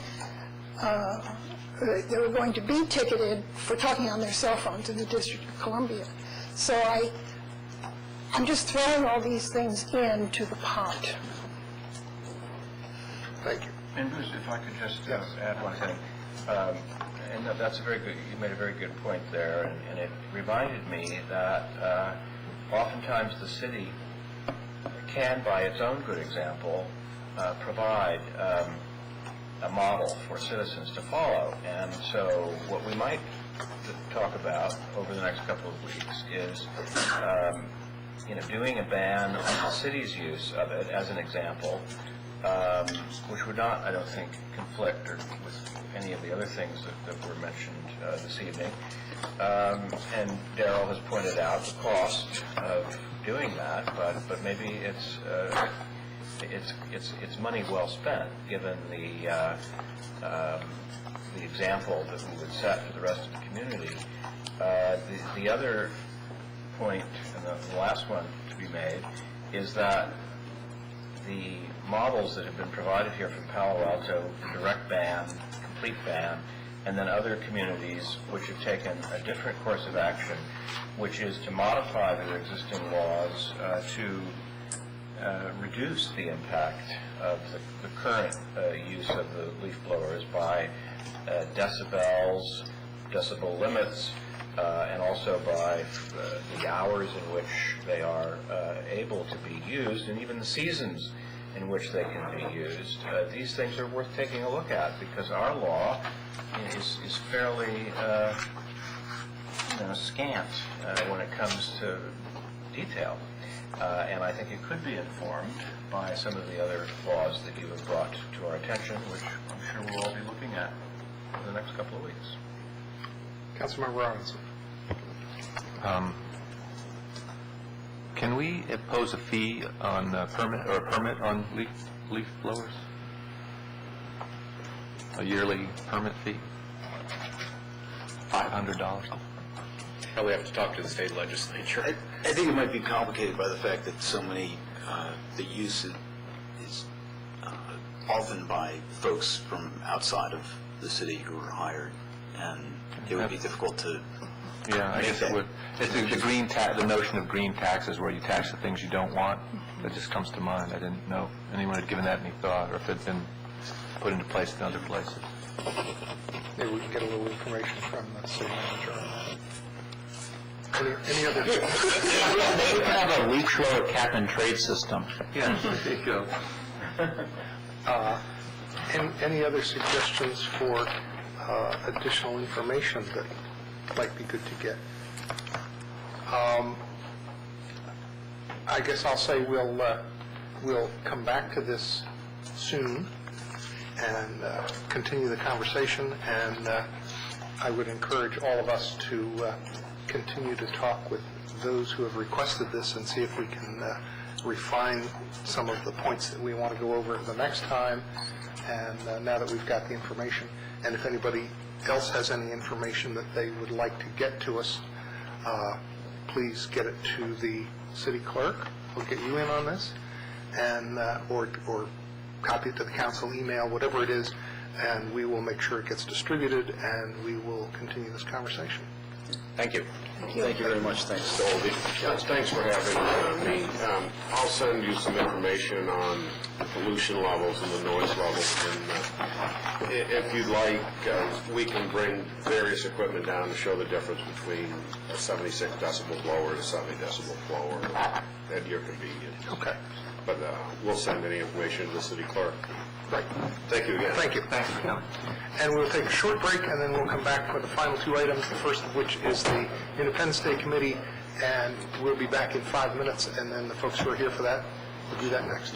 they were going to be ticketed for talking on their cell phones in the District of Columbia. So I'm just throwing all these things into the pot. Thank you. And Bruce, if I could just add one thing. And that's a very good, you made a very good point there, and it reminded me that oftentimes the city can, by its own good example, provide a model for citizens to follow. And so what we might talk about over the next couple of weeks is doing a ban on the city's use of it as an example, which would not, I don't think, conflict with any of the other things that were mentioned this evening. And Darrell has pointed out the cost of doing that, but maybe it's money well spent, given the example that we would set for the rest of the community. The other point, and the last one to be made, is that the models that have been provided here from Palo Alto, direct ban, complete ban, and then other communities which have taken a different course of action, which is to modify their existing laws to reduce the impact of the current use of the leaf blowers by decibel limits, and also by the hours in which they are able to be used, and even the seasons in which they can be used. These things are worth taking a look at, because our law is fairly scant when it comes to detail. And I think it could be informed by some of the other laws that you have brought to our attention, which I'm sure we'll all be looking at over the next couple of weeks. Councilmember Robinson. Can we impose a fee on a permit on leaf blowers? A yearly permit fee? $500? Probably have to talk to the state legislature. I think it might be complicated by the fact that so many, the use is often by folks from outside of the city who are hired, and it would be difficult to. Yeah, I guess it would. It's the green the notion of green taxes, where you tax the things you don't want. That just comes to mind. I didn't know anyone had given that any thought, or if it had been put into place in other places. Maybe we can get a little information from the city manager on that. Any other? Maybe we can have a leak flow cap and trade system. Yeah, there you go. Any other suggestions for additional information that might be good to get? I guess I'll say we'll come back to this soon and continue the conversation, and I would encourage all of us to continue to talk with those who have requested this and see if we can refine some of the points that we want to go over the next time, and now that we've got the information. And if anybody else has any information that they would like to get to us, please get it to the city clerk. We'll get you in on this, and or copy it to the council, email, whatever it is, and we will make sure it gets distributed, and we will continue this conversation. Thank you. Thank you very much. Thanks to all of you. Yes, thanks for having me. I'll send you some information on the pollution levels and the noise levels, and if you'd like, we can bring various equipment down to show the difference between a 76 decibel blower and a 70 decibel blower at your convenience. Okay. But we'll send any information to the city clerk. Right. Thank you again. Thank you. Thanks for coming. And we'll take a short break, and then we'll come back for the final two items, the first of which is the Independence Day Committee, and we'll be back in 5 minutes, and then the folks who are here for that will do that next.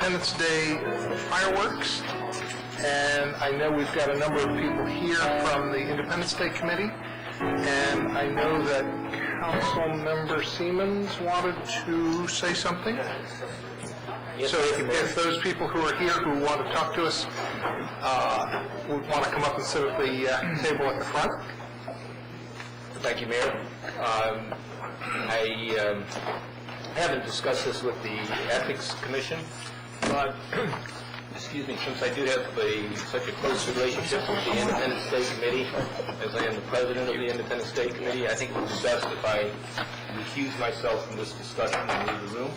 Independence Day fireworks, and I know we've got a number of people here from the Independence Day Committee, and I know that Council Member Siemens wanted to say something. So if those people who are here who want to talk to us would want to come up and sit at the table at the front. Thank you, Mayor. I haven't discussed this with the Ethics Commission, but excuse me, since I do have such a close relationship with the Independence Day Committee, as I am the president of the Independence Day Committee, I think it would be best if I recuse myself from this discussion and leave the room.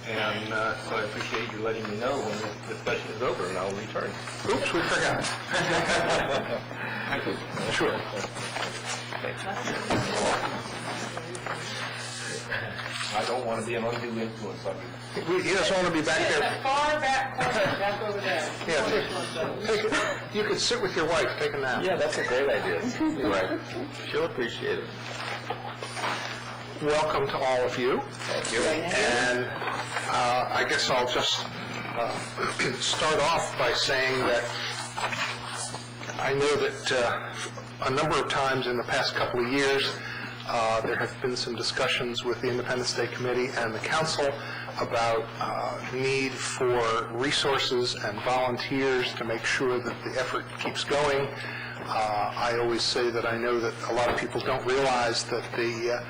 And so I appreciate you letting me know when the discussion is over, and I'll return. Oops, we forgot. Sure. I don't want to be an undue influence on you. He doesn't want to be back there. Far back corner, back over there. Yeah, you could sit with your wife, take a nap. Yeah, that's a great idea. You're right. She'll appreciate it. Welcome to all of you. Thank you. And I guess I'll just start off by saying that I know that a number of times in the past couple of years, there have been some discussions with the Independence Day Committee and the Council about need for resources and volunteers to make sure that the effort keeps going. I always say that I know that a lot of people don't realize that the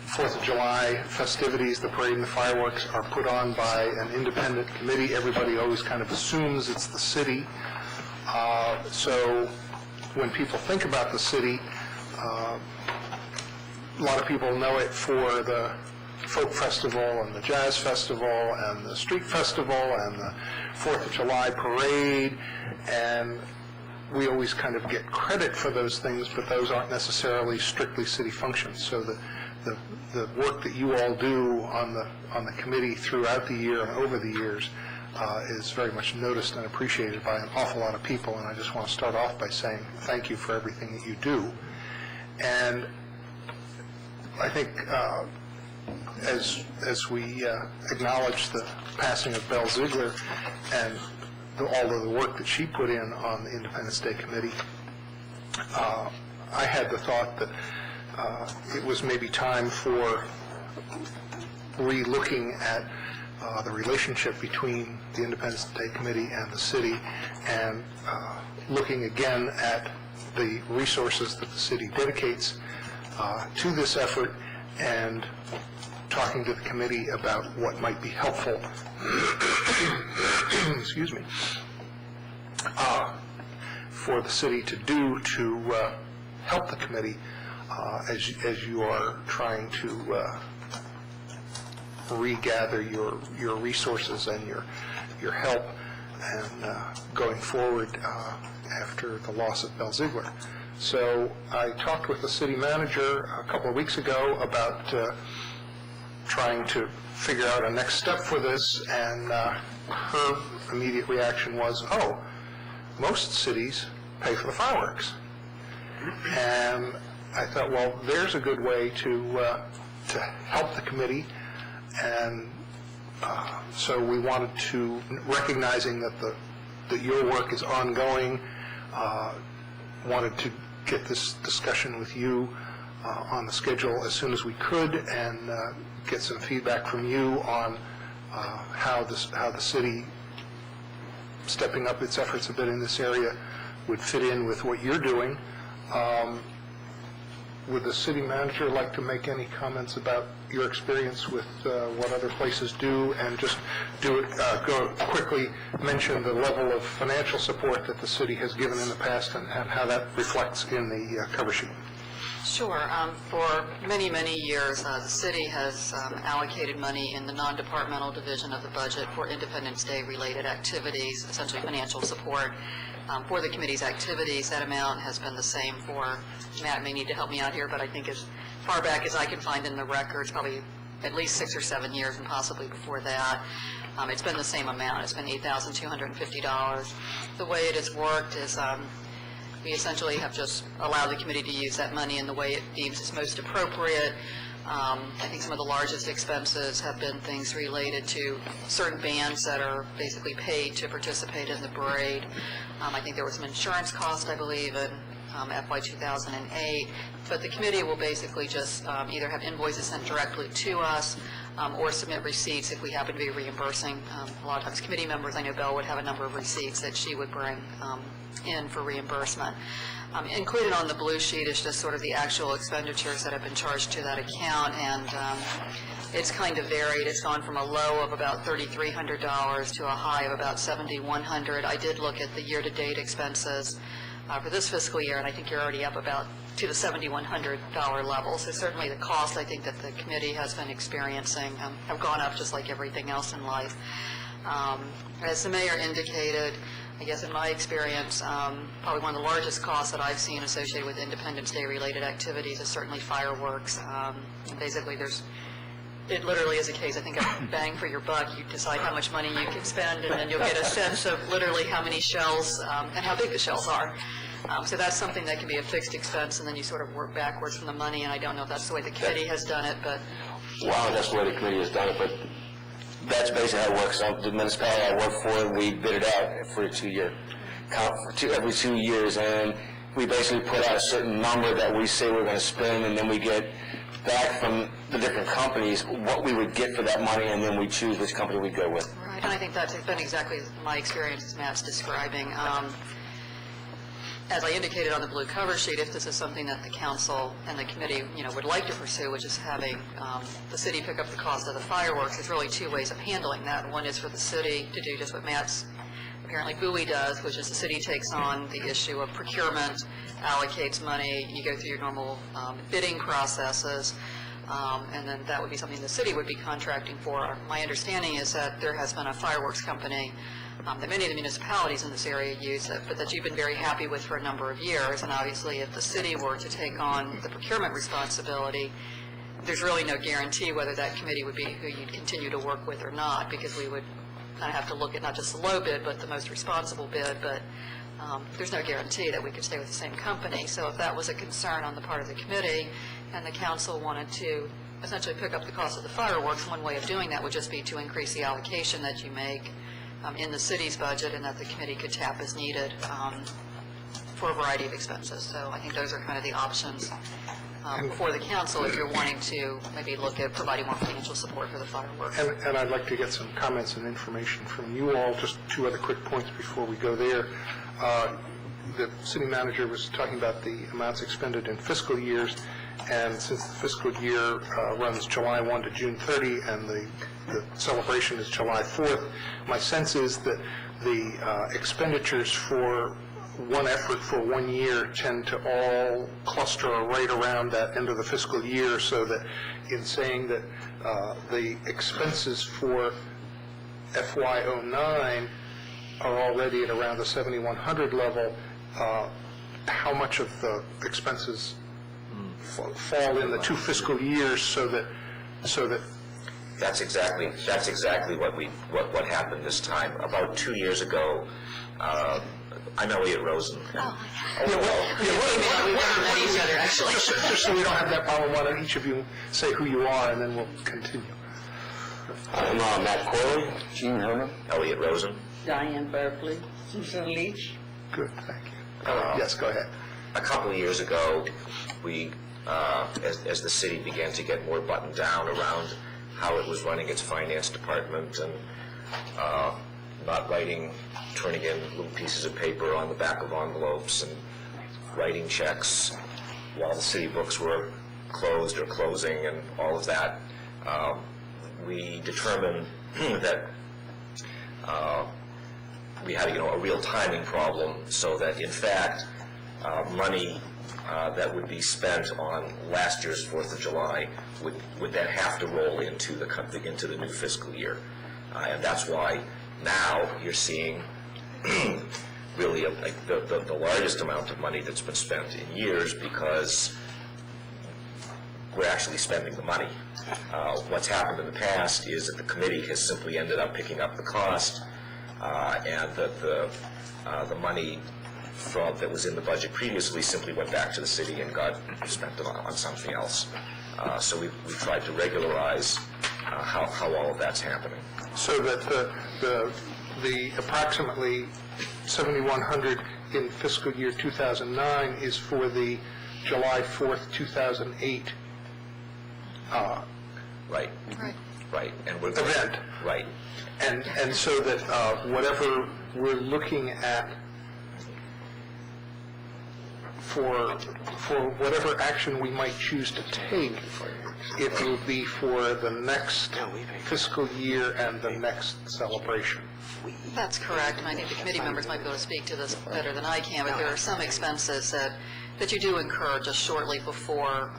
4th of July festivities, the parade and the fireworks, are put on by an independent committee. Everybody always kind of assumes it's the city. So when people think about the city, a lot of people know it for the folk festival and the jazz festival and the street festival and the 4th of July parade, and we always kind of get credit for those things, but those aren't necessarily strictly city functions. So the work that you all do on the committee throughout the year and over the years is very much noticed and appreciated by an awful lot of people, and I just want to start off by saying thank you for everything that you do. And I think as we acknowledge the passing of Belle Ziegler and all of the work that she put in on the Independence Day Committee, I had the thought that it was maybe time for re-looking at the relationship between the Independence Day Committee and the city, and looking again at the resources that the city dedicates to this effort, and talking to the committee about what might be helpful excuse me, for the city to do to help the committee as you are trying to regather your resources and your help and going forward after the loss of Belle Ziegler. So I talked with the city manager a couple of weeks ago about trying to figure out a next step for this, and her immediate reaction was, oh, most cities pay for the fireworks. And I thought, well, there's a good way to help the committee, and so we wanted to, recognizing that your work is ongoing, wanted to get this discussion with you on the schedule as soon as we could, and get some feedback from you on how the city stepping up its efforts a bit in this area would fit in with what you're doing. Would the city manager like to make any comments about your experience with what other places do, and just go quickly mention the level of financial support that the city has given in the past and how that reflects in the cover sheet? Sure. For many, many years, the city has allocated money in the non-departmental division of the budget for Independence Day related activities, essentially financial support for the committee's activities. That amount has been the same for, Matt may need to help me out here, but I think as far back as I can find in the records, probably at least 6 or 7 years, and possibly before that. It's been the same amount. It's been $8,250. The way it has worked is we essentially have just allowed the committee to use that money in the way it deems is most appropriate. I think some of the largest expenses have been things related to certain bands that are basically paid to participate in the parade. I think there was some insurance cost, I believe, in FY 2008, but the committee will basically just either have invoices sent directly to us or submit receipts if we happen to be reimbursing. A lot of times committee members, I know Belle would have a number of receipts that she would bring in for reimbursement. Included on the blue sheet is just sort of the actual expenditures that have been charged to that account, and it's kind of varied. It's gone from a low of about $3,300 to a high of about $7,100. I did look at the year-to-date expenses for this fiscal year, and I think you're already up about to the $7,100 level. So certainly the cost, I think, that the committee has been experiencing have gone up just like everything else in life. As the mayor indicated, I guess in my experience, probably one of the largest costs that I've seen associated with Independence Day related activities is certainly fireworks. Basically, it literally is a case, I think, of bang for your buck. You decide how much money you can spend, and then you'll get a sense of literally how many shells and how big the shells are. So that's something that can be a fixed expense, and then you sort of work backwards from the money, and I don't know if that's the way the committee has done it, but... Well, that's the way the committee has done it, but that's basically how it works. The municipality I work for, we bid it out for a 2-year count every 2 years, and we basically put out a certain number that we say we're going to spend, and then we get back from the different companies what we would get for that money, and then we choose which company we go with. Right, and I think that's been exactly my experience as Matt's describing. As I indicated on the blue cover sheet, if this is something that the council and the committee, would like to pursue, which is having the city pick up the cost of the fireworks, there's really 2 ways of handling that. One is for the city to do just what Matt's apparently Bowie does, which is the city takes on the issue of procurement, allocates money, you go through your normal bidding processes, and then that would be something the city would be contracting for. My understanding is that there has been a fireworks company that many of the municipalities in this area use, but that you've been very happy with for a number of years, and obviously if the city were to take on the procurement responsibility, there's really no guarantee whether that committee would be who you'd continue to work with or not, because we would kind of have to look at not just the low bid, but the most responsible bid, but there's no guarantee that we could stay with the same company. So if that was a concern on the part of the committee, and the council wanted to essentially pick up the cost of the fireworks, one way of doing that would just be to increase the allocation that you make in the city's budget, and that the committee could tap as needed for a variety of expenses. So I think those are kind of the options for the council if you're wanting to maybe look at providing more financial support for the fireworks. And I'd like to get some comments and information from you all. Just 2 other quick points before we go there. The city manager was talking about the amounts expended in fiscal years, and since the fiscal year runs July 1 to June 30, and the celebration is July 4th, my sense is that the expenditures for one effort for 1 year tend to all cluster right around that end of the fiscal year, so that in saying that the expenses for FY09 are already at around the 7,100 level, how much of the expenses fall in the 2 fiscal years, so that That's exactly what happened this time. About 2 years ago, I'm Elliot Rosen. We've never met each other, actually. Just so we don't have that problem, why don't each of you say who you are, and then we'll continue. I'm Matt Corley, Gene Herman, Elliot Rosen, Diane Berkeley, Susan Leach. Good, thank you. Yes, go ahead. A couple of years ago, we, as the city began to get more buttoned down around how it was running its finance department and not turning in little pieces of paper on the back of envelopes and writing checks while the city books were closed or closing and all of that, we determined that we had a real timing problem, so that in fact money that would be spent on last year's 4th of July would then have to roll into the new fiscal year. And that's why now you're seeing really the largest amount of money that's been spent in years, because we're actually spending the money. What's happened in the past is that the committee has simply ended up picking up the cost, and that the money that was in the budget previously simply went back to the city and got spent on something else. So we've tried to regularize how all of that's happening. So that the approximately 7,100 in fiscal year 2009 is for the July 4th, 2008 Right. Right. And we're event. Right. And so that whatever we're looking at for whatever action we might choose to take, it will be for the next fiscal year and the next celebration. That's correct, and I think the committee members might be able to speak to this better than I can, but there are some expenses that you do incur just shortly before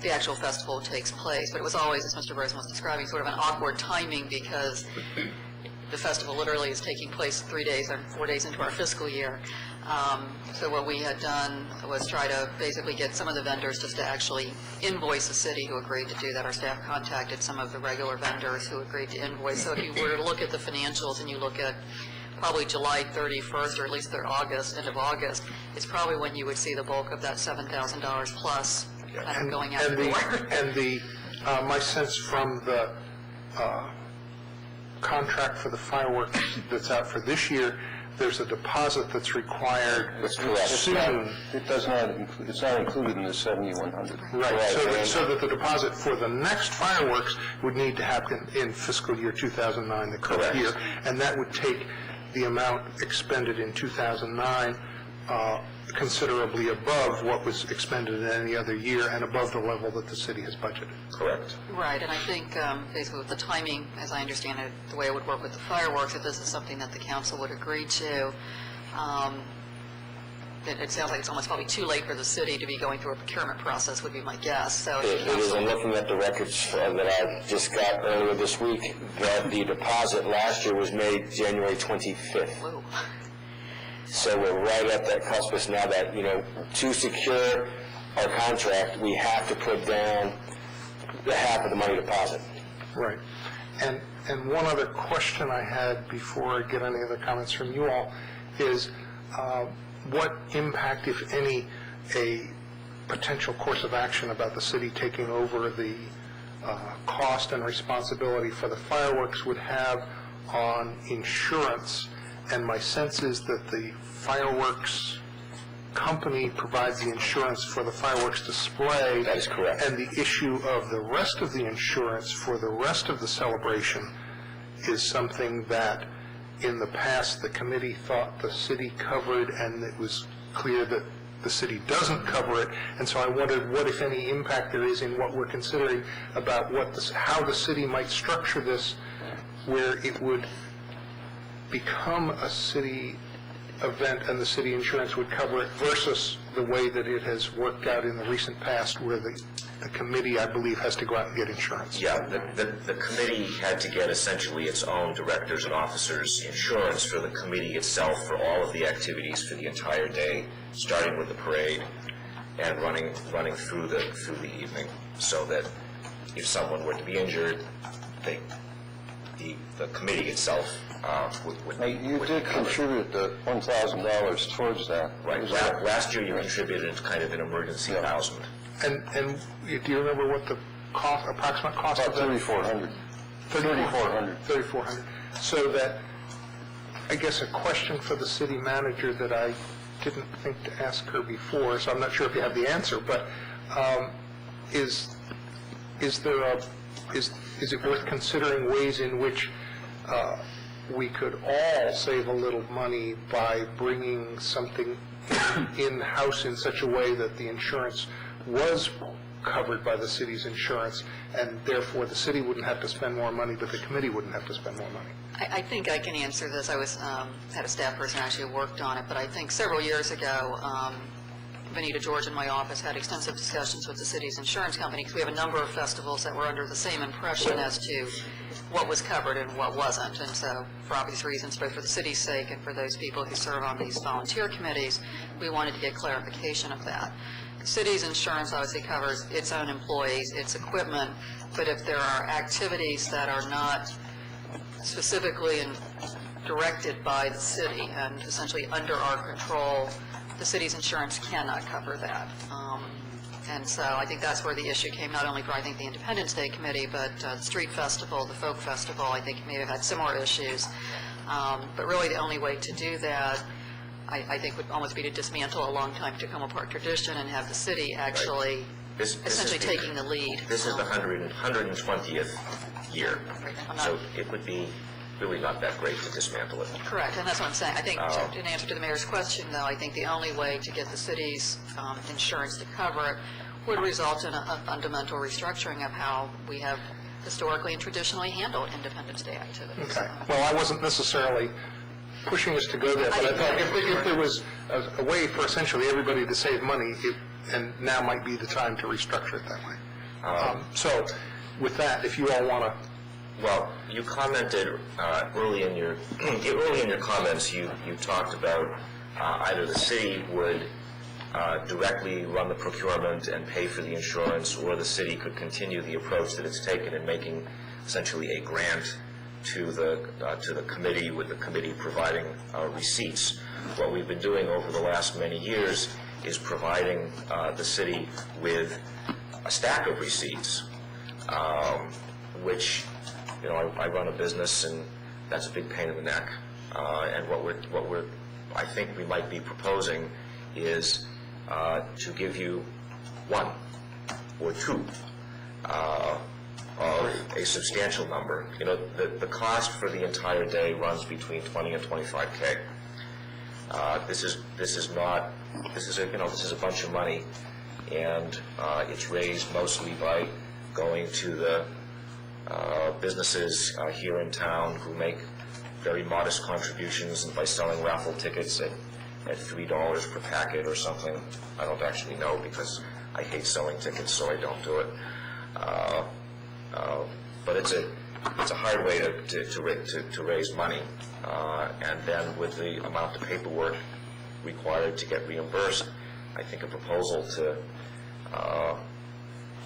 the actual festival takes place. But it was always, as Mr. Rosen was describing, sort of an awkward timing because the festival literally is taking place 3 days or 4 days into our fiscal year. So what we had done was try to basically get some of the vendors just to actually invoice the city, who agreed to do that. Our staff contacted some of the regular vendors who agreed to invoice. So if you were to look at the financials and you look at probably July 31st, or at least their end of August, it's probably when you would see the bulk of that $7,000 plus kind of going out the door. And my sense from the contract for the fireworks that's out for this year, there's a deposit that's required soon. It's not included in the 7,100. Right, so that the deposit for the next fireworks would need to happen in fiscal year 2009, the current year, and that would take the amount expended in 2009 considerably above what was expended in any other year and above the level that the city has budgeted. Correct. Right, and I think basically with the timing, as I understand it, the way it would work with the fireworks, if this is something that the council would agree to, it sounds like it's almost probably too late for the city to be going through a procurement process, would be my guess. So It is. I'm looking at the records that I just got earlier this week, that the deposit last year was made January 25th. Whoa. So we're right at that cuspus now that, to secure our contract, we have to put down the half of the money deposit. Right. And one other question I had before I get any other comments from you all is what impact, if any, a potential course of action about the city taking over the cost and responsibility for the fireworks would have on insurance. And my sense is that the fireworks company provides the insurance for the fireworks display. That is correct. And the issue of the rest of the insurance for the rest of the celebration is something that in the past the committee thought the city covered, and it was clear that the city doesn't cover it. And so I wondered what, if any, impact there is in what we're considering about how the city might structure this, where it would become a city event and the city insurance would cover it, versus the way that it has worked out in the recent past, where the committee, I believe, has to go out and get insurance. Yeah, the committee had to get essentially its own directors and officers insurance for the committee itself for all of the activities for the entire day, starting with the parade and running through the evening, so that if someone were to be injured, the committee itself would You did contribute the $1,000 towards that. Right. Last year you contributed kind of an emergency $1,000. And do you remember what the approximate cost of that? About $3,400. $3,400. So that, I guess, a question for the city manager that I didn't think to ask her before, so I'm not sure if you have the answer, but is it worth considering ways in which we could all save a little money by bringing something in-house in such a way that the insurance was covered by the city's insurance, and therefore the city wouldn't have to spend more money, but the committee wouldn't have to spend more money? I think I can answer this. I had a staff person who actually worked on it, but I think several years ago, Benita George in my office had extensive discussions with the city's insurance company, because we have a number of festivals that were under the same impression as to what was covered and what wasn't. And so, for obvious reasons, both for the city's sake and for those people who serve on these volunteer committees, we wanted to get clarification of that. The city's insurance obviously covers its own employees, its equipment, but if there are activities that are not specifically directed by the city and essentially under our control, the city's insurance cannot cover that. And so I think that's where the issue came, not only for, I think, the Independence Day Committee, but the Street Festival, the Folk Festival, I think may have had similar issues. But really, the only way to do that, I think, would almost be to dismantle a long-time Tacoma Park tradition and have the city actually essentially taking the lead. This is the 120th year, so it would be really not that great to dismantle it. Correct, and that's what I'm saying. I think, in answer to the mayor's question, though, I think the only way to get the city's insurance to cover it would result in a fundamental restructuring of how we have historically and traditionally handled Independence Day activities. Okay. Well, I wasn't necessarily pushing us to go there, but I thought if there was a way for essentially everybody to save money, and now might be the time to restructure it that way. So, with that, if you all want to... Well, you commented early in your comments. You talked about either the city would directly run the procurement and pay for the insurance, or the city could continue the approach that it's taken in making essentially a grant to the committee, with the committee providing receipts. What we've been doing over the last many years is providing the city with a stack of receipts, which, you know, I run a business, and that's a big pain in the neck. And what I think we might be proposing is to give you one or two of a substantial number. You know, the cost for the entire day runs between $20,000 and $25,000. This is a bunch of money, and it's raised mostly by going to the businesses here in town who make very modest contributions, and by selling raffle tickets at $3 per packet or something. I don't actually know, because I hate selling tickets, so I don't do it. But it's a hard way to raise money, and then with the amount of paperwork required to get reimbursed, I think a proposal to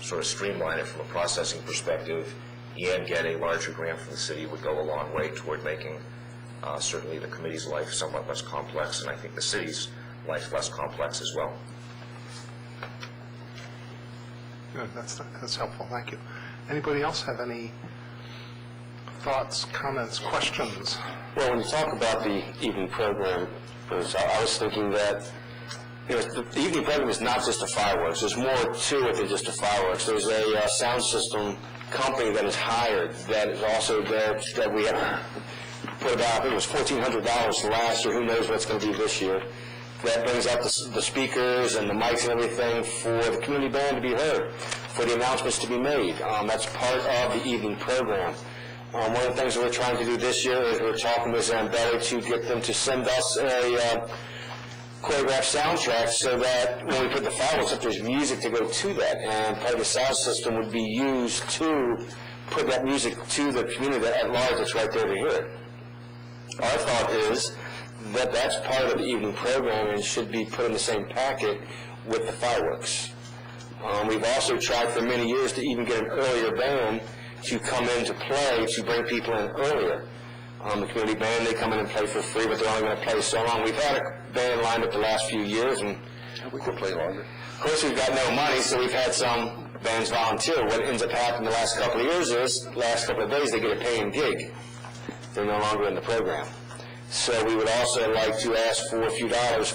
sort of streamline it from a processing perspective and get a larger grant from the city would go a long way toward making certainly the committee's life somewhat less complex, and I think the city's life less complex as well. Good, that's helpful, thank you. Anybody else have any thoughts, comments, questions? Well, when you talk about the evening program, I was thinking that, you know, the evening program is not just the fireworks. There's more to it than just the fireworks. There's a sound system company that is hired that is also there, that we have put about, I think it was $1,400 last year. Who knows what it's going to be this year. That brings out the speakers and the mics and everything for the community band to be heard, for the announcements to be made. That's part of the evening program. One of the things that we're trying to do this year is we're talking with Zambelli to get them to send us a choreographed soundtrack, so that when we put the fireworks up, there's music to go to that, and part of the sound system would be used to put that music to the community at large that's right there to hear it. Our thought is that that's part of the evening program and should be put in the same packet with the fireworks. We've also tried for many years to even get an earlier band to come in to play, to bring people in earlier. The community band, they come in and play for free, but they're only going to play so long. We've had a band lined up the last few years, and we could play longer. Of course, we've got no money, so we've had some bands volunteer. What ends up happening the last couple of years is, the last couple of days, they get a paying gig. They're no longer in the program. So we would also like to ask for a few dollars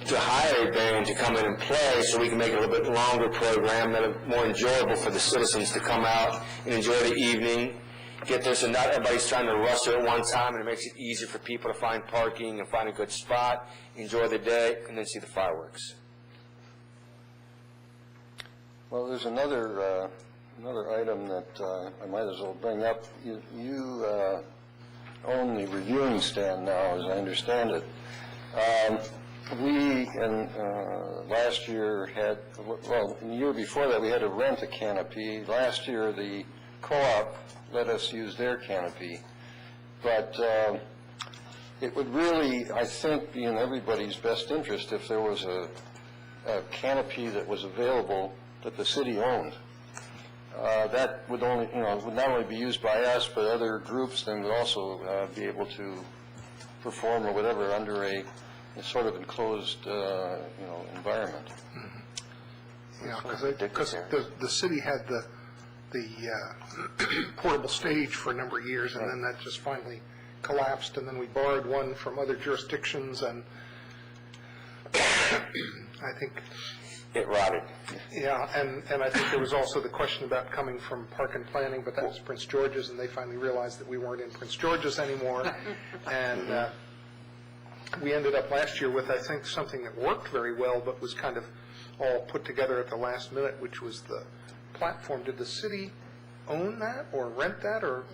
to hire a band to come in and play, so we can make it a little bit longer program that are more enjoyable for the citizens to come out and enjoy the evening, get there so not everybody's trying to rush there at one time, and it makes it easier for people to find parking and find a good spot, enjoy the day, and then see the fireworks. Well, there's another item that I might as well bring up. You own the reviewing stand now, as I understand it. We, last year, had, well, in the year before that, we had to rent a canopy. Last year, the co-op let us use their canopy. But it would really, I think, be in everybody's best interest if there was a canopy that was available that the city owned. That would only, would not only be used by us, but other groups then would also be able to perform or whatever under a sort of enclosed, environment. Yeah, because the city had the portable stage for a number of years, and then that just finally collapsed, and then we borrowed one from other jurisdictions, and I think... It rotted. Yeah, and I think there was also the question about coming from Park and Planning, but that was Prince George's, and they finally realized that we weren't in Prince George's anymore. And we ended up last year with, I think, something that worked very well, but was kind of all put together at the last minute, which was the platform. Did the city own that or rent that? Or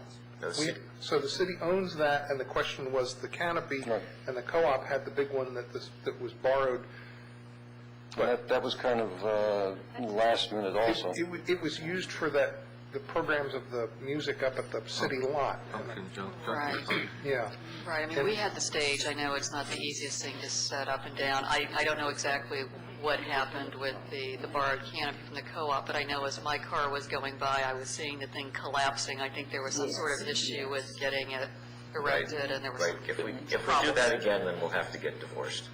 so the city owns that, and the question was the canopy, and the co-op had the big one that was borrowed. That was kind of last minute also. It was used for the programs of the music up at the city lot. Right. Yeah. Right, I mean, we had the stage. I know it's not the easiest thing to set up and down. I don't know exactly what happened with the borrowed canopy from the co-op, but I know as my car was going by, I was seeing the thing collapsing. I think there was some sort of issue with getting it erected, and there was If we do that again, then we'll have to get divorced.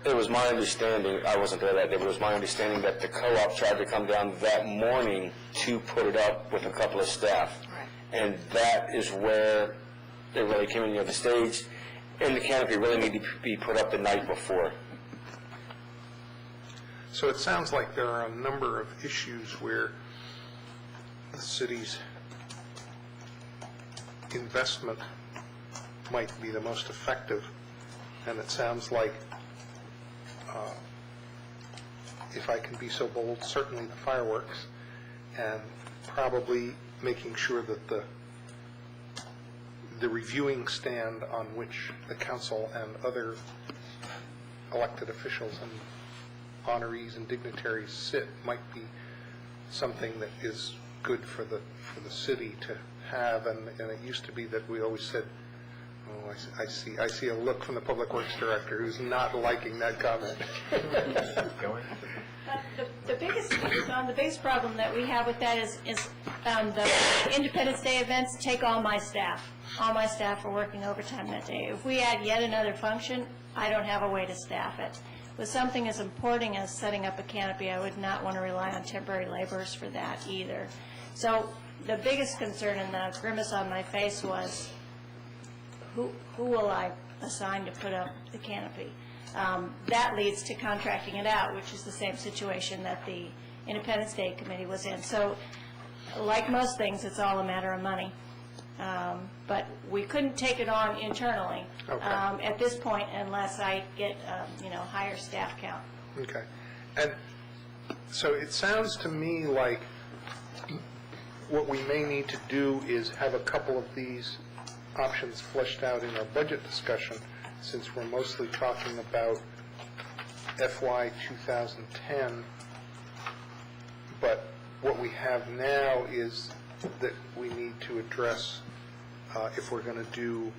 It was my understanding, I wasn't there that day, but it was my understanding that the co-op tried to come down that morning to put it up with a couple of staff. Right. And that is where it really came in, the stage and the canopy really needed to be put up the night before. So it sounds like there are a number of issues where the city's investment might be the most effective, and it sounds like, if I can be so bold, certainly the fireworks, and probably making sure that the reviewing stand on which the council and other elected officials and honorees and dignitaries sit might be something that is good for the city to have, and it used to be that we always said, oh, I see a look from the Public Works Director who's not liking that comment. The biggest problem that we have with that is the Independence Day events take all my staff. All my staff are working overtime that day. If we add yet another function, I don't have a way to staff it. With something as important as setting up a canopy, I would not want to rely on temporary laborers for that either. So the biggest concern and the grimace on my face was, who will I assign to put up the canopy? That leads to contracting it out, which is the same situation that the Independence Day Committee was in. So like most things, it's all a matter of money. But we couldn't take it on internally at this point unless I get, higher staff count. Okay. And so it sounds to me like what we may need to do is have a couple of these options fleshed out in our budget discussion, since we're mostly talking about FY 2010. But what we have now is that we need to address, if we're going to do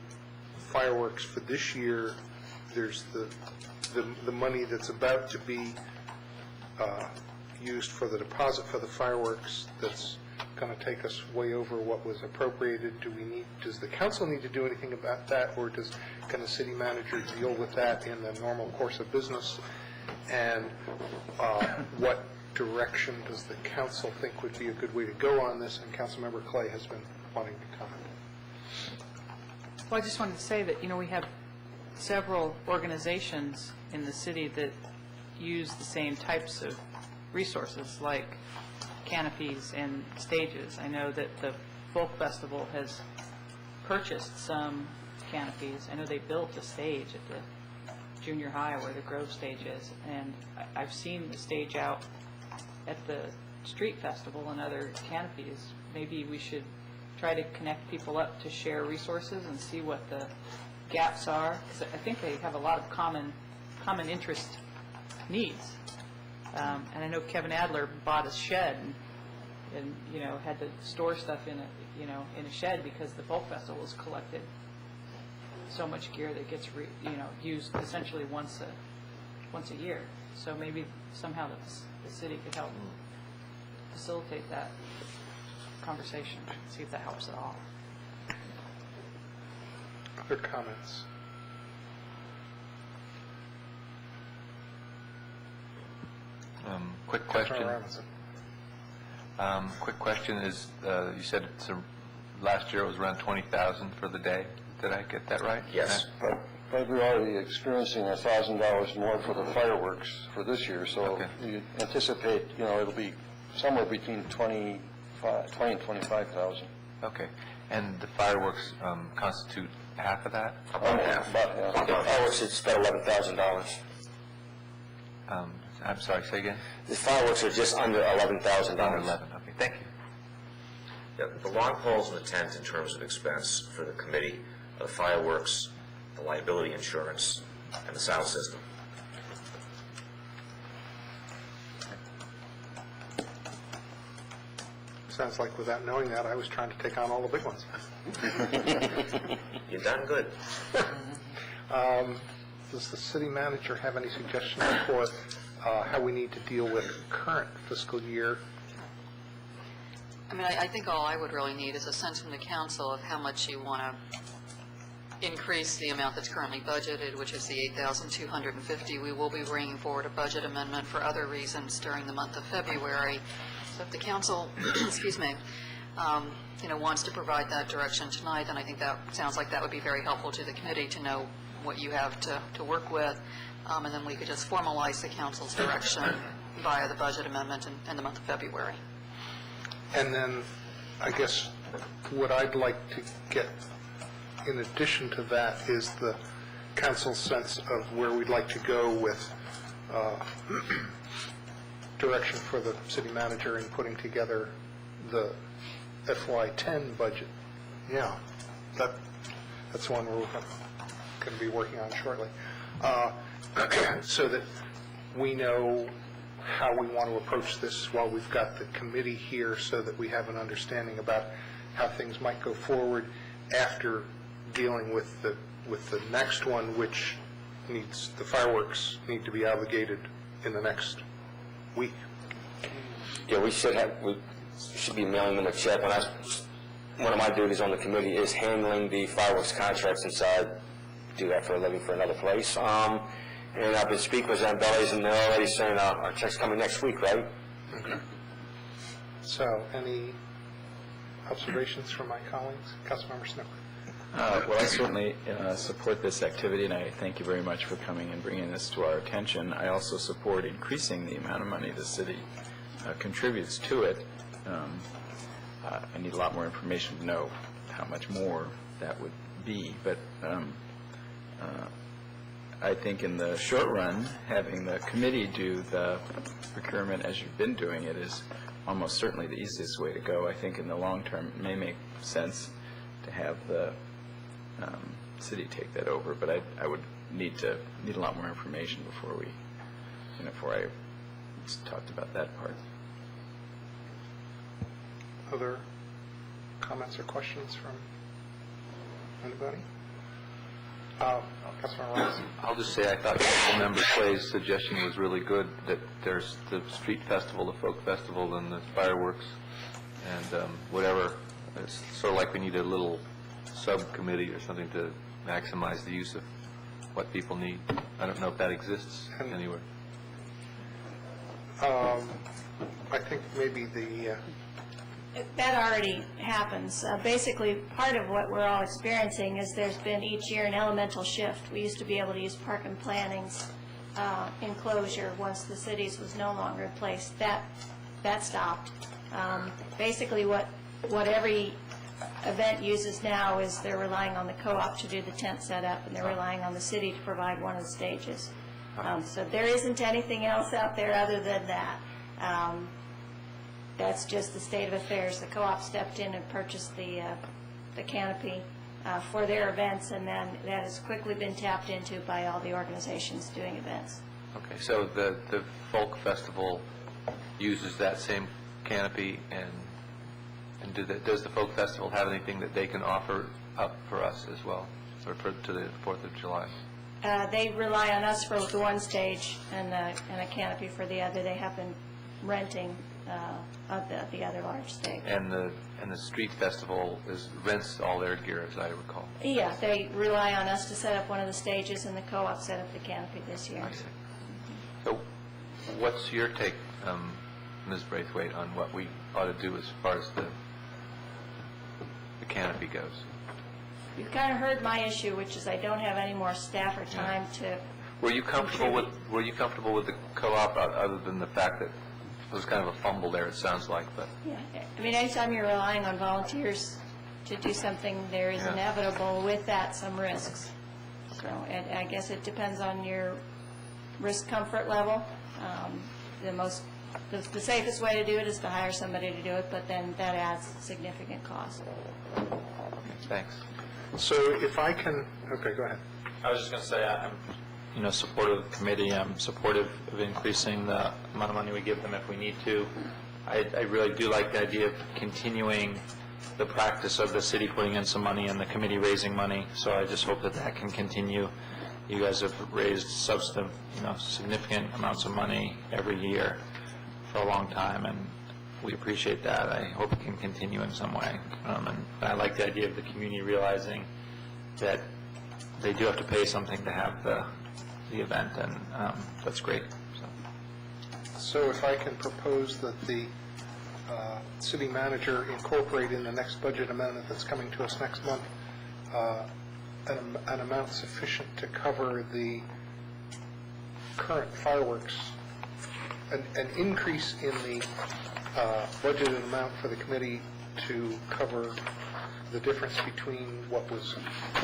fireworks for this year, there's the money that's about to be used for the deposit for the fireworks that's going to take us way over what was appropriated. Does the council need to do anything about that, or can the city manager deal with that in the normal course of business? And what direction does the council think would be a good way to go on this? And Councilmember Clay has been wanting to comment. Well, I just wanted to say that, we have several organizations in the city that use the same types of resources, like canopies and stages. I know that the Folk Festival has purchased some canopies. I know they built a stage at the junior high where the Grove stage is, and I've seen the stage out at the street festival and other canopies. Maybe we should try to connect people up to share resources and see what the gaps are, because I think they have a lot of common interest needs. And I know Kevin Adler bought a shed and had to store stuff in a shed because the Folk Festival has collected so much gear that gets used essentially once a year. So maybe somehow the city could help facilitate that conversation, see if that helps at all. Other comments? Quick question is, you said last year it was around 20,000 for the day. Did I get that right? Yes. But we're already experiencing $1,000 more for the fireworks for this year, so you anticipate, it'll be somewhere between 20 and 25,000. Okay. And the fireworks constitute half of that? About half. The fireworks is about $11,000. I'm sorry, say again? The fireworks are just under $11,000. Under 11, okay. Thank you. Yeah, the long poles and the tent in terms of expense for the committee, the fireworks, the liability insurance, and the sound system. Sounds like without knowing that, I was trying to take on all the big ones. You've done good. Does the city manager have any suggestions for how we need to deal with current fiscal year? I mean, I think all I would really need is a sense from the council of how much you want to increase the amount that's currently budgeted, which is the $8,250. We will be bringing forward a budget amendment for other reasons during the month of February. So if the council, excuse me, wants to provide that direction tonight, then I think that sounds like that would be very helpful to the committee to know what you have to work with, and then we could just formalize the council's direction via the budget amendment in the month of February. And then, I guess, what I'd like to get in addition to that is the council's sense of where we'd like to go with direction for the city manager in putting together the FY10 budget. Yeah, that's one we're going to be working on shortly. So that we know how we want to approach this while we've got the committee here, so that we have an understanding about how things might go forward after dealing with the next one, which needs, the fireworks need to be obligated in the next week. Yeah, we should be mailing them a check. One of my duties on the committee is handling the fireworks contracts inside. Do that for a living for another place. And I've been speaking with Zambelli's, and they're already saying our check's coming next week, right? Okay. So, any observations from my colleagues? Councilmember Snipper. Well, I certainly support this activity, and I thank you very much for coming and bringing this to our attention. I also support increasing the amount of money the city contributes to it. I need a lot more information to know how much more that would be, but I think in the short run, having the committee do the procurement as you've been doing it is almost certainly the easiest way to go. I think in the long term, it may make sense to have the city take that over, but I would need a lot more information before I talked about that part. Other comments or questions from anybody? Councilmember Robinson. I'll just say I thought Councilmember Clay's suggestion was really good, that there's the street festival, the folk festival, and the fireworks, and whatever. It's sort of like we need a little subcommittee or something to maximize the use of what people need. I don't know if that exists anywhere. I think maybe That already happens. Basically, part of what we're all experiencing is there's been each year an elemental shift. We used to be able to use Park and Planning's enclosure once the city's was no longer in place. That stopped. Basically, what every event uses now is they're relying on the co-op to do the tent setup, and they're relying on the city to provide one of the stages. So there isn't anything else out there other than that. That's just the state of affairs. The co-op stepped in and purchased the canopy for their events, and then that has quickly been tapped into by all the organizations doing events. Okay, so the folk festival uses that same canopy, and does the folk festival have anything that they can offer up for us as well, or to the 4th of July? They rely on us for the one stage and a canopy for the other. They have been renting the other large stage. And the street festival rents all their gear, as I recall. Yeah, they rely on us to set up one of the stages, and the co-op set up the canopy this year. I see. So What's your take, Ms. Braithwaite, on what we ought to do as far as the canopy goes? You've kind of heard my issue, which is I don't have any more staff or time to. Were you comfortable with the co-op, other than the fact that it was kind of a fumble there, it sounds like, but... Yeah, I mean, anytime you're relying on volunteers to do something, there is inevitable with that some risks. So, and I guess it depends on your risk comfort level. The safest way to do it is to hire somebody to do it, but then that adds significant cost. Thanks. So if I can, okay, go ahead. I was just going to say, I'm supportive of the committee. I'm supportive of increasing the amount of money we give them if we need to. I really do like the idea of continuing the practice of the city putting in some money and the committee raising money, so I just hope that that can continue. You guys have raised significant amounts of money every year for a long time, and we appreciate that. I hope it can continue in some way. And I like the idea of the community realizing that they do have to pay something to have the event, and that's great. So if I can propose that the city manager incorporate in the next budget amendment that's coming to us next month an amount sufficient to cover the current fireworks, an increase in the budgeted amount for the committee to cover the difference between what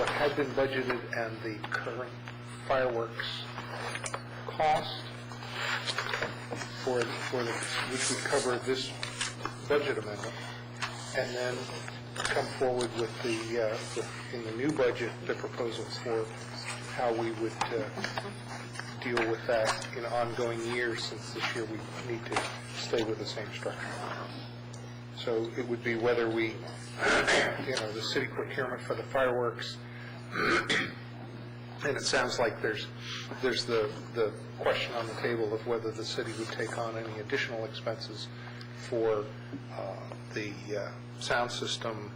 had been budgeted and the current fireworks cost which would cover this budget amendment, and then come forward with in the new budget the proposals for how we would deal with that in ongoing years, since this year we need to stay with the same structure. So it would be whether we, the city procurement for the fireworks, and it sounds like there's the question on the table of whether the city would take on any additional expenses for the sound system.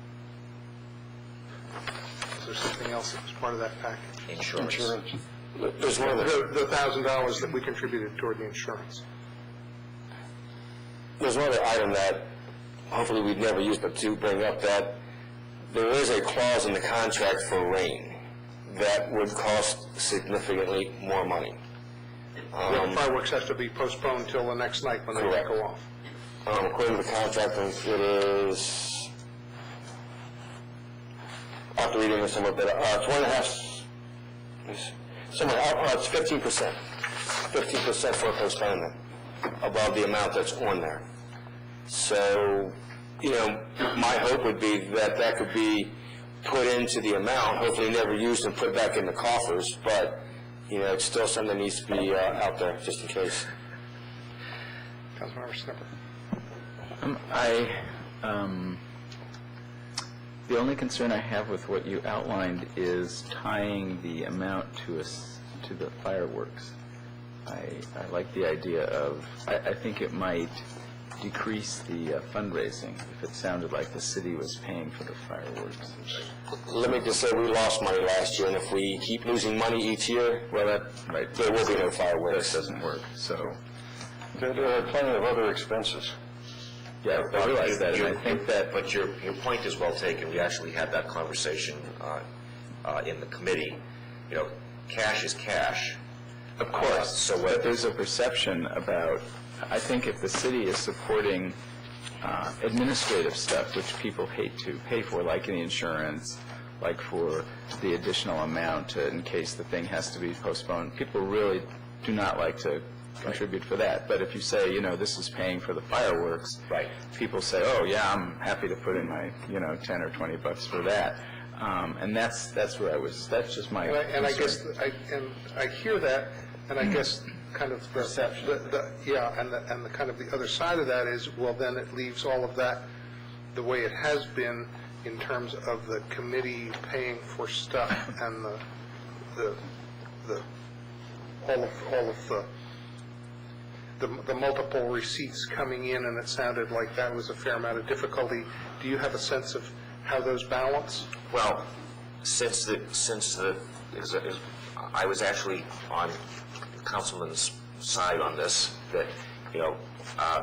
Is there something else that was part of that package? Insurance. There's one of the $1,000 that we contributed toward the insurance. There's one other item that hopefully we'd never use, but to bring up that there is a clause in the contract for rain that would cost significantly more money. Fireworks have to be postponed until the next night when they go off. According to the contract, it is, I'll have to read it somewhere, but it's 15%. 15% for a postponement above the amount that's on there. So, my hope would be that could be put into the amount, hopefully never used and put back in the coffers, but, it's still something that needs to be out there, just in case. Councilmember Snipper. The only concern I have with what you outlined is tying the amount to the fireworks. I like the idea of, I think it might decrease the fundraising if it sounded like the city was paying for the fireworks. Let me just say we lost money last year, and if we keep losing money each year, there will be no fireworks. That doesn't work. So there are plenty of other expenses. Yeah, I realize that, and I think that... But your point is well taken. We actually had that conversation in the committee. Cash is cash. Of course, but there's a perception about... I think if the city is supporting administrative stuff, which people hate to pay for, like in the insurance, like for the additional amount in case the thing has to be postponed, people really do not like to contribute for that. But if you say, this is paying for the fireworks, people say, oh, yeah, I'm happy to put in my, 10 or $20 for that. And that's where I was, that's just my and I guess, I hear that, and I guess kind of perception. And the kind of the other side of that is, well, then it leaves all of that the way it has been in terms of the committee paying for stuff and all of the multiple receipts coming in, and it sounded like that was a fair amount of difficulty. Do you have a sense of how those balance? Well, since I was actually on Councilman's side on this, that,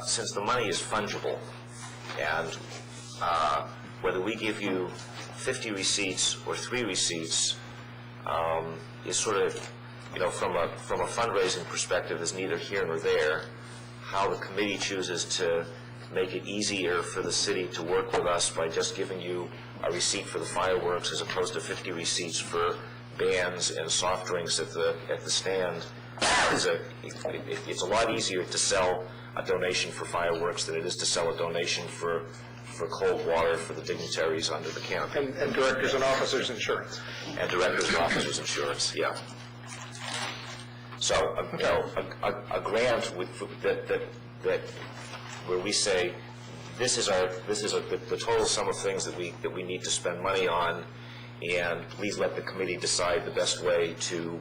since the money is fungible, and whether we give you 50 receipts or 3 receipts is sort of, from a fundraising perspective, is neither here nor there. How the committee chooses to make it easier for the city to work with us by just giving you a receipt for the fireworks as opposed to 50 receipts for bands and soft drinks at the stand, it's a lot easier to sell a donation for fireworks than it is to sell a donation for cold water for the dignitaries under the canopy. And directors and officers insurance. And directors and officers insurance, yeah. So, a grant that where we say, this is the total sum of things that we need to spend money on, and please let the committee decide the best way to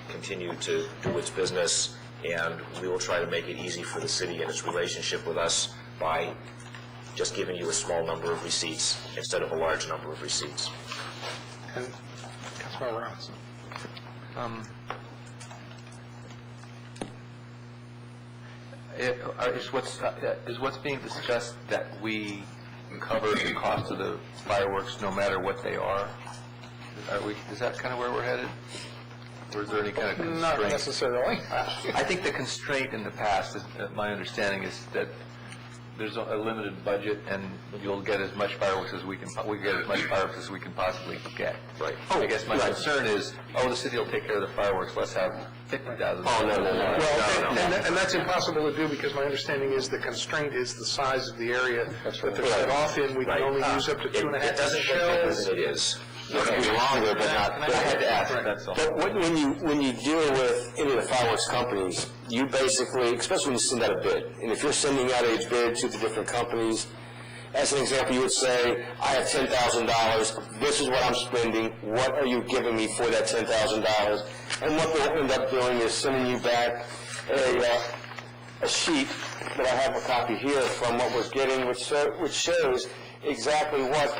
continue to do its business, and we will try to make it easy for the city and its relationship with us by just giving you a small number of receipts instead of a large number of receipts. And Councilmember Robinson. Is what's being discussed that we cover the cost of the fireworks no matter what they are? Is that kind of where we're headed? Or is there any kind of constraint? Not necessarily. I think the constraint in the past, my understanding is that there's a limited budget, and you'll get as much fireworks as we get as much fireworks as we can possibly get. Right. I guess my concern is, the city will take care of the fireworks. Let's have 50,000. Oh, no. Well, and that's impossible to do because my understanding is the constraint is the size of the area that they're set off in. We can only use up to 2.5 It doesn't get bigger than it is. It can be longer, but not. I had to ask. That's all. But when you deal with any of the fireworks companies, you basically, especially when you send out a bid, and if you're sending out a bid to the different companies, as an example, you would say, I have $10,000, this is what I'm spending, what are you giving me for that $10,000? And what they'll end up doing is sending you back a sheet that I have a copy here from what we're getting, which shows exactly what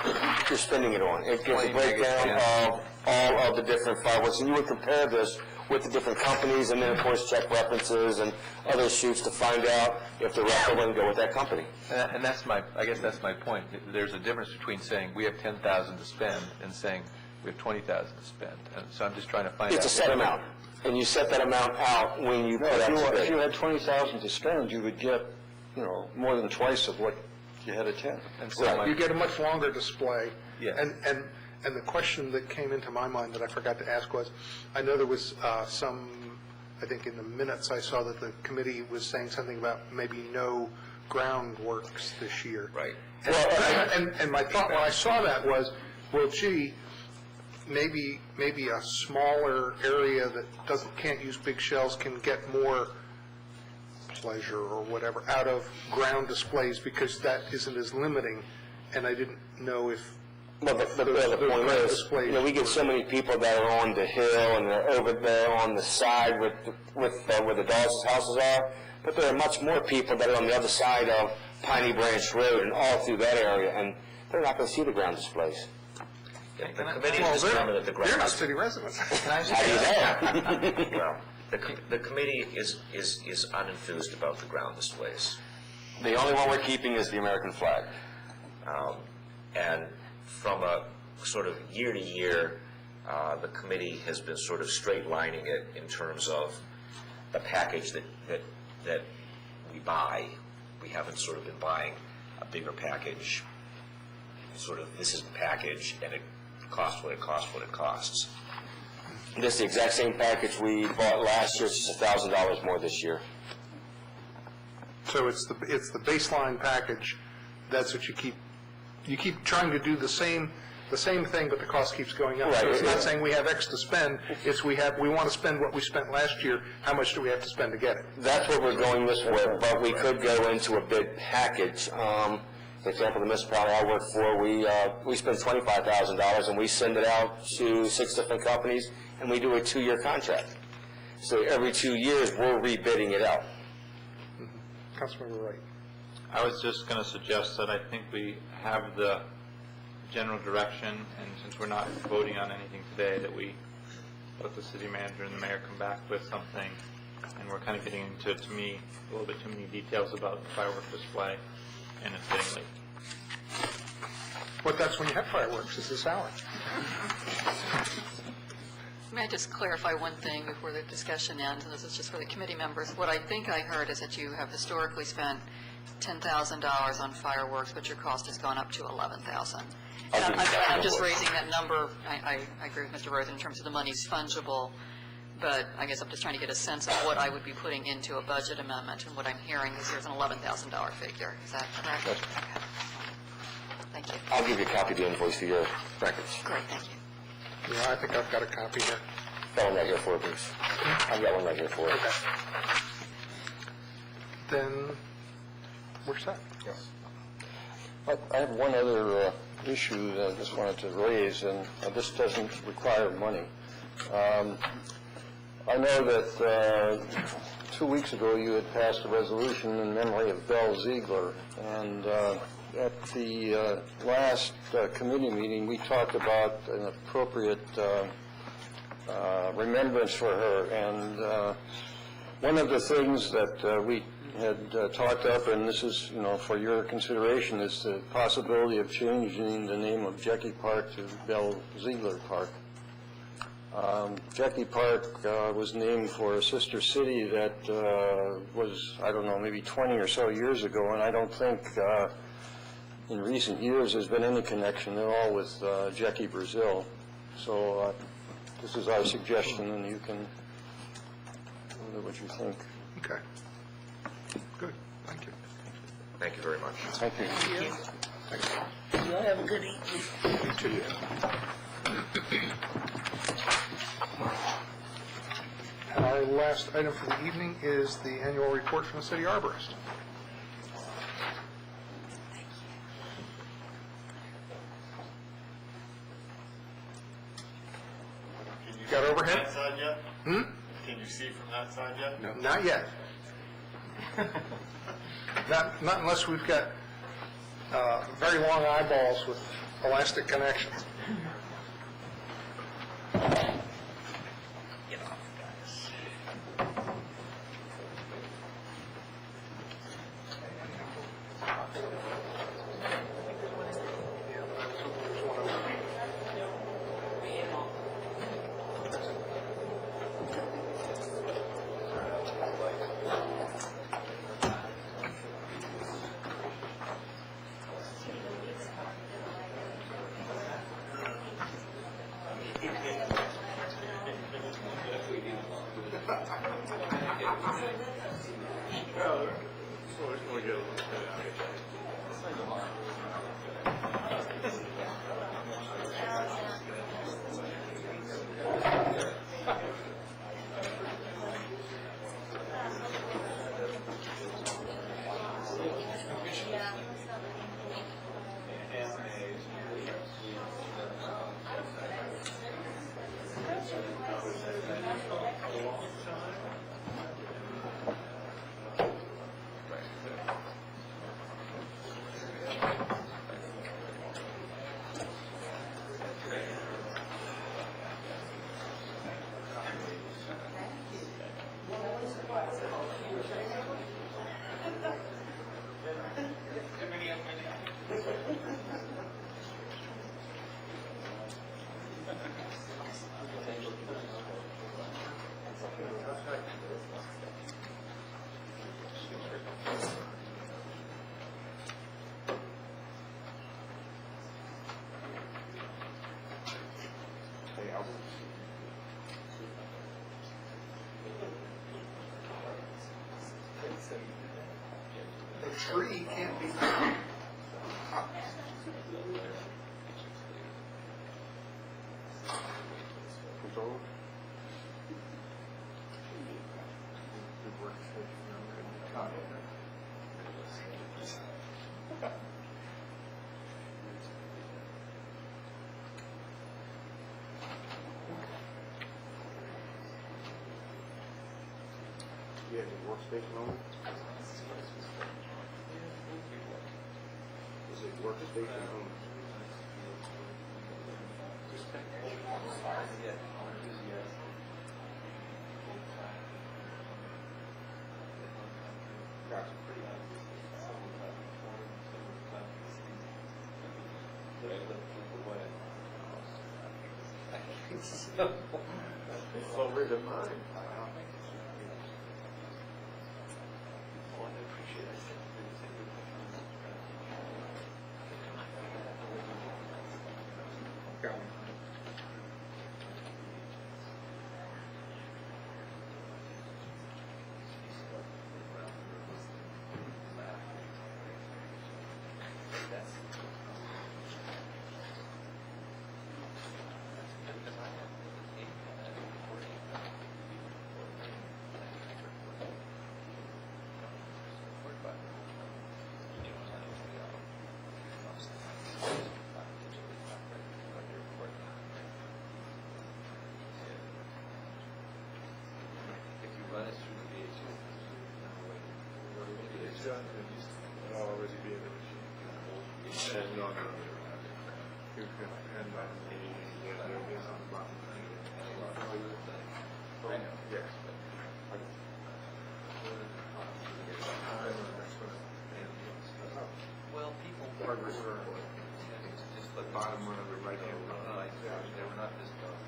you're spending it on. It gives a breakdown of all of the different fireworks, and you would compare this with the different companies, and then of course check references and other shoots to find out if the rest of them go with that company. And I guess that's my point. There's a difference between saying we have 10,000 to spend and saying we have 20,000 to spend. And so I'm just trying to find out. It's a set amount, and you set that amount out when you put out the bid. If you had 20,000 to spend, you would get, more than twice of what you had at 10. And so You get a much longer display. Yeah. And the question that came into my mind that I forgot to ask was, I know there was I think in the minutes I saw that the committee was saying something about maybe no groundworks this year. Right. And my thought when I saw that was, well, gee, maybe a smaller area that can't use big shells can get more pleasure or whatever out of ground displays because that isn't as limiting. And I didn't know if Well, the point is, we get so many people that are on the hill and they're over there on the side with where the dogs' houses are, but there are much more people that are on the other side of Piney Branch Road and all through that area, and they're not going to see the ground displays. The committee has determined that the ground... They're not city residents. How do you know? Well, the committee is unenthused about the ground displays. The only one we're keeping is the American flag. And from a sort of year to year, the committee has been sort of straight lining it in terms of the package that we buy. We haven't sort of been buying a bigger package. Sort of, this is the package, and it costs what it costs. This is the exact same package we bought last year. It's just $1,000 more this year. So it's the baseline package. That's what you keep trying to do the same thing, but the cost keeps going up. Right. So it's not saying we have X to spend. It's we want to spend what we spent last year. How much do we have to spend to get it? That's what we're going this way, but we could go into a big package. For example, the municipality I work for, we spend $25,000 and we send it out to 6 different companies, and we do a 2-year contract. So every 2 years, we're rebidding it out. Councilmember Wright. I was just going to suggest that I think we have the general direction, and since we're not voting on anything today, that we let the city manager and the mayor come back with something, and we're kind of getting into, to me, a little bit too many details about the fireworks display, and it's getting late. But that's when you have fireworks, is this hour. May I just clarify one thing before the discussion ends, and this is just for the committee members. What I think I heard is that you have historically spent $10,000 on fireworks, but your cost has gone up to $11,000. And I'm just raising that number. I agree with Mr. Rosen in terms of the money's fungible, but I guess I'm just trying to get a sense of what I would be putting into a budget amendment, and what I'm hearing is there's an $11,000 figure. Is that correct? Yes. Okay. Thank you. I'll give you a copy of the invoice for your records. Great, thank you. Yeah, I think I've got a copy here. Got one right here for it, Bruce. I've got one right here for it. Okay. Then, we're set. I have one other issue that I just wanted to raise, and this doesn't require money. I know that 2 weeks ago you had passed a resolution in memory of Belle Ziegler, and at the last committee meeting, we talked about an appropriate remembrance for her, and one of the things that we had talked up, and this is, for your consideration, is the possibility of changing the name of Jecky Park to Belle Ziegler Park. Jecky Park was named for a sister city that was, I don't know, maybe 20 or so years ago, and I don't think in recent years there's been any connection at all with Jecky, Brazil. So this is our suggestion, and you can wonder what you think. Okay. Good. Thank you. Thank you very much. Thank you. Thanks. You all have a good evening. You too. And our last item for the evening is the annual report from the city arborist. Got overhead? That side yet? Hmm? Can you see from that side yet? No, not yet. Not unless we've got very long eyeballs with elastic connections. The tree can't be found. You have your workstation on? Is it workstation on? It's over to mine. Already be able to and on you can depend on the is on the bottom. I know. Yes. Well, people were just the bottom one of the right hand. They were not this tough.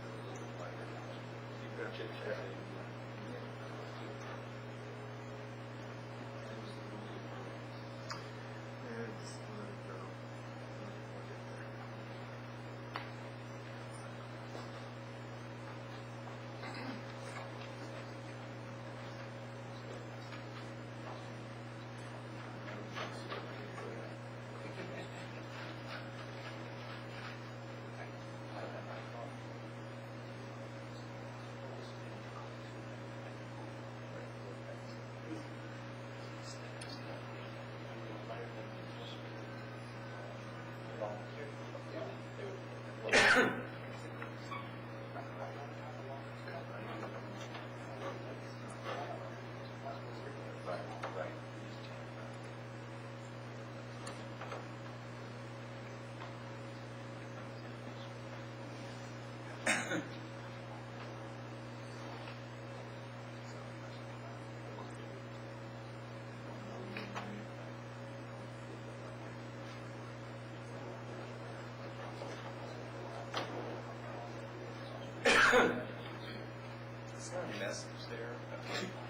It's not a message there.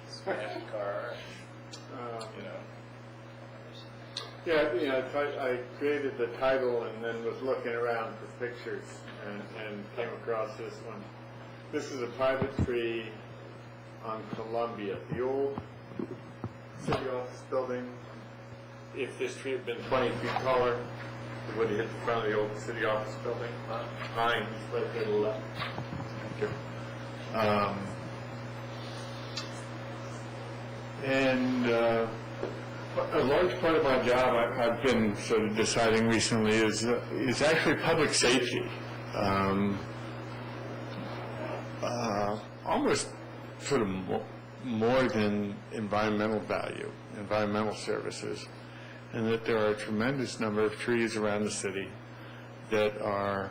Smash car, you know. Yeah, I created the title and then was looking around for pictures and came across this one. This is a private tree on Columbia, the old city office building. If this tree had been 20 feet taller, it would have hit the front of the old city office building. Pine, right there to the left. Thank you. A large part of my job I've been sort of deciding recently is actually public safety. Almost sort of more than environmental value, environmental services, and that there are a tremendous number of trees around the city that are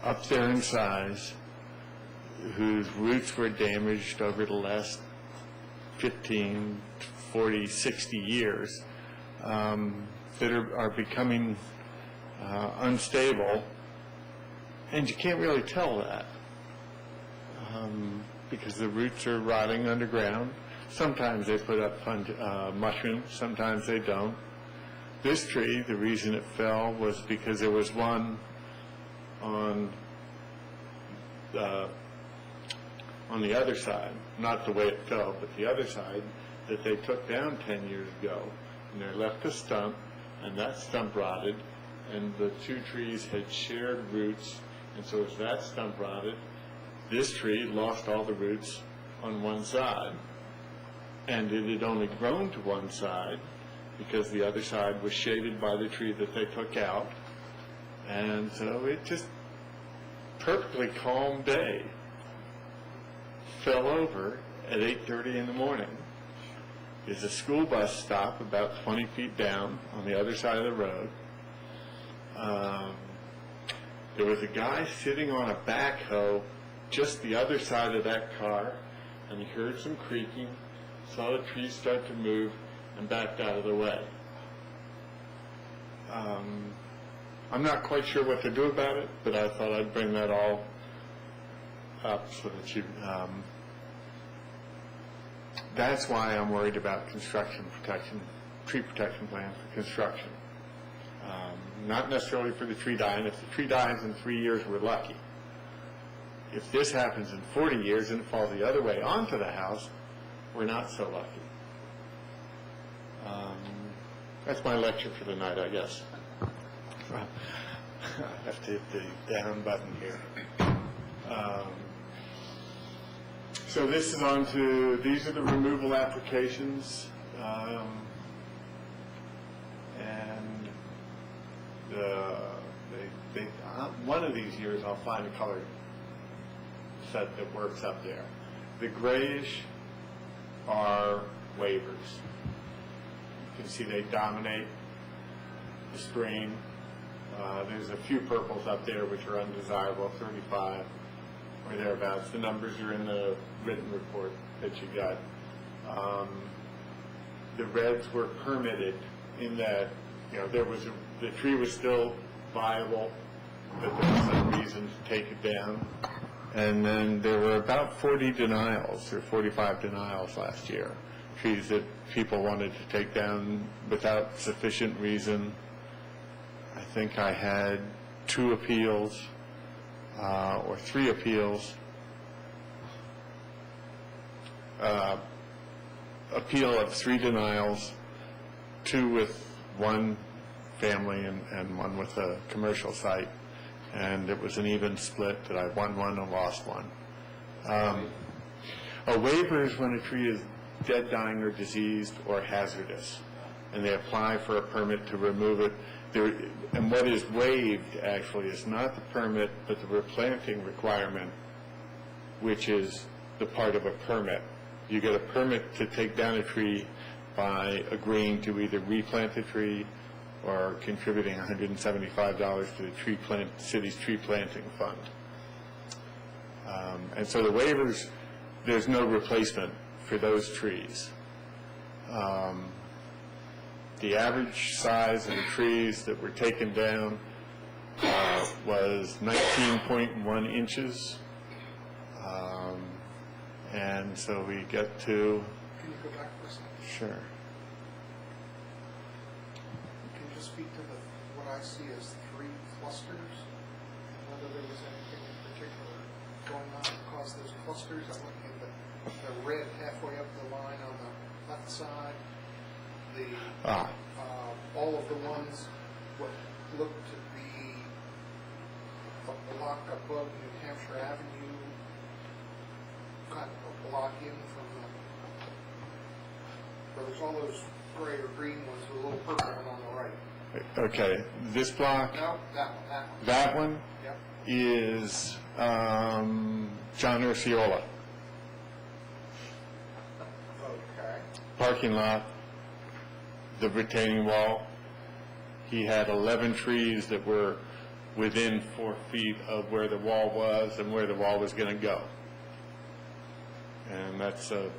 up there in size, whose roots were damaged over the last 15, 40, 60 years, that are becoming unstable, and you can't really tell that because the roots are rotting underground. Sometimes they put up mushrooms, sometimes they don't. This tree, the reason it fell was because there was one on the other side, not the way it fell, but the other side, that they took down 10 years ago. And they left a stump, and that stump rotted, and the two trees had shared roots, and so as that stump rotted, this tree lost all the roots on one side. And it had only grown to one side because the other side was shaded by the tree that they took out. And so it just, perfectly calm day, fell over at 8:30 in the morning. There's a school bus stop about 20 feet down on the other side of the road. There was a guy sitting on a backhoe just the other side of that car, and he heard some creaking, saw the trees start to move, and backed out of the way. I'm not quite sure what to do about it, but I thought I'd bring that all up so that you, that's why I'm worried about construction protection, tree protection plans for construction. Not necessarily for the tree dying. If the tree dies in 3 years, we're lucky. If this happens in 40 years and it falls the other way onto the house, we're not so lucky. That's my lecture for the night, I guess. I have to hit the down button here. So this is on to, these are the removal applications. And one of these years I'll find a color set that works up there. The grayish are waivers. You can see they dominate the screen. There's a few purples up there which are undesirable, 35 or thereabouts. The numbers are in the written report that you got. The reds were permitted in that, the tree was still viable, but there was some reason to take it down. And then there were about 40 denials, or 45 denials last year. Trees that people wanted to take down without sufficient reason. I think I had 2 appeals, or 3 appeals. Appeal of 3 denials, 2 with one family and 1 with a commercial site. And it was an even split that I won 1 and lost 1. A waiver is when a tree is dead, dying, or diseased, or hazardous, and they apply for a permit to remove it. And what is waived, actually, is not the permit, but the replanting requirement, which is the part of a permit. You get a permit to take down a tree by agreeing to either replant the tree or contributing $175 to the city's tree planting fund. And so the waivers, there's no replacement for those trees. The average size of the trees that were taken down was 19.1 inches. And so we get to... Can you go back for a second? Sure. Can you just speak to what I see as 3 clusters? Whether there was anything in particular going on that caused those clusters? I'm looking at the red halfway up the line on the left side. All of the ones what look to be a block above New Hampshire Avenue, kind of a block in from there's all those gray or green ones with a little purple one on the right. Okay, this block? No, that one. That one? Yep. Is John Urciola. Okay. Parking lot, the retaining wall. He had 11 trees that were within 4 feet of where the wall was and where the wall was going to go. And that's a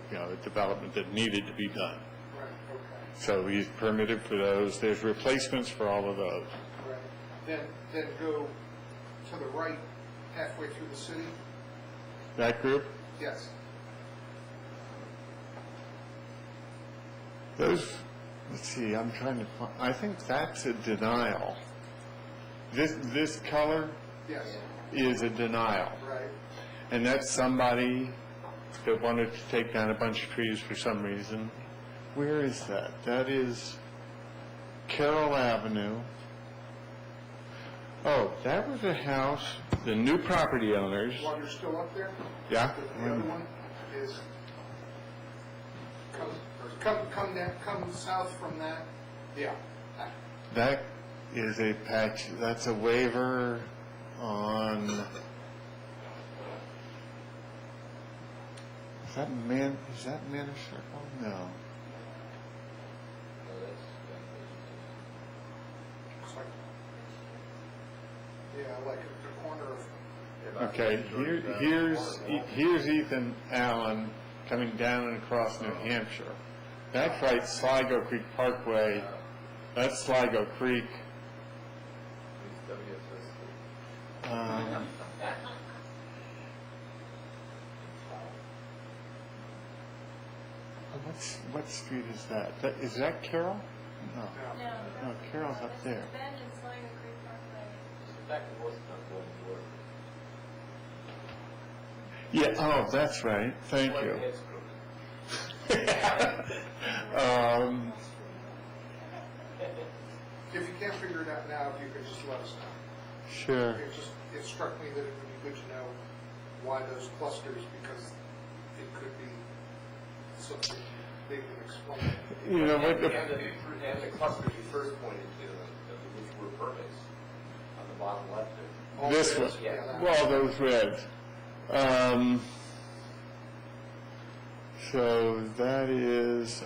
development that needed to be done. Right, okay. So he's permitted for those. There's replacements for all of those. Right. Then go to the right halfway through the city. That group? Yes. Those, let's see, I'm trying to find, I think that's a denial. This color Yes. is a denial. Right. And that's somebody that wanted to take down a bunch of trees for some reason. Where is that? That is Carroll Avenue. Oh, that was a house, the new property owners. While you're still up there? Yeah. The other one is come south from that. Yeah. That is a patch, that's a waiver on, is that Manor Circle? No. Yeah, like the corner of... Okay, here's Ethan Allen coming down and across New Hampshire. That's right, Sligo Creek Parkway. That's Sligo Creek. What street is that? Is that Carroll? No. No, Carroll's up there. Yeah, oh, that's right. Thank you. If you can't figure it out now, if you could just let us know. Sure. It struck me that it would be good to know why those clusters, because it could be something they can explain. You know what? And the clusters you first pointed to, which were permits on the bottom left there. This one. Well, those reds. So that is,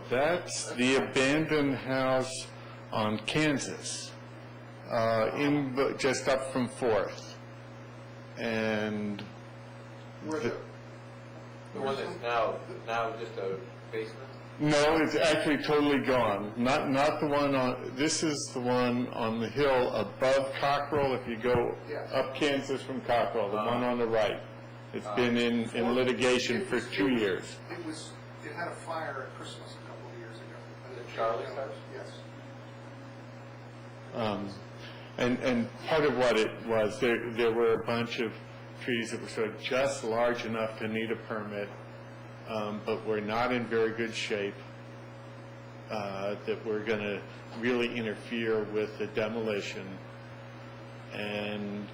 that's the abandoned house on Kansas, just up from 4th. And The one that's now just a basement? no, it's actually totally gone. Not the one on, this is the one on the hill above Cockrell, if you go up Kansas from Cockrell, the one on the right. It's been in litigation for 2 years. It had a fire at Christmas a couple of years ago. Charlie's house? Yes. And part of what it was, there were a bunch of trees that were sort of just large enough to need a permit, but were not in very good shape, that were going to really interfere with the demolition. And,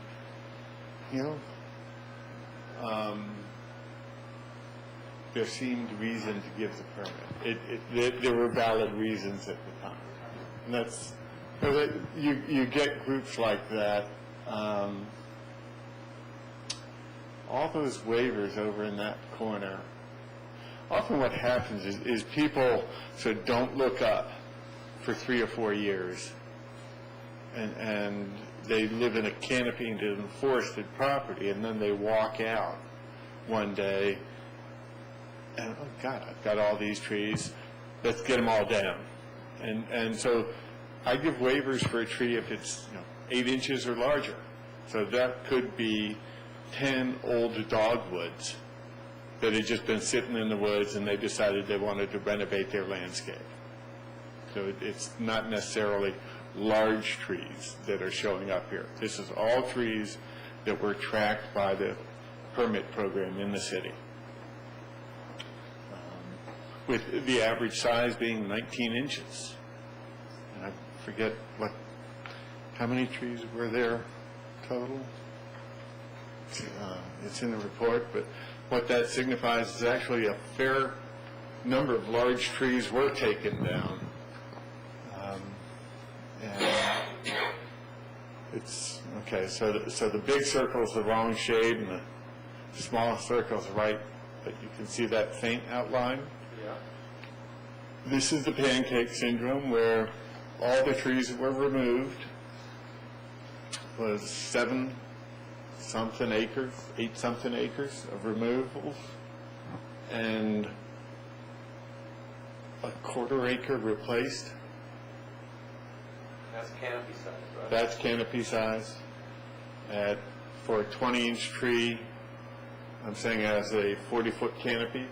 there seemed reason to give the permit. There were valid reasons at the time. And that's, you get groups like that. All those waivers over in that corner, often what happens is people sort of don't look up for 3 or 4 years, and they live in a canopied and forested property, and then they walk out one day, and, oh, God, I've got all these trees, let's get them all down. And so I give waivers for a tree if it's 8 inches or larger. So that could be 10 old dogwoods that had just been sitting in the woods, and they decided they wanted to renovate their landscape. So it's not necessarily large trees that are showing up here. This is all trees that were tracked by the permit program in the city, with the average size being 19 inches. And I forget how many trees were there total? It's in the report, but what that signifies is actually a fair number of large trees were taken down. And it's, okay, so the big circle is the wrong shade, and the small circle is right, but you can see that faint outline. Yeah. This is the pancake syndrome, where all the trees that were removed was 7-something acres, 8-something acres of removals, and a 1/4 acre replaced. That's canopy size, right? That's canopy size. For a 20-inch tree, I'm saying it has a 40-foot canopy.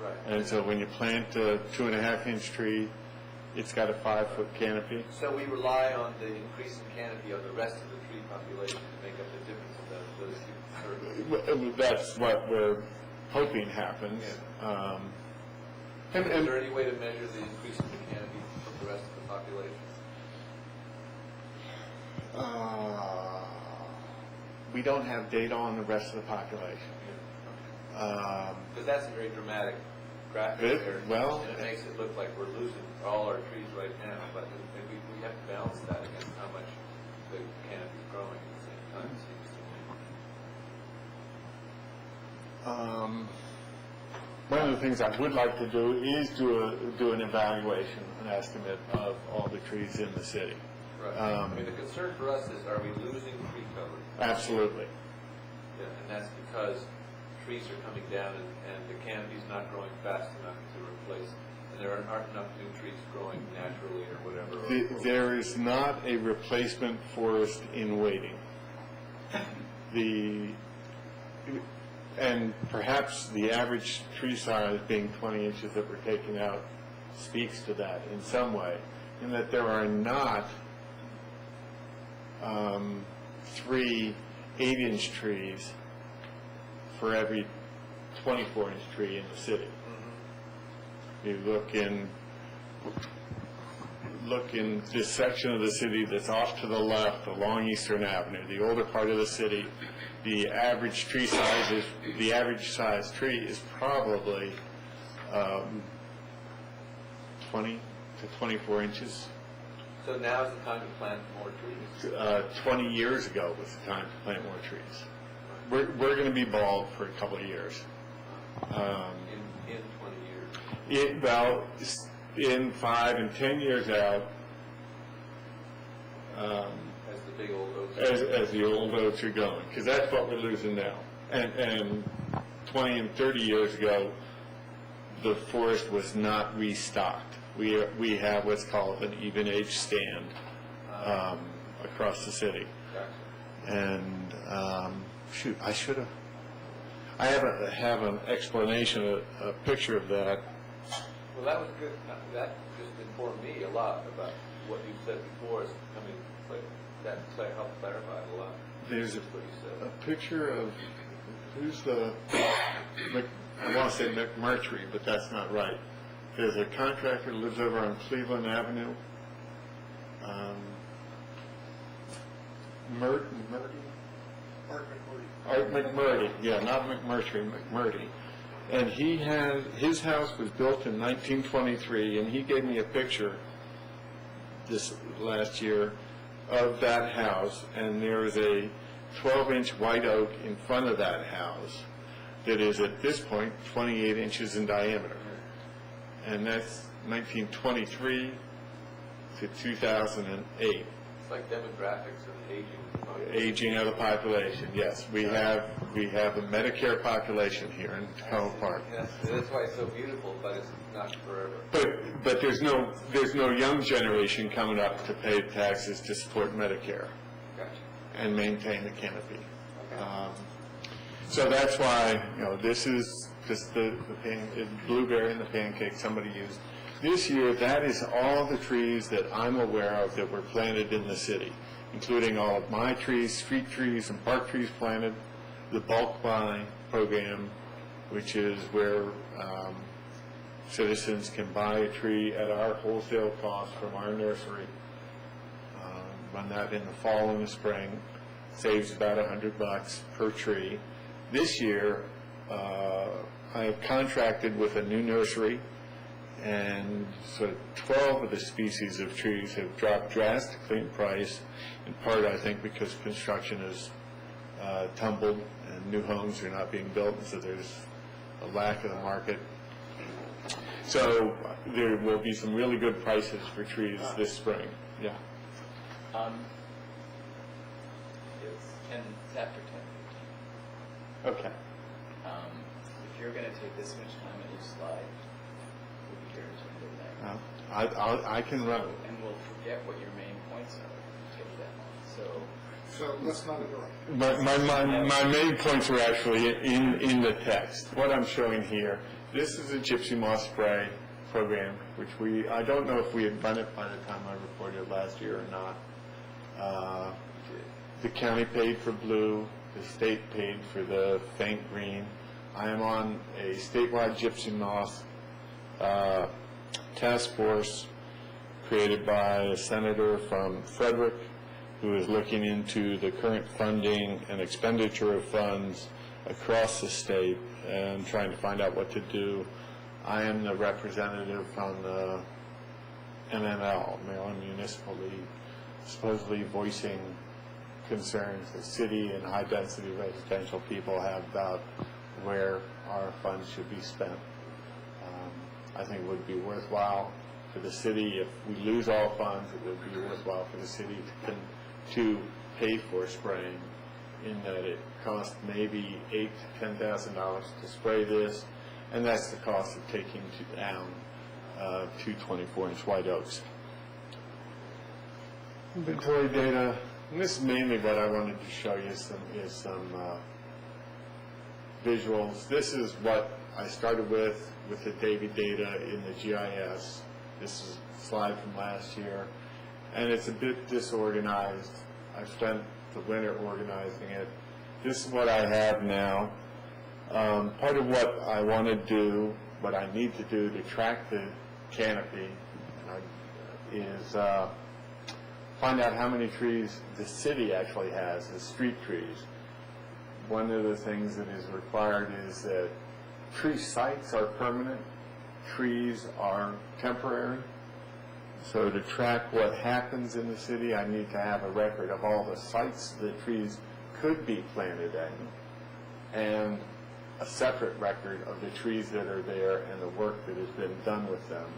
Right. And so when you plant a 2.5-inch tree, it's got a 5-foot canopy. So we rely on the increase in canopy of the rest of the tree population to make up the difference of those two. That's what we're hoping happens. Is there any way to measure the increase in the canopy of the rest of the population? We don't have data on the rest of the population. Because that's a very dramatic graphic there. Well, and it makes it look like we're losing all our trees right now, but we have to balance that against how much the canopy is growing at the same time, it seems to me. One of the things I would like to do is do an evaluation, an estimate of all the trees in the city. Right. I mean, the concern for us is, are we losing tree cover? Absolutely. Yeah, and that's because trees are coming down and the canopy's not growing fast enough to replace, and there aren't enough new trees growing naturally or whatever. There is not a replacement forest in waiting. And perhaps the average tree size being 20 inches that we're taking out speaks to that in some way, in that there are not 3 8-inch trees for every 24-inch tree in the city. You look in this section of the city that's off to the left along Eastern Avenue, the older part of the city, the average size tree is probably 20 to 24 inches. So now's the time to plant more trees? 20 years ago was the time to plant more trees. We're going to be bald for a couple of years. In 20 years? Well, in 5 and 10 years out, as the big old oaks? As the old oaks are going, because that's what we're losing now. And 20 and 30 years ago, the forest was not restocked. We have what's called an even age stand across the city. And shoot, I should have. I have an explanation, a picture of that. Well, that was good. That just informed me a lot about what you said before. That helped clarify it a lot. There's a picture of who's the. I want to say McMurtry, but that's not right. There's a contractor who lives over on Cleveland Avenue. Art McMurdy. Yeah, not McMurtry, McMurdy. And his house was built in 1923, and he gave me a picture this last year of that house, and there is a 12-inch white oak in front of that house that is at this point 28 inches in diameter. And that's 1923 to 2008. It's like demographics and aging. Aging of the population, yes. We have a Medicare population here in Tacoma Park. Yes, that's why it's so beautiful, but it's not forever. But there's no young generation coming up to pay taxes to support Medicare. Gotcha. And maintain the canopy. Okay. So that's why, this is just the blueberry and the pancake somebody used. This year, that is all the trees that I'm aware of that were planted in the city, including all of my trees, street trees, and park trees planted, the bulk buy program, which is where citizens can buy a tree at our wholesale cost from our nursery. Run that in the fall and the spring, saves about $100 per tree. This year, I have contracted with a new nursery, and so 12 of the species of trees have dropped drastically in price, in part, I think, because construction has tumbled and new homes are not being built, and so there's a lack of the market. So there will be some really good prices for trees this spring. Yeah. It's after 10:15. Okay. If you're going to take this much time at each slide, we'll be here until midnight. I can run. And we'll forget what your main points are. Take that long. So let's not interrupt. My main points are actually in the text. What I'm showing here, this is a gypsy moth spray program, which I don't know if we had run it by the time I reported last year or not. The county paid for blue, the state paid for the faint green. I am on a statewide gypsy moth task force created by a senator from Frederick, who is looking into the current funding and expenditure of funds across the state and trying to find out what to do. I am the representative from the MML, Maryland Municipal League, supposedly voicing concerns that city and high-density residential people have about where our funds should be spent. I think it would be worthwhile for the city, if we lose all funds, it would be worthwhile for the city to pay for spraying in that it cost maybe $8,000 to $10,000 to spray this, and that's the cost of taking down 2 24-inch white oaks. Inventory data, and this is mainly what I wanted to show you, is some visuals. This is what I started with the Davy data in the GIS. This is a slide from last year, and it's a bit disorganized. I spent the winter organizing it. This is what I have now. Part of what I want to do, what I need to do to track the canopy is find out how many trees the city actually has, the street trees. One of the things that is required is that tree sites are permanent, trees are temporary. So to track what happens in the city, I need to have a record of all the sites the trees could be planted in, and a separate record of the trees that are there and the work that has been done with them.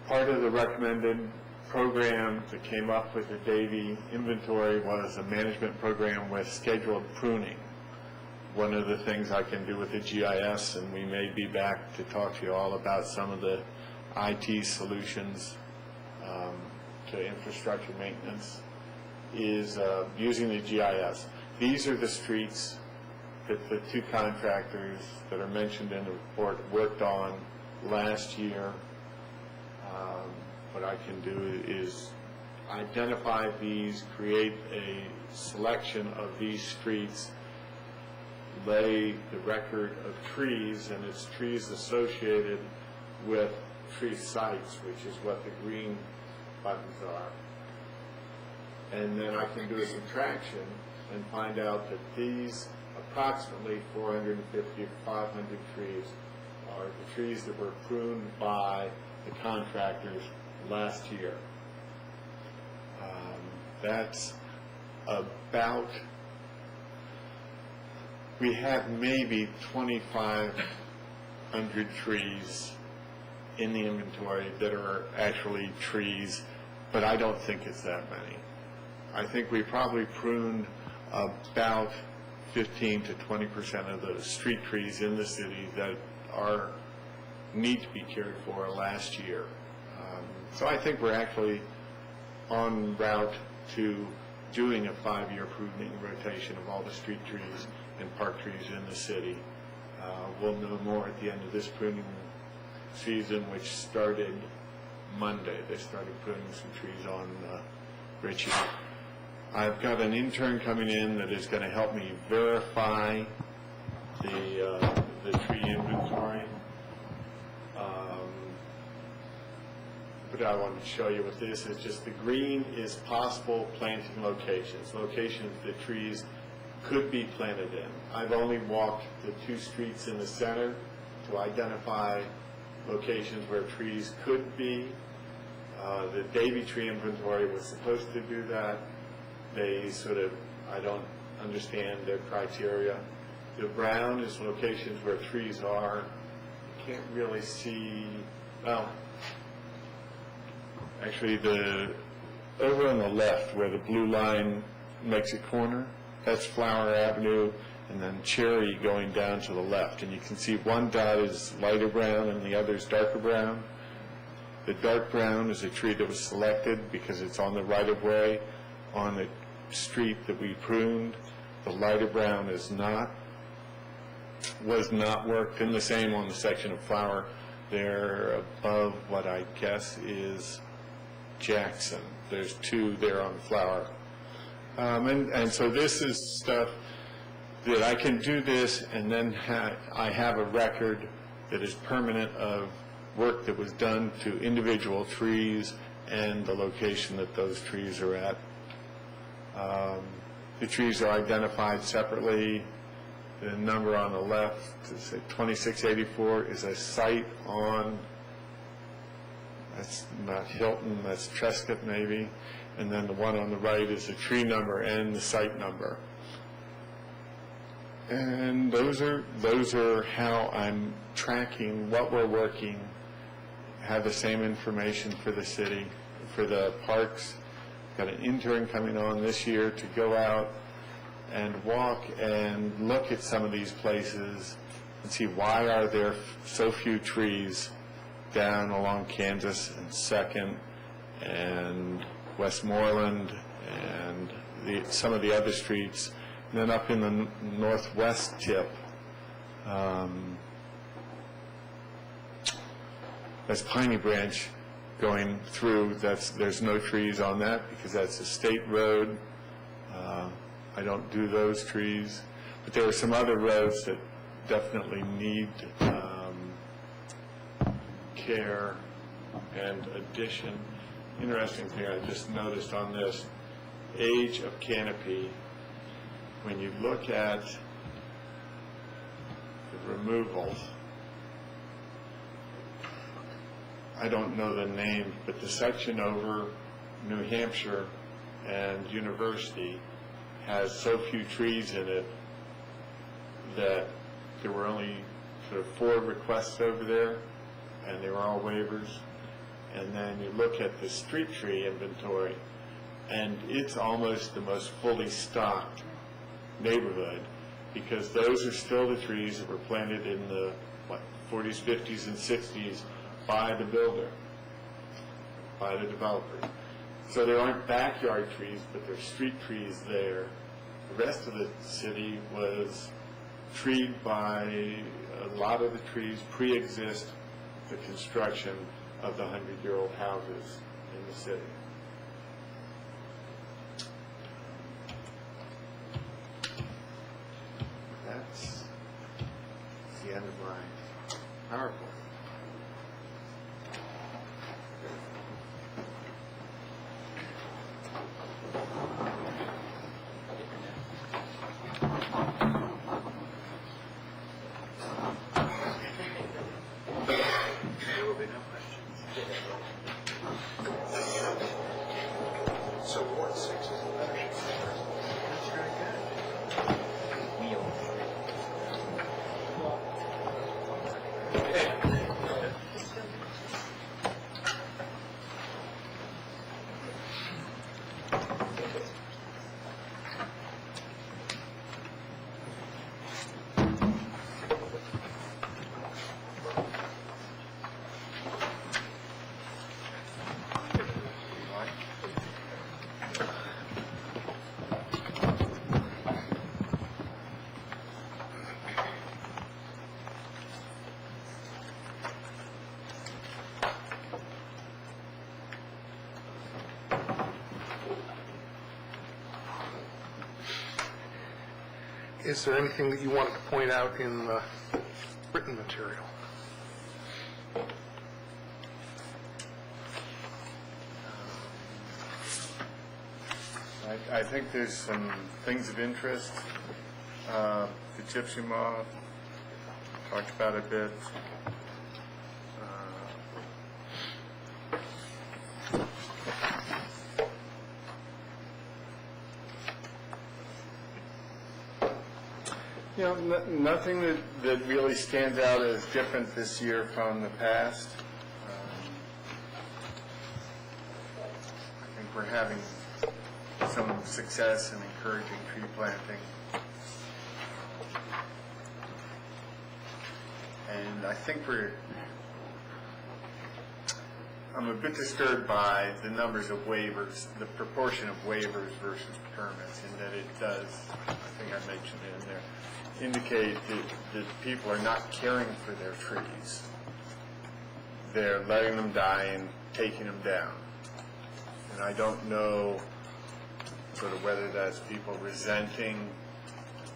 Part of the recommended program that came up with the Davy inventory was a management program with scheduled pruning. One of the things I can do with the GIS, and we may be back to talk to you all about some of the IT solutions to infrastructure maintenance, is using the GIS. These are the streets that the 2 contractors that are mentioned in the report worked on last year. What I can do is identify these, create a selection of these streets, lay the record of trees, and it's trees associated with tree sites, which is what the green buttons are. And then I can do a subtraction and find out that these approximately 450 to 500 trees are the trees that were pruned by the contractors last year. That's about, we have maybe 2,500 trees in the inventory that are actually trees, but I don't think it's that many. I think we probably pruned about 15 to 20% of the street trees in the city that need to be cared for last year. So I think we're actually on route to doing a 5-year pruning rotation of all the street trees and park trees in the city. We'll know more at the end of this pruning season, which started Monday. They started putting some trees on Ritchie. I've got an intern coming in that is going to help me verify the tree inventory. What I wanted to show you with this is just the green is possible planting locations, locations that trees could be planted in. I've only walked the 2 streets in the center to identify locations where trees could be. The Davy tree inventory was supposed to do that. They sort of, I don't understand their criteria. The brown is locations where trees are. You can't really see, well, actually over on the left where the blue line makes a corner, that's Flower Avenue, and then Cherry going down to the left. And you can see one dot is lighter brown and the other is darker brown. The dark brown is a tree that was selected because it's on the right-of-way on the street that we pruned. The lighter brown is not, was not worked, and the same on the section of Flower there above what I guess is Jackson. There's 2 there on Flower. And so this is stuff that I can do this, and then I have a record that is permanent of work that was done to individual trees and the location that those trees are at. The trees are identified separately. The number on the left, 2684, is a site on, that's not Hilton, that's Trescott maybe, and then the one on the right is the tree number and the site number. And those are how I'm tracking what we're working, have the same information for the city, for the parks. got an intern coming on this year to go out and walk and look at some of these places and see why are there so few trees down along Kansas and 2nd and Westmoreland and some of the other streets. And then up in the northwest tip, that's Piney Branch going through. There's no trees on that because that's a state road. I don't do those trees. But there are some other roads that definitely need care and addition. Interesting thing I just noticed on this, age of canopy, when you look at the removals, I don't know the name, but the section over New Hampshire and University has so few trees in it that there were only sort of 4 requests over there, and they were all waivers. And then you look at the street tree inventory, and it's almost the most fully stocked neighborhood, because those are still the trees that were planted in the 40s, 50s, and 60s by the builder, by the developer. So there aren't backyard trees, but there's street trees there. The rest of the city was treed by, a lot of the trees pre-exist the construction of the 100-year-old houses in the city. That's the end of my PowerPoint. So Ward 6 is the leadership. That's very good. Wheel. Is there anything that you wanted to point out in the written material? I think there's some things of interest. The gypsy moth, talked about a bit. You know, nothing that really stands out as different this year from the past. I think we're having some success in encouraging tree planting. And I think I'm a bit disturbed by the numbers of waivers, the proportion of waivers versus permits, in that it does, I think I mentioned it in there, indicate that people are not caring for their trees. They're letting them die and taking them down. And I don't know sort of whether that's people resenting,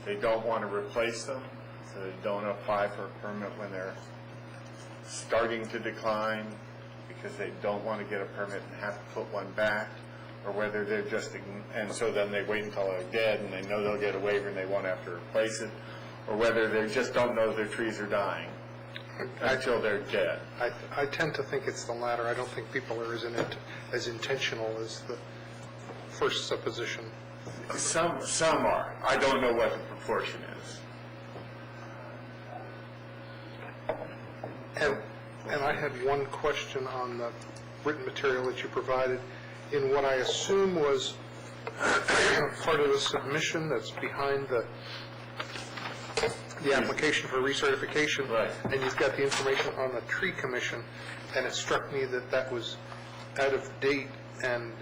they don't want to replace them, so they don't apply for a permit when they're starting to decline because they don't want to get a permit and have to put one back, or whether they're just, and so then they wait until they're dead and they know they'll get a waiver and they won't have to replace it, or whether they just don't know their trees are dying until they're dead. I tend to think it's the latter. I don't think people are as intentional as the first supposition. Some are. I don't know what the proportion is. And I had one question on the written material that you provided. in what I assume was part of the submission that's behind the application for recertification. Right. And you've got the information on the tree commission, and it struck me that that was out of date, and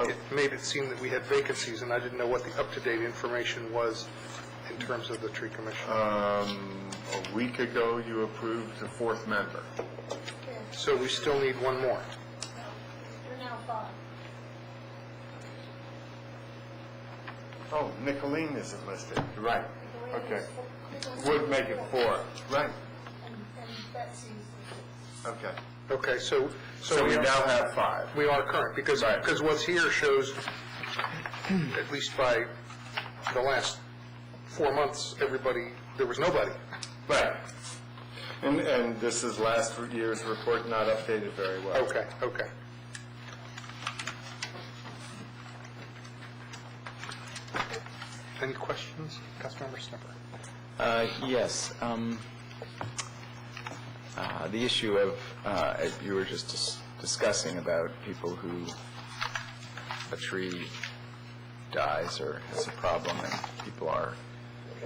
it made it seem that we had vacancies, and I didn't know what the up-to-date information was in terms of the tree commission. A week ago, you approved the 4th member. So we still need one more. You're now 5. Oh, Nicolene isn't listed. Right. Okay. Would make it 4. Right. And Betsy's. Okay. Okay, so we now have 5. We are current, because what's here shows, at least by the last 4 months, there was nobody. Right. And this is last year's report, not updated very well. Okay. Any questions? Councilmember Snipper. Yes. The issue of, as you were just discussing about people who a tree dies or has a problem and people are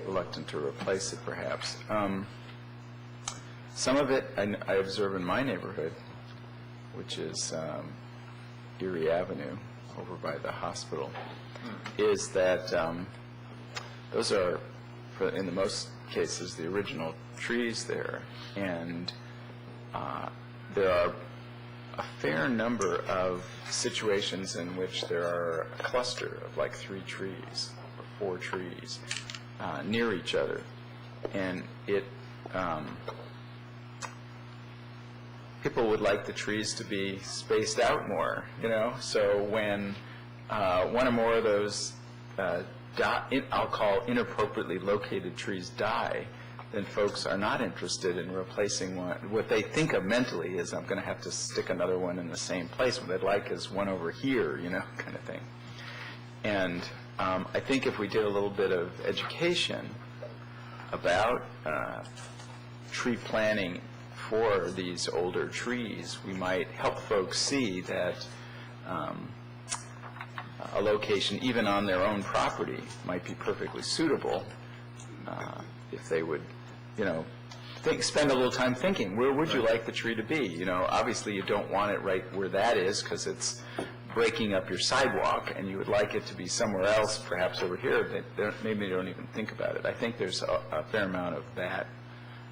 reluctant to replace it, perhaps. Some of it I observe in my neighborhood, which is Erie Avenue over by the hospital, is that those are, in the most cases, the original trees there, and there are a fair number of situations in which there are a cluster of like 3 trees or 4 trees near each other, and it people would like the trees to be spaced out more, so when one or more of those I'll call inappropriately located trees die, then folks are not interested in replacing one. What they think of mentally is, I'm going to have to stick another one in the same place. What they'd like is one over here, kind of thing. And I think if we did a little bit of education about tree planting for these older trees, we might help folks see that a location, even on their own property, might be perfectly suitable if they would, spend a little time thinking, where would you like the tree to be? Obviously you don't want it right where that is because it's breaking up your sidewalk, and you would like it to be somewhere else, perhaps over here, that maybe they don't even think about it. I think there's a fair amount of that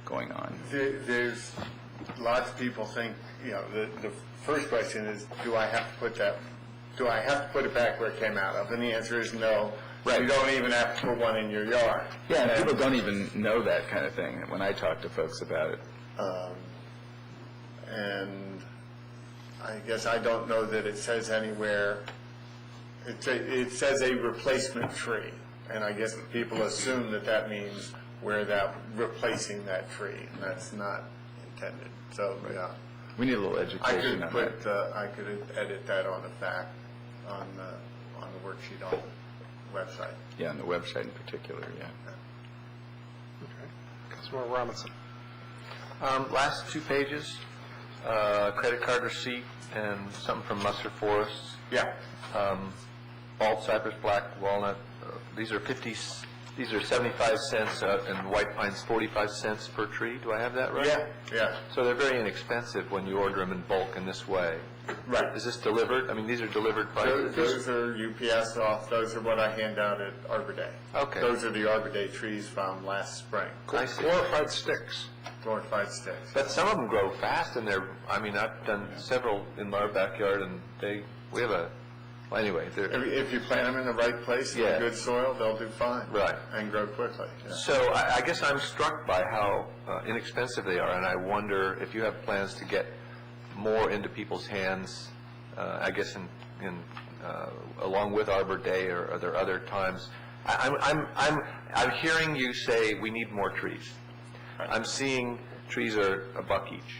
going on. There's lots of people think, the first question is, do I have to put it back where it came out of? And the answer is no. Right. You don't even have to put one in your yard. Yeah, and people don't even know that kind of thing when I talk to folks about it. And I guess I don't know that it says anywhere, it says a replacement tree. And I guess people assume that means replacing that tree, and that's not intended. So, yeah. We need a little education on that. I could edit that on the fact, on the worksheet on the website. Yeah, on the website in particular, yeah. Okay. Councilmember Robinson. Last 2 pages, credit card receipt and something from Musser Forests. Yeah. Bald cypress, black walnut, these are 75 cents, and white pine's 45 cents per tree. Do I have that right? Yeah. So they're very inexpensive when you order them in bulk in this way. Right. Is this delivered? I mean, these are delivered by... Those are UPS off. Those are what I hand out at Arbor Day. Okay. Those are the Arbor Day trees from last spring. I see. Glorified sticks. Glorified sticks. But some of them grow fast, and I've done several in our backyard, and we have a... Well, anyway, if you plant them in the right place, in good soil, they'll do fine. Right. And grow quickly. Yeah. So I guess I'm struck by how inexpensive they are, and I wonder if you have plans to get more into people's hands, I guess along with Arbor Day, or are there other times? I'm hearing you say we need more trees. Right. I'm seeing trees are $1 each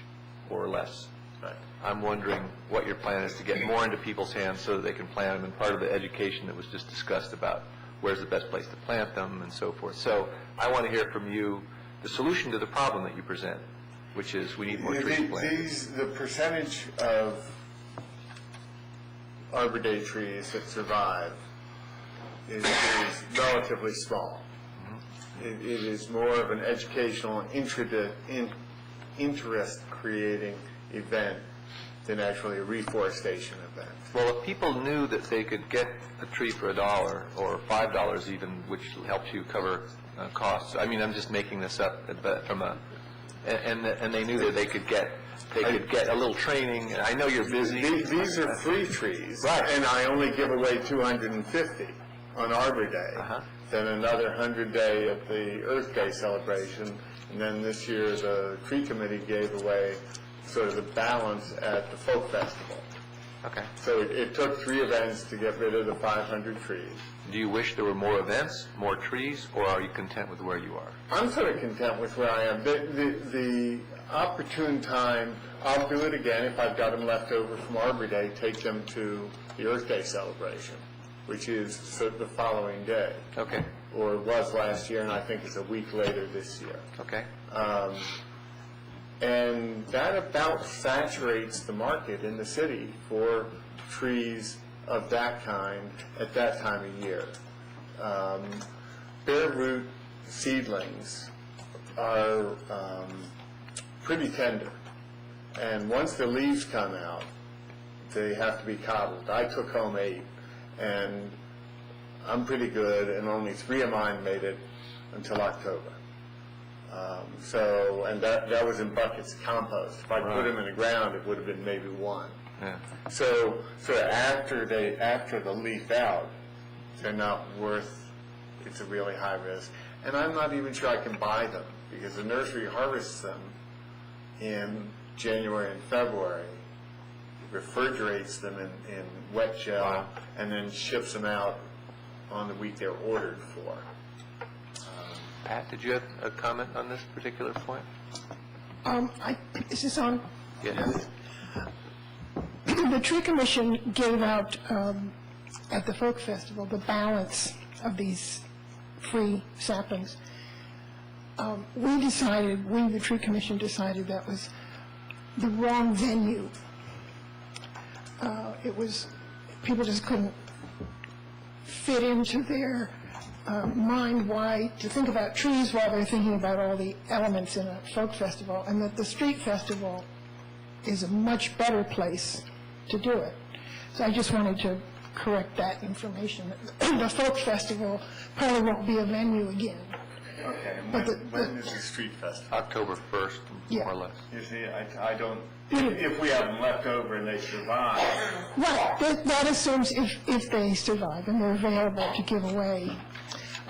or less. Right. I'm wondering what your plan is to get more into people's hands so that they can plant them, and part of the education that was just discussed about where's the best place to plant them and so forth. So I want to hear from you the solution to the problem that you present, which is we need more trees planted. The percentage of Arbor Day trees that survive is relatively small. It is more of an educational and interest-creating event than actually a reforestation event. Well, if people knew that they could get a tree for $1 or $5 even, which helps you cover costs. I mean, I'm just making this up, but from a, and they knew that they could get a little training. I know you're busy. These are free trees, right? And I only give away 250 on Arbor Day. Then another 100 day at the Earth Day celebration, and then this year the tree committee gave away sort of the balance at the Folk Festival. Okay. So it took 3 events to get rid of the 500 trees. Do you wish there were more events, more trees, or are you content with where you are? I'm sort of content with where I am. The opportune time, I'll do it again if I've got them left over from Arbor Day, take them to the Earth Day celebration, which is the following day. Okay. Or it was last year, and I think it's a week later this year. Okay. And that about saturates the market in the city for trees of that kind at that time of year. Bare root seedlings are pretty tender, and once the leaves come out, they have to be coddled. I took home 8, and I'm pretty good, and only 3 of mine made it until October. And that was in buckets of compost. If I put them in the ground, it would have been maybe 1. Yeah. So after the leaf out, they're not worth. It's a really high risk, and I'm not even sure I can buy them because the nursery harvests them in January and February, refrigerates them in wet gel, and then ships them out on the week they're ordered for. Pat, did you have a comment on this particular point? Is this on? Yes. The Tree Commission gave out at the Folk Festival the balance of these free saplings. The Tree Commission decided that was the wrong venue. People just couldn't fit into their mind why to think about trees while they're thinking about all the elements in a folk festival, and that the street festival is a much better place to do it. So I just wanted to correct that information. The folk festival probably won't be a venue again. Okay, when is the street festival? October 1st, more or less. You see, I don't, if we have them left over and they survive. Right, that assumes if they survive and they're available to give away.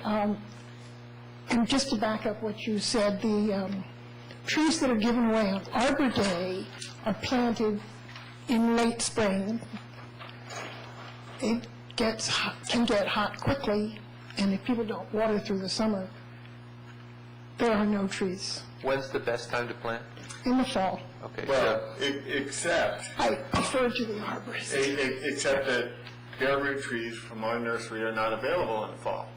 And just to back up what you said, the trees that are given away on Arbor Day are planted in late spring. It can get hot quickly, and if people don't water through the summer, there are no trees. When's the best time to plant? In the fall. Okay. Well, except I prefer to the arborists. Except that bare root trees from our nursery are not available in the fall.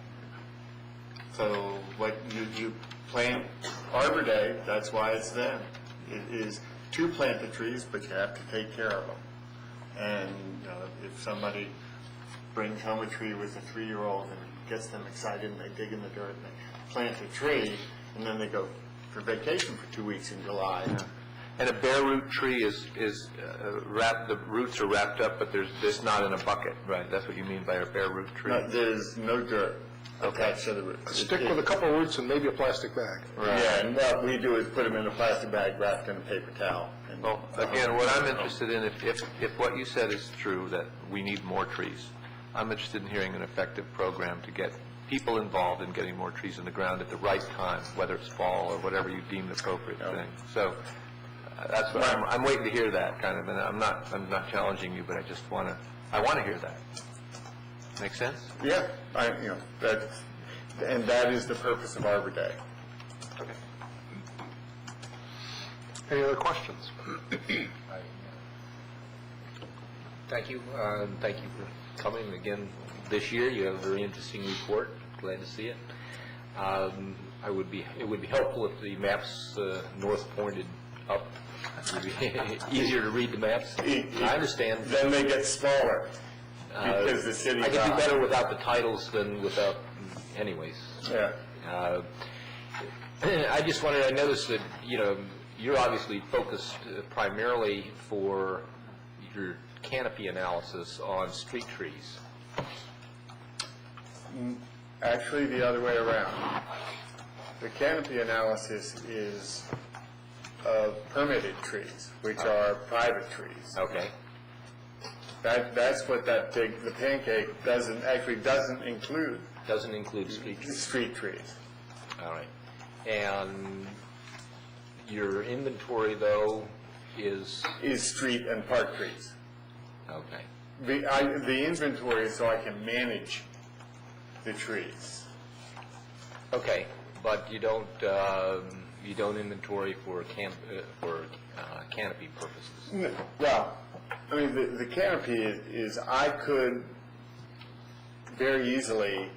So what you plant Arbor Day, that's why it's then. It is to plant the trees, but you have to take care of them. And if somebody brings home a tree with a 3-year-old and gets them excited and they dig in the dirt and they plant a tree, and then they go for vacation for 2 weeks in July. Yeah. And a bare root tree is wrapped, the roots are wrapped up, but there's not in a bucket, right? That's what you mean by a bare root tree? No, there's no dirt attached to the root. A stick with a couple of roots and maybe a plastic bag. Right. Yeah, and what we do is put them in a plastic bag wrapped in a paper towel. And, well, again, what I'm interested in, if what you said is true, that we need more trees, I'm interested in hearing an effective program to get people involved in getting more trees in the ground at the right time, whether it's fall or whatever you deem the appropriate thing. So that's what I'm waiting to hear that kind of, and I'm not challenging you, but I just want to hear that. Make sense? Yeah, and that is the purpose of Arbor Day. Okay. Any other questions? Thank you. Thank you for coming again this year. You have a very interesting report. Glad to see it. It would be helpful if the maps north pointed up. It would be easier to read the maps. I understand. Then they get smaller. Because the city I could do died. better without the titles than without, anyways. Yeah. I just wondered, I noticed that, you're obviously focused primarily for your canopy analysis on street trees. Actually, the other way around. The canopy analysis is of permitted trees, which are private trees. Okay. That's what that the pancake doesn't include. Doesn't include street trees? Street trees. All right. And your inventory, though, is street and park trees. Okay. The inventory is so I can manage the trees. Okay, but you don't inventory for canopy purposes. No, well, I mean, the canopy is I could very easily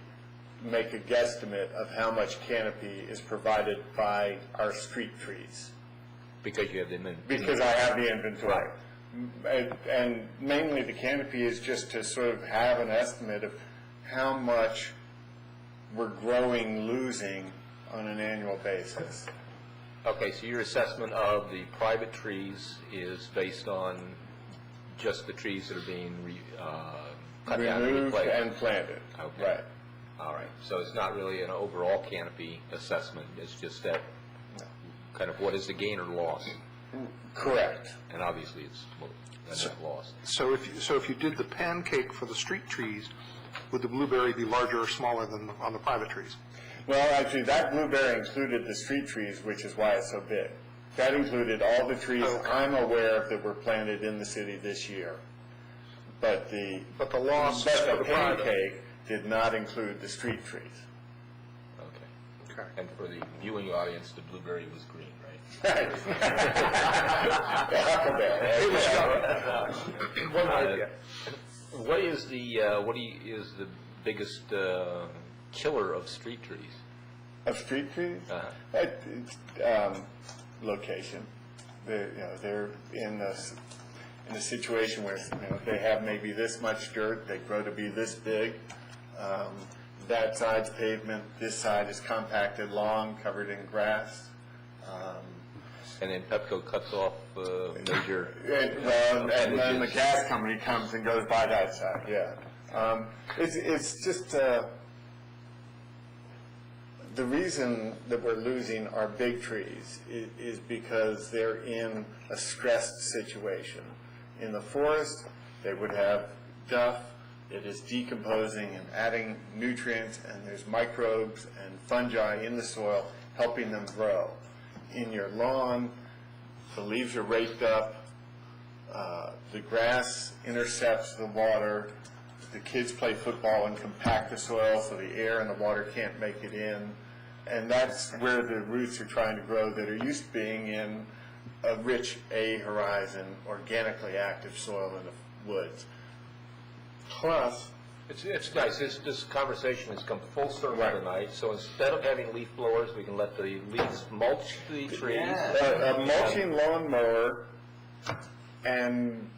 make a guesstimate of how much canopy is provided by our street trees. Because you have the inventory. Because I have the inventory. And mainly the canopy is just to sort of have an estimate of how much we're growing, losing on an annual basis. Okay, so your assessment of the private trees is based on just the trees that are being cut down and Removed replaced? and planted. Okay. Right. All right, so it's not really an overall canopy assessment, it's just that kind of what is the gain or loss? Correct. And obviously it's a net loss. So if you did the pancake for the street trees, would the blueberry be larger or smaller than on the private trees? Well, actually, that blueberry included the street trees, which is why it's so big. That included all the trees I'm aware of that were planted in the city this year. But the loss for the private pancake did not include the street trees. Okay. And for the viewing audience, the blueberry was green, right? The huckleberry. What is the biggest killer of street trees? Of street trees? Location. They're in a situation where they have maybe this much dirt, they grow to be this big. That side's pavement, this side is compacted lawn covered in grass. And then Pepco cuts off major... And then the gas company comes and goes by that side, yeah. It's just, the reason that we're losing our big trees is because they're in a stressed situation. In the forest, they would have duff, it is decomposing and adding nutrients, and there's microbes and fungi in the soil helping them grow. In your lawn, the leaves are raked up, the grass intercepts the water, the kids play football and compact the soil so the air and the water can't make it in, and that's where the roots are trying to grow that are used to being in a rich A-horizon, organically active soil in the woods. Plus, it's nice. This conversation has come full circle tonight. So instead of having leaf blowers, we can let the leaves mulch the trees. A mulching lawnmower, and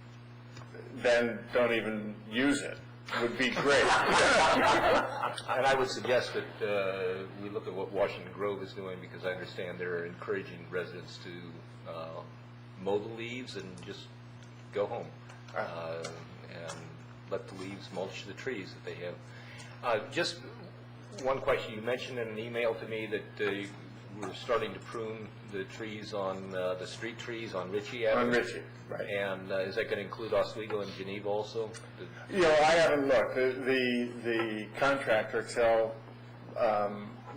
then don't even use it would be great. And I would suggest that we look at what Washington Grove is doing, because I understand they're encouraging residents to mow the leaves and just go home. And let the leaves mulch the trees that they have. Just one question. You mentioned in an email to me that we're starting to prune the trees on the street trees on Ritchie Avenue. On Ritchie, right. And is that going to include Oswego and Geneva also? I haven't looked. The contractor, Excel,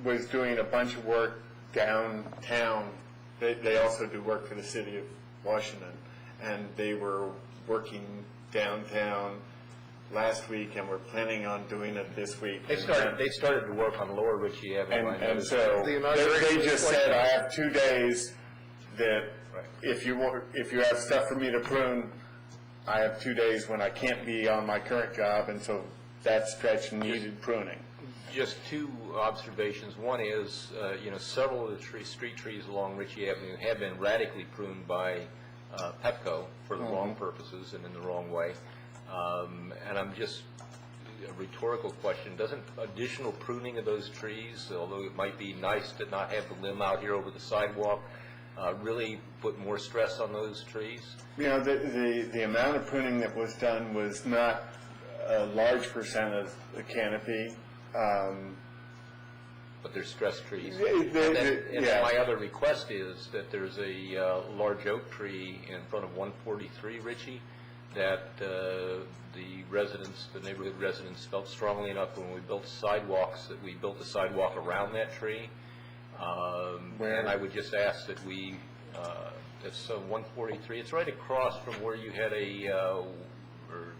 was doing a bunch of work downtown. They also do work for the city of Washington, and they were working downtown last week, and we're planning on doing it this week. They started to work on Lower Ritchie Avenue. And so they just said, I have 2 days that if you have stuff for me to prune, I have 2 days when I can't be on my current job, and so that stretch needed pruning. Just two observations. One is, several of the street trees along Ritchie Avenue have been radically pruned by Pepco for the wrong purposes and in the wrong way. And I'm just, a rhetorical question, doesn't additional pruning of those trees, although it might be nice to not have the limb out here over the sidewalk, really put more stress on those trees? You know, the amount of pruning that was done was not a large percent of the canopy. But they're stress trees. And then my other request is that there's a large oak tree in front of 143, Ritchie, that the residents, the neighborhood residents felt strongly enough when we built sidewalks, that we built a sidewalk around that tree. And I would just ask that we, it's 143, it's right across from where you had or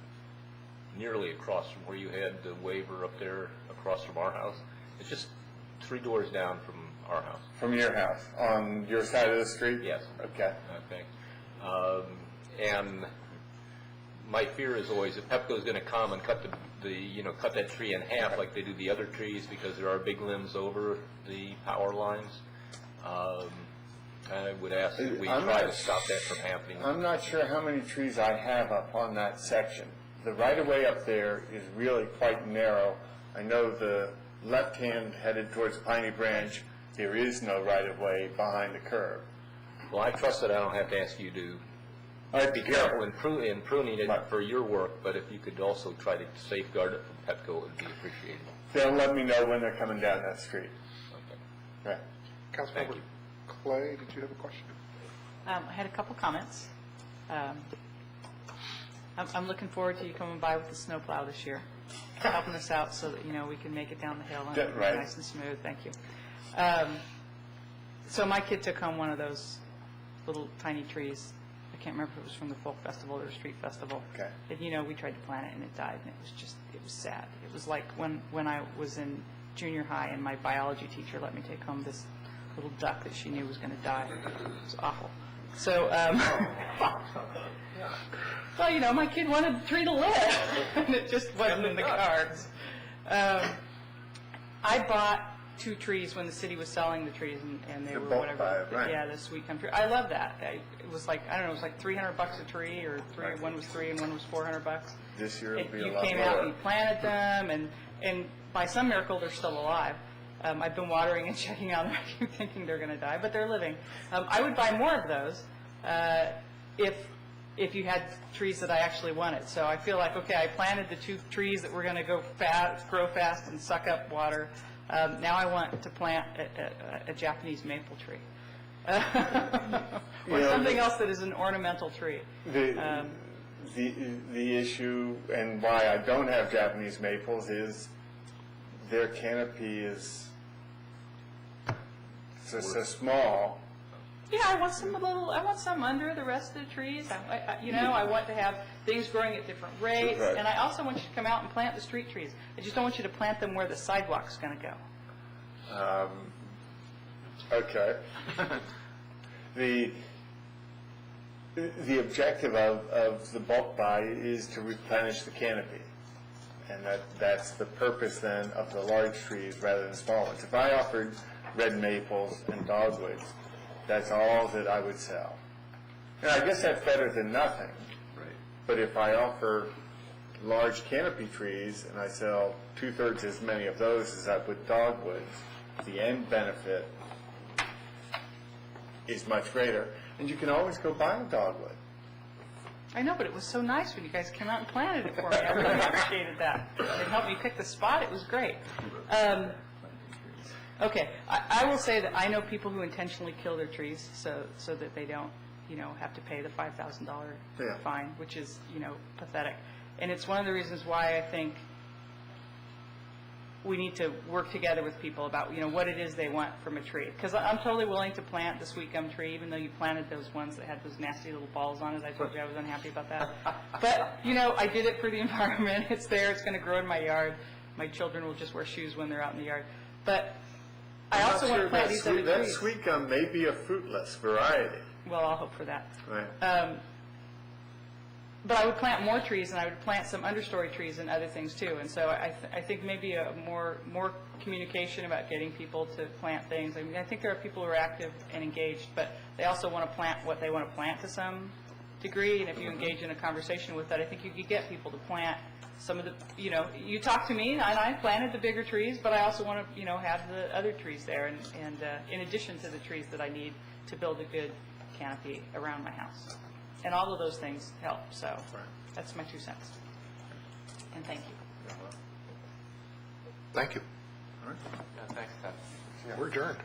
nearly across from where you had the waiver up there across from our house. It's just 3 doors down from our house. From your house, on your side of the street? Yes. Okay. And my fear is always that Pepco's going to come and cut cut that tree in half like they do the other trees, because there are big limbs over the power lines. I would ask that we try to stop that from happening. I'm not sure how many trees I have up on that section. The right-of-way up there is really quite narrow. I know the left hand headed towards Piney Branch, there is no right-of-way behind the curb. Well, I trust that I don't have to ask you to be careful in pruning it for your work, but if you could also try to safeguard it from Pepco, it would be appreciated. They'll let me know when they're coming down that street. Okay. Right. Councilmember Clay, did you have a question? I had a couple comments. I'm looking forward to you coming by with the snowplow this year, helping us out so that, we can make it down the hill and it's nice and smooth. Thank you. So my kid took home one of those little tiny trees. I can't remember if it was from the folk festival or the street festival. Okay. And, we tried to plant it and it died, and it was sad. It was like when I was in junior high and my biology teacher let me take home this little duck that she knew was going to die. It was awful. So, well, my kid wanted the tree to live, and it just wasn't in the cards. I bought 2 trees when the city was selling the trees, and they were whatever. Yeah, the sweet gum tree. I love that. It was like, I don't know, it was like $300 a tree, or one was $300 and one was $400. This year it'll be a lot You more. came out and you planted them, and by some miracle they're still alive. I've been watering and checking on them. I keep thinking they're going to die, but they're living. I would buy more of those if you had trees that I actually wanted. So I feel like, okay, I planted the 2 trees that were going to grow fast and suck up water. Now I want to plant a Japanese maple tree. Or something else that is an ornamental tree. The issue and why I don't have Japanese maples is their canopy is so small. Yeah, I want some under the rest of the trees. I want to have things growing at different rates, Right. and I also want you to come out and plant the street trees. I just don't want you to plant them where the sidewalk's going to go. Okay. The objective of the bulk buy is to replenish the canopy. And that's the purpose then of the large trees rather than small ones. If I offered red maples and dogwoods, that's all that I would sell. And I guess that's better than nothing. Right. But if I offer large canopy trees and I sell 2/3 as many of those as I would dogwoods, the end benefit is much greater. And you can always go buy a dogwood. I know, but it was so nice when you guys came out and planted it for me. I really appreciated that. It helped me pick the spot. It was great. Okay, I will say that I know people who intentionally kill their trees so that they don't, have to pay the $5,000 fine, which is, pathetic. And it's one of the reasons why I think we need to work together with people about, what it is they want from a tree. Because I'm totally willing to plant the sweet gum tree, even though you planted those ones that had those nasty little balls on it. I told you I was unhappy about that. But, I did it for the environment. It's there. It's going to grow in my yard. My children will just wear shoes when they're out in the yard. But I also want to plant these other trees. That sweet gum may be a fruitless variety. Well, I'll hope for that. Right. But I would plant more trees, and I would plant some understory trees and other things too. And so I think maybe a more communication about getting people to plant things. I mean, I think there are people who are active and engaged, but they also want to plant what they want to plant to some degree, and if you engage in a conversation with that, I think you could get people to plant some of the, you talk to me, and I planted the bigger trees, but I also want to, have the other trees there, and in addition to the trees that I need to build a good canopy around my house. And all of those things help, so that's my 2 cents. And thank you. Thank you. Thanks, Ted. We're adjourned.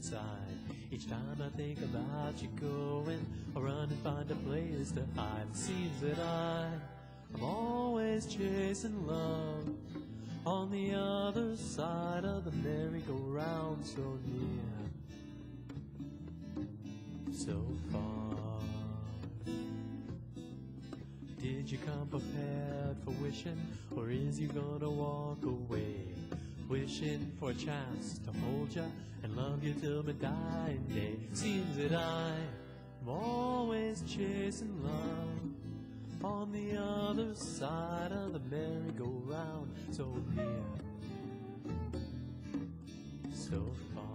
inside. Each time I think about you going, I run and find a place to hide. It seems that I'm always chasing love on the other side of the merry-go-round, so near, so far. Did you come prepared for wishing, or is you gonna walk away? Wishing for a chance to hold you and love you till my dying day. Seems that I'm always chasing love on the other side of the merry-go-round, so near, so far.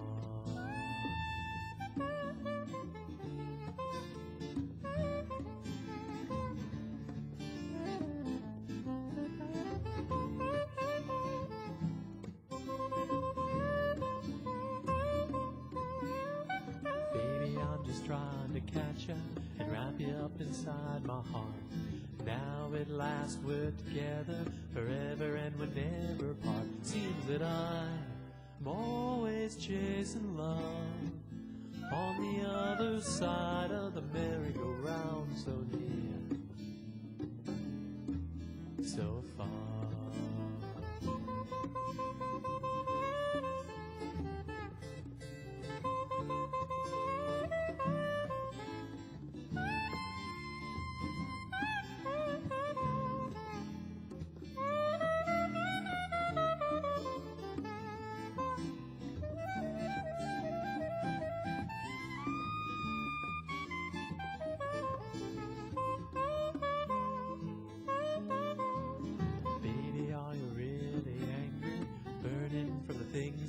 Trying to catch you and wrap you up inside my heart. Now at last we're together forever and we'll never part. Seems that I'm always chasing love on the other side of the merry-go-round, so near, so far.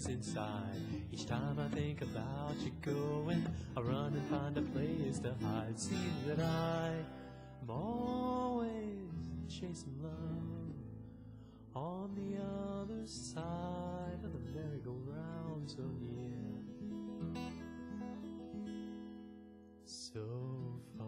Inside. Each time I think about you going, I run and find a place to hide. Seems that I'm always chasing love on the other side of the merry-go-round, so near, so far.